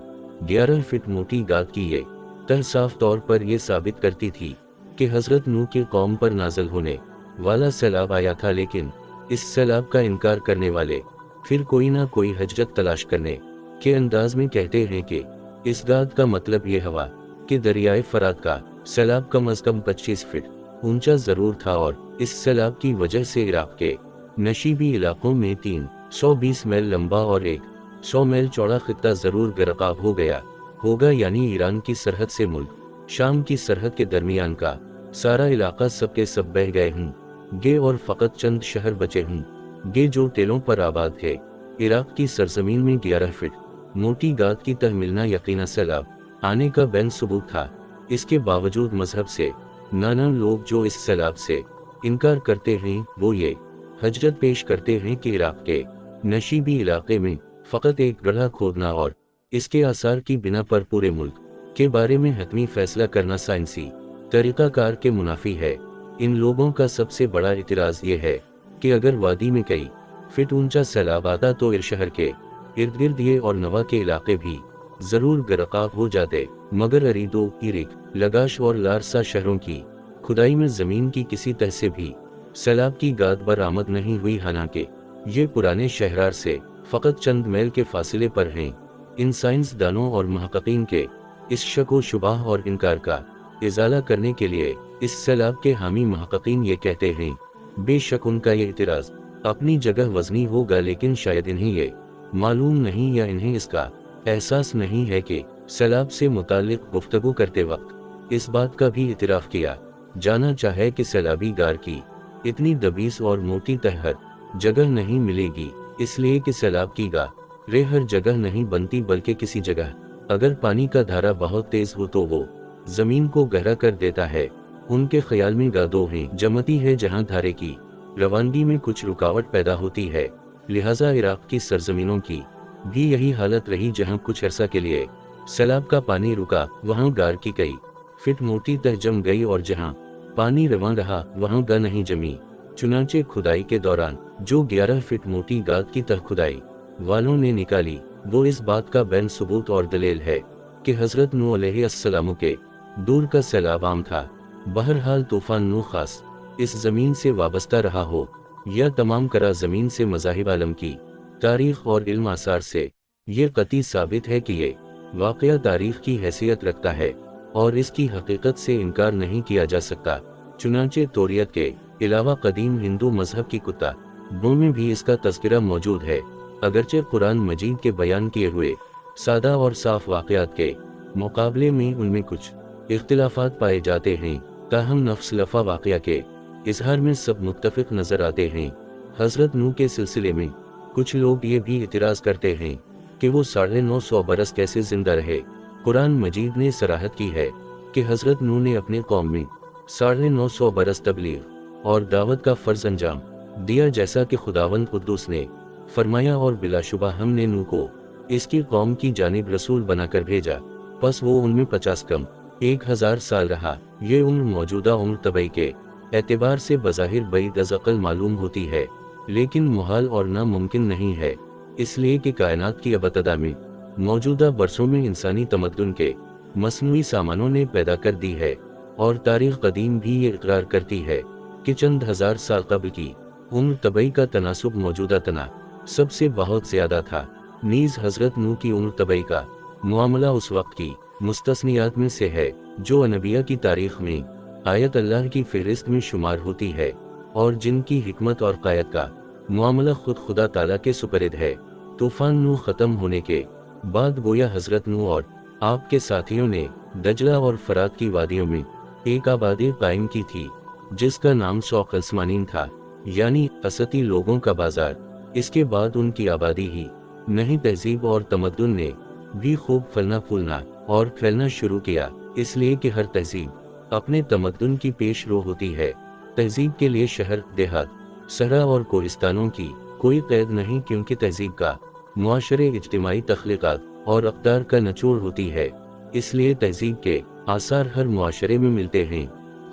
11 फीट मोटी गाद की ये तह साफ तौर पर यह साबित करती थी कि हजरत नूह की कौम पर नाजल होने वाला सैलाब आया था, लेकिन इस सैलाब का इनकार करने वाले फिर कोई ना कोई हजरत तलाश करने के अंदाज में कहते हैं कि इस गाद का मतलब ये हुआ कि दरियाए फरात का सैलाब कम अज कम 25 फीट ऊंचा जरूर था और इस सैलाब की वजह से इराक के नशीबी इलाकों में 320 मील लंबा और 100 मील चौड़ा खित्ता जरूर गर्काब हो गया होगा, यानी ईरान की सरहद से मुल्क शाम की सरहद के दरमियान का सारा इलाका सबके सब बह गए हूँ गे और फकत चंद शहर बचे हूँ गे जो टेलों पर आबाद थे। इराक की सरजमीन में 11 फीट मोटी गाद की तह मिलना यकीना सैलाब आने का बैन सबूत था। इसके बावजूद मजहब से नाना लोग जो इस सैलाब से इनकार करते हैं वो ये हजरत पेश करते हैं कि इराक के नशीबी इलाके में फकत एक गड्ढा खोदना और इसके आसार की बिना पर पूरे मुल्क के बारे में हतमी फैसला करना साइंसी तरीकाकार के मुनाफी है। इन लोगों का सबसे बड़ा इतराज ये है कि अगर वादी में कई फीट ऊंचा सैलाब आता तो इर शहर के इर्द गिर्द ये और नवा के इलाके भी जरूर गरकाब हो जाते, मगर अरीदो, इरिक, लगाश और लारसा शहरों की खुदाई में जमीन की किसी तह से भी सैलाब की गाद बरामद नहीं हुई। हालांकि ये पुराने शहरार से फकत चंद मील के फासले पर हैं। इन साइंसदानों और महक़क़ीन के इस शक व शुबाह और इनकार का इजाला करने के लिए इस सैलाब के हामी महक़क़ीन ये कहते हैं, बेशक उनका ये इतराज़ अपनी जगह वज़नी होगा, लेकिन शायद इन्हें ये मालूम नहीं या इन्हें इसका एहसास नहीं है कि सैलाब से मुताल्लिक़ गुफ्तगू करते वक्त इस बात का भी इतराफ़ किया जाना चाहे कि सैलाबी गार की इतनी दबीस और मोटी तह हर जगह नहीं मिलेगी, इसलिए कि सैलाब की गार हर जगह नहीं बनती, बल्कि किसी जगह अगर पानी का धारा बहुत तेज हो तो वो जमीन को गहरा कर देता है। उनके ख्याल में गादों हैं जमती है जहां धारे की रवानगी में कुछ रुकावट पैदा होती है। लिहाजा इराक की सरजमीनों की भी यही हालत रही, जहां कुछ अरसा के लिए सैलाब का पानी रुका वहां गार की कई फीट मोटी तह जम गई और जहां पानी रवां रहा वहां गा नहीं जमी। चुनांचे खुदाई के दौरान जो 11 फीट मोटी गाद की तह खुदाई वालों ने निकाली वो इस बात का बैन सबूत और दलील है कि हजरत नूह अलैहिस्सलाम के दूर का सैलाब आम था। बहरहाल तूफान नूह खास इस जमीन से वाबस्ता रहा हो या तमाम करा जमीन से, मज़ाहिब आलम की तारीख और इल्म आसार से ये कतई साबित है कि ये वाक़या तारीख की हैसियत रखता है और इसकी हकीकत से इनकार नहीं किया जा सकता। चुनांचे तौरीत के अलावा कदीम हिंदू मजहब की किताबों में भी इसका तज़किरा मौजूद है। अगरचे कुरान मजीद के बयान किए हुए सादा और साफ वाक़यात के मुकाबले में उनमें कुछ इख्तिलाफात पाए जाते हैं, ताहम नफ्स लफ़ा वाक़या के इजहार में सब मुत्तफ़िक़ नज़र आते हैं। हज़रत नूह के सिलसिले में कुछ लोग ये भी इतराज़ करते हैं कि वो 950 बरस कैसे जिंदा रहे। कुरान मजीद ने सराहत की है कि हज़रत नूह ने अपने कौम में 950 बरस तबलीग और दावत का फ़र्ज़ अंजाम दिया, जैसा कि खुदावंद कुद्दूस ने फरमाया, और बिलाशुबा हमने नूह को इसकी कौम की जानिब रसूल बनाकर भेजा, बस वो उनमें 50 कम 1000 साल रहा। ये उम्र मौजूदा उम्र तबई के एतबार से बज़ाहिर बईद अज़ अक़ल मालूम होती है, लेकिन मुहाल और नामुमकिन नहीं है, इसलिए कि कायनात की अबतदा में मौजूदा बरसों में इंसानी तमद्दुन के मसनूई सामानों ने पैदा कर दी है, और तारीख़ कदीम भी ये इकरार करती है कि चंद हज़ार साल कबल की उम्र तबई का तनासुब मौजूदा तना सबसे बहुत ज़्यादा था। नीज़ हज़रत नूह की उम्र तबई का मामला उस वक्त की मुस्तस्नियात में से है जो अनबिया की तारीख़ में आयत अल्लाह की फ़हरिस्त में शुमार होती है, और जिनकी हिकमत और क़ायत का मामला खुद खुदा ताला के सुपरद है। तूफ़ान नूह ख़त्म होने के बाद गोया हज़रत नूह और आपके साथियों ने दजला और फरात की वादियों में एक आबादी कायम की थी जिसका नाम शौक़ अस्मानीन था, यानी असती लोगों का बाजार। इसके बाद उनकी आबादी ही नहीं, तहजीब और तमद्दुन ने भी खूब फलना फूलना और फैलना शुरू किया, इसलिए कि हर तहजीब अपने तमद्दुन की पेश रो होती है। तहजीब के लिए शहर, देहात, सहरा और कोहिस्तानों की कोई कैद नहीं, क्योंकि तहजीब का मुआशरे इज्तिमाई तख्लीक़ात और अक़दार का नचोड़ होती है, इसलिए तहजीब के आसार हर मुआशरे में मिलते हैं,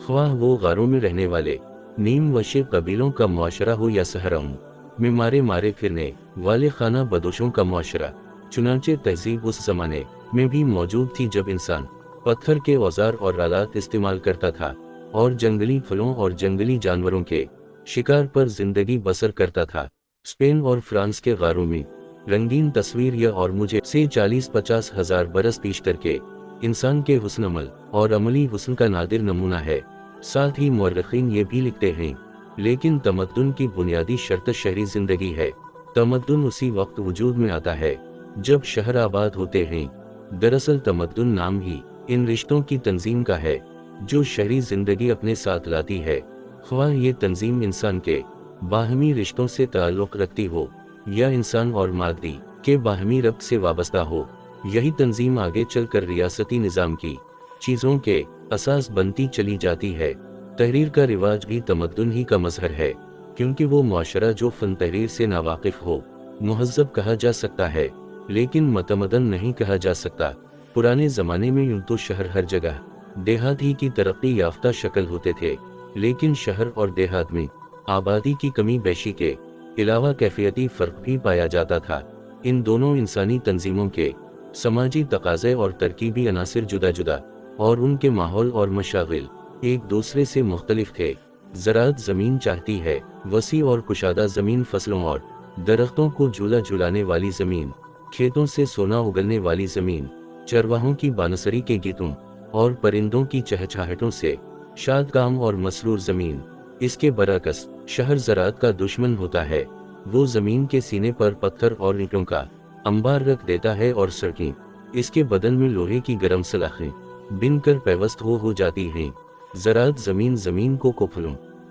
ख्वाह वो गारों में रहने वाले नीम वशे कबीलों का मुआशरा हो या सहराओं में मारे मारे फिरने वाले खाना बदोशों का मुआशरा। चुनांचे तहजीब उस ज़माने में भी मौजूद थी जब इंसान पत्थर के औजार और आलात इस्तेमाल करता था और जंगली फलों और जंगली जानवरों के शिकार पर जिंदगी बसर करता था। स्पेन और फ्रांस के गारों में रंगीन तस्वीर या और मुझे से 40-50 हज़ार बरस पीछतर के इंसान के हुस्न अमल और अमली हुस्न का नादिर नमूना है। साथ ही मुअर्रिखीन ये भी लिखते हैं, लेकिन तमद्दुन की बुनियादी शर्त शहरी जिंदगी है। तमद्दुन उसी वक्त वजूद में आता है जब शहर आबाद होते हैं। दरअसल तमद्दुन नाम ही इन रिश्तों की तंजीम का है जो शहरी जिंदगी अपने साथ लाती है, ख्वाह ये तंजीम इंसान के बाहमी रिश्तों से ताल्लुक़ रखती हो या इंसान और मादी के बाहमी रब्त से वाबस्ता हो, यही तंजीम आगे चलकर रियासती निज़ाम की चीज़ों के असास बनती चली जाती है। तहरीर का रिवाज भी तमद्दुन ही का मज़हर है, क्योंकि वो मुआशरा जो फ़न तहरीर से नावाकिफ़ हो मुहज़्ज़ब कहा जा सकता है, लेकिन मतमदन नहीं कहा जा सकता। पुराने ज़माने में यूं तो शहर हर जगह देहात ही की तरक्की याफ्ता शक्ल होते थे, लेकिन शहर और देहात में आबादी की कमी बेशी के अलावा कैफियती फ़र्क भी पाया जाता था। इन दोनों इंसानी तंजीमों के समाजी तकाज़े और तरकीबी अनासिर जुदा जुदा और उनके माहौल और मशागिल एक दूसरे से मुख्तलिफ थे। ज़राअत ज़मीन चाहती है वसी और कुशादा ज़मीन, फसलों और दरख्तों को झूला झुलाने वाली ज़मीन, खेतों से सोना उगलने वाली ज़मीन, चरवाहों की बानसरी के गीतों और परिंदों की चहचहाहटों से शादकाम और मसरूर ज़मीन। इसके बरअक्स शहर ज़राअत का दुश्मन होता है। वो ज़मीन के सीने पर पत्थर और ईंटों का अंबार रख देता है और सड़कें इसके बदन में लोहे की गर्म सलाखें बिन कर पेवस्त हो जाती हैं। ज़राअत ज़मीन को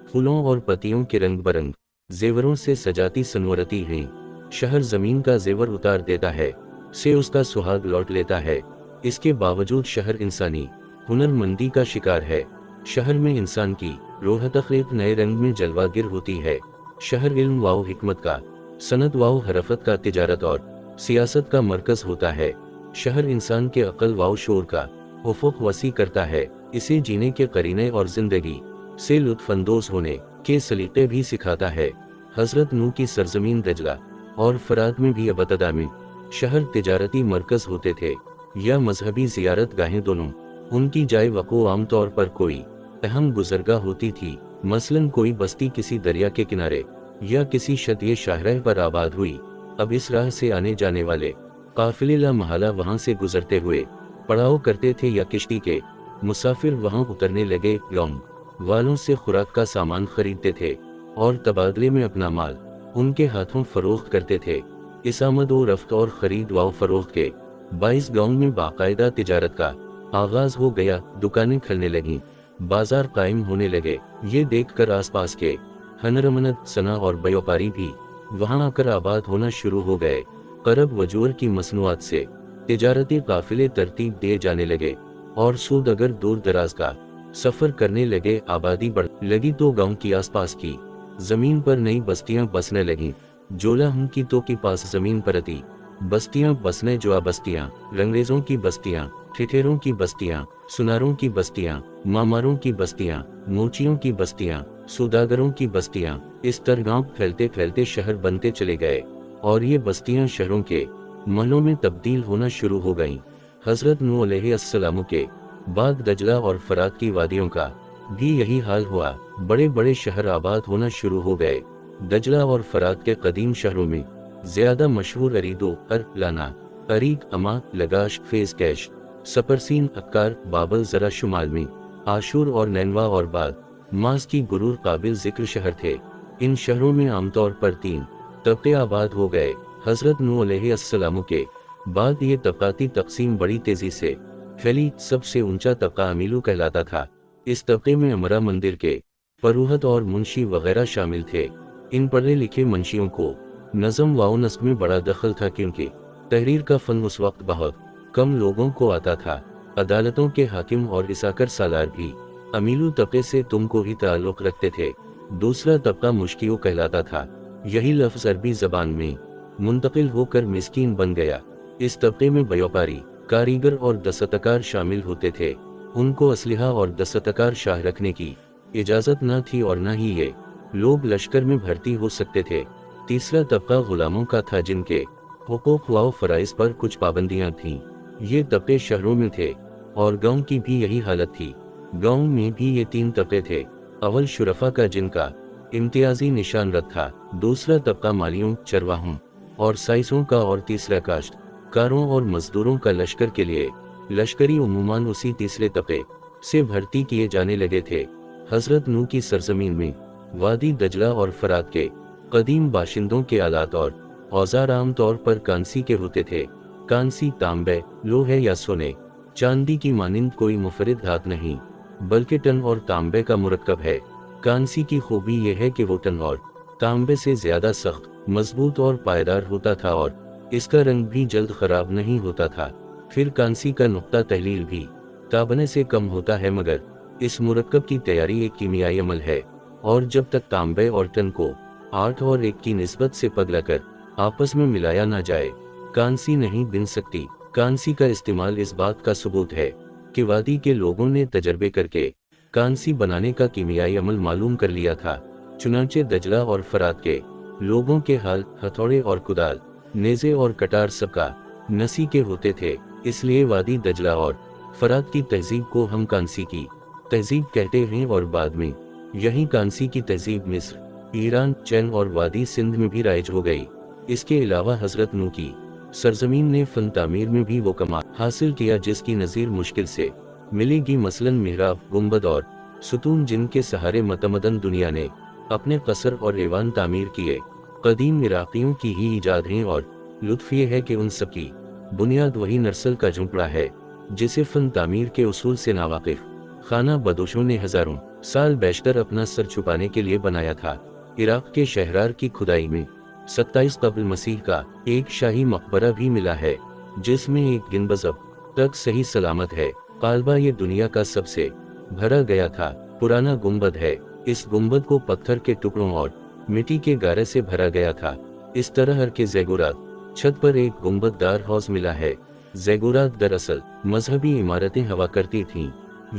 फूलों और पत्तियों के रंग बरंग जेवरों से सजाती सनवरती हैं। शहर ज़मीन का जेवर उतार देता है, से उसका सुहाग लौट लेता है। इसके बावजूद शहर इंसानी हुनरमंदी का शिकार है। शहर में इंसान की रूह तख्लीक नए रंग में जलवागिर होती है। शहर इल्म वाओ हिकमत का, सनत वाओ हरफत का, तिजारत और सियासत का मरकज होता है। शहर इंसान के अक्ल वाओ शोर का उफ़ुक़ वसी करता है। इसे जीने के करीने और जिंदगी से लुत्फ़अंदोज़ होने के सलीक़े भी सिखाता है। हज़रत नूह की सरजमीन दजला और फरात में भी अबतदा में शहर तिजारती मरकज़ होते थे या मजहबी ज़ियारत गाहें, दोनों। उनकी जाए वक़्फ़ आम तौर पर कोई अहम गुज़रगाह होती थी, मसलन कोई बस्ती किसी दरिया के किनारे या किसी शतीय शाहराह पर आबाद हुई। अब इस राह से आने जाने वाले काफ़िले ला महला वहाँ से गुजरते हुए पड़ाव करते थे या किश्ती के मुसाफिर वहाँ उतरने लगे गाँव वालों से खुराक का सामान खरीदते थे और तबादले में अपना माल उनके हाथों फरोख्त करते थे। इस आमद व रफ्त और ख़रीद व फरोख्त के बाइस गाँव में बाकायदा तिजारत का आगाज़ हो गया। दुकानें खुलने लगीं, बाजार कायम होने लगे। ये देखकर आसपास के हनरमनद, सना और व्यापारी भी वहाँ आकर आबाद होना शुरू हो गए। करब वजूर की मसनूआत से तिजारती काफिले तरतीब दिए जाने लगे और सूद अगर दूर दराज का सफर करने लगे। आबादी बढ़ लगी तो गांव की आसपास की जमीन पर नई बस्तियां बसने लगीं। जोला हम की तो की पास जमीन पर अती बस्तियां बसने, जुआ बस्तियां, रंगरेजों की बस्तियां, ठिठेरों की बस्तियां, सुनारों की बस्तियां, मामारों की बस्तियां, मोचियों की बस्तियां, सौदागरों की बस्तियां। इस तरह गांव फैलते फैलते शहर बनते चले गए और ये बस्तियां शहरों के महलों में तब्दील होना शुरू हो गईं। हजरत नूह अलैहिस्सलाम के बाद दजला और फरात की वादियों का भी यही हाल हुआ। बड़े बड़े शहर आबाद होना शुरू हो गए। दजला और फरात के कदीम शहरों में ज्यादा मशहूर अरीदो, लाना, अरीक, अमा, लगाश, फेज कैश, सपरसीन, अक्कार, बाबल ज़रा शुमाल में, आशूर और नैनवा और बाद मास की गुरूर काबिल जिक्र शहर थे। इन शहरों में आमतौर पर 3 तबके आबाद हो गए। हजरत नूह अलैहिस्सलाम के बाद ये तबकाती तकसीम बड़ी तेजी से फैली। सबसे ऊंचा तबका अमीलू कहलाता था। इस तबके में अमरा मंदिर के फरूहत और मुंशी वगैरह शामिल थे। इन पढ़े लिखे मुंशियों को नज़म व नस्ब में बड़ा दखल था, क्योंकि तहरीर का फन उस वक्त बहुत कम लोगों को आता था। अदालतों के हाकिम और इसाकर सालार भी अमीलू तबके से तुमको ही ताल्लुक़ रखते थे। दूसरा तबका मुश्कियों कहलाता था। यही लफ्ज़ अरबी ज़बान में मुंतकिल होकर मिस्कीन बन गया। इस तबके में व्यापारी, कारीगर और दस्तकार शामिल होते थे। उनको असलिहा और दस्तकार शाह रखने की इजाज़त न थी और न ही ये लोग लश्कर में भर्ती हो सकते थे। तीसरा तबका गुलामों का था, जिनके हुकूक व फ़राइज़ पर कुछ पाबंदियां थीं। ये तबके शहरों में थे और गांव की भी यही हालत थी। गांव में भी ये 3 तबके थे। अव्वल शुरफा का, जिनका इम्तियाजी निशान रख था। दूसरा तबका मालियों, चरवाहों और साइसों का, और तीसरा काश्तकारों और मजदूरों का। लश्कर के लिए लश्करी उम्मान उसी तीसरे तबके से भर्ती किए जाने लगे थे। हजरत नूह की सरजमीन में वादी दजला और फरात के कदीम बाशिंदों के आलात और औजार आम तौर पर कांसी के होते थे। कांसी तांबे, लोहे या सोने चांदी की मानिंद कोई मुफरिद धात नहीं। बल्कि टन और तांबे का मुरक्कब है। कांसी की खूबी यह है कि वो टन और तांबे से ज्यादा सख्त, मजबूत और पायदार होता था और इसका रंग भी जल्द खराब नहीं होता था। फिर कांसी का नुक्ता तहलील भी ताबने से कम होता है, मगर इस मुरक्कब की तैयारी एक कीमियाई अमल है, और जब तक तांबे और टन को 8 और 1 की निस्बत से पगलाकर आपस में मिलाया ना जाए, कांसी नहीं बन सकती। कांसी का इस्तेमाल इस बात का सबूत है कि वादी के लोगों ने तजर्बे करके कांसी बनाने का कीमियाई अमल मालूम कर लिया था। चुनांचे दजला और फरात के लोगों के हाल हथौड़े और कुदाल, नेज़े और कटार सबका नसी के होते थे, इसलिए वादी दजला और फरात की तहजीब को हम कांसी की तहजीब कहते हैं, और बाद में यही कांसी की तहजीब मिस्र, ईरान, चैन और वादी सिंध में भी राइज हो गई। इसके अलावा हजरत नूह की सरजमीन ने फन तामीर में भी वो कमाल हासिल किया जिसकी नज़ीर मुश्किल से मिलेगी। मसलन मिहराब, गुंबद और सुतून, जिनके सहारे मतमदन दुनिया ने अपने कसर और ऐवान तामीर किए, कदीम इराकियों की ही इजाद हैं, और लुत्फ ये है कि उन सब की बुनियाद वही नरसल का झुंपड़ा है जिसे फन तामीर के उसूल से नावाकिफ खाना बदोशों ने हजारों साल बैशतर अपना सर छुपाने के लिए बनाया था। इराक के शहरार की खुदाई में 27 कब्ल मसीह का एक शाही मकबरा भी मिला है, जिसमें एक गिनबज अब तक सही सलामत है। कालबा ये दुनिया का सबसे भरा गया था पुराना गुंबद है। इस गुंबद को पत्थर के टुकड़ों और मिट्टी के गारे से भरा गया था। इस तरह के ज़ेगुरात छत पर एक गुंबददार हौज मिला है। ज़ेगुरात दरअसल मजहबी इमारतें हवा करती थीं।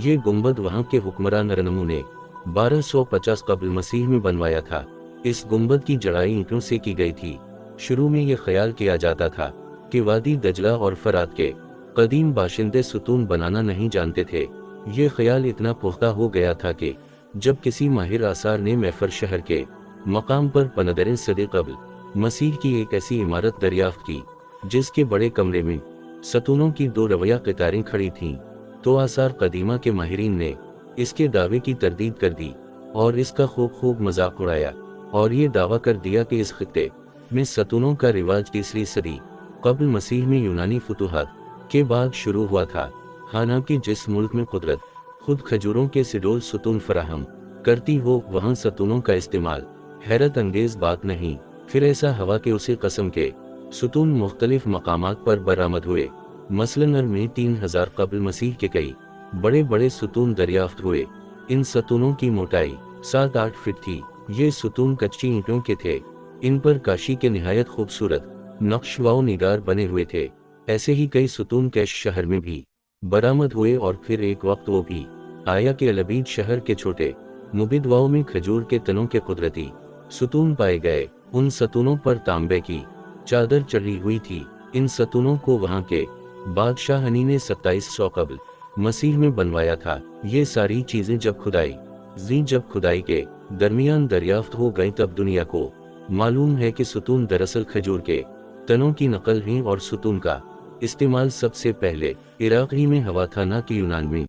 ये गुंबद वहाँ के हुक्मरान अरनमू ने 1250 कब्ल मसीह में बनवाया था। इस गुंबद की जड़ाई ईंटों से की गई थी। शुरू में ये ख्याल किया जाता था कि वादी दजला और फरात के कदीम बाशिंदे सुतून बनाना नहीं जानते थे। ये ख्याल इतना पुख्ता हो गया था कि जब किसी माहिर आसार ने मैफर शहर के मकाम पर 15 सदी कब्ल मसीह की एक ऐसी इमारत दरियाफ्त की जिसके बड़े कमरे में सतूनों की 2 रवैया कतारें खड़ी थीं, तो आसार कदीमा के माहिरीन ने इसके दावे की तरदीद कर दी और इसका खूब मजाक उड़ाया, और ये दावा कर दिया कि इस खित्ते में सतूनों का रिवाज 3री सदी कब्ल मसीह में यूनानी फुतूहात के बाद शुरू हुआ था। हालांकि जिस मुल्क में कुदरत खुद खजूरों के सिडोल सतून फराहम करती हो, वहाँ सतूनों का इस्तेमाल हैरत अंगेज बात नहीं। फिर ऐसा हवा के उसी कस्म के सतून मुख्तलिफ मकामात पर बरामद हुए। मसलन अर में 3000 कब्ल मसीह के कई बड़े बड़े सतून दरियाफ्त हुए। इन सतूनों की मोटाई 7-8 फीट थी। ये सतून कच्ची ईंटों के थे। इन पर काशी के निहायत खूबसूरत नक्श व निगार बने हुए थे। ऐसे ही कई सतून कैश शहर में भी बरामद हुए, और फिर एक वक्त वो भी आया कि अलबीद शहर के छोटे मुबिदवाओं में खजूर के तनों के कुदरती सतून पाए गए। उन सतूनों पर तांबे की चादर चढ़ी हुई थी। इन सतूनों को वहाँ के बादशाह हनी ने 2700 कब्ल मसीह में बनवाया था। ये सारी चीजें जब खुदाई के दरमियान दरियाफ्त हो गई, तब दुनिया को मालूम है कि सतून दरअसल खजूर के तनों की नकल हैं, और सतून का इस्तेमाल सबसे पहले इराक ही में हुआ था, ना कि यूनान में।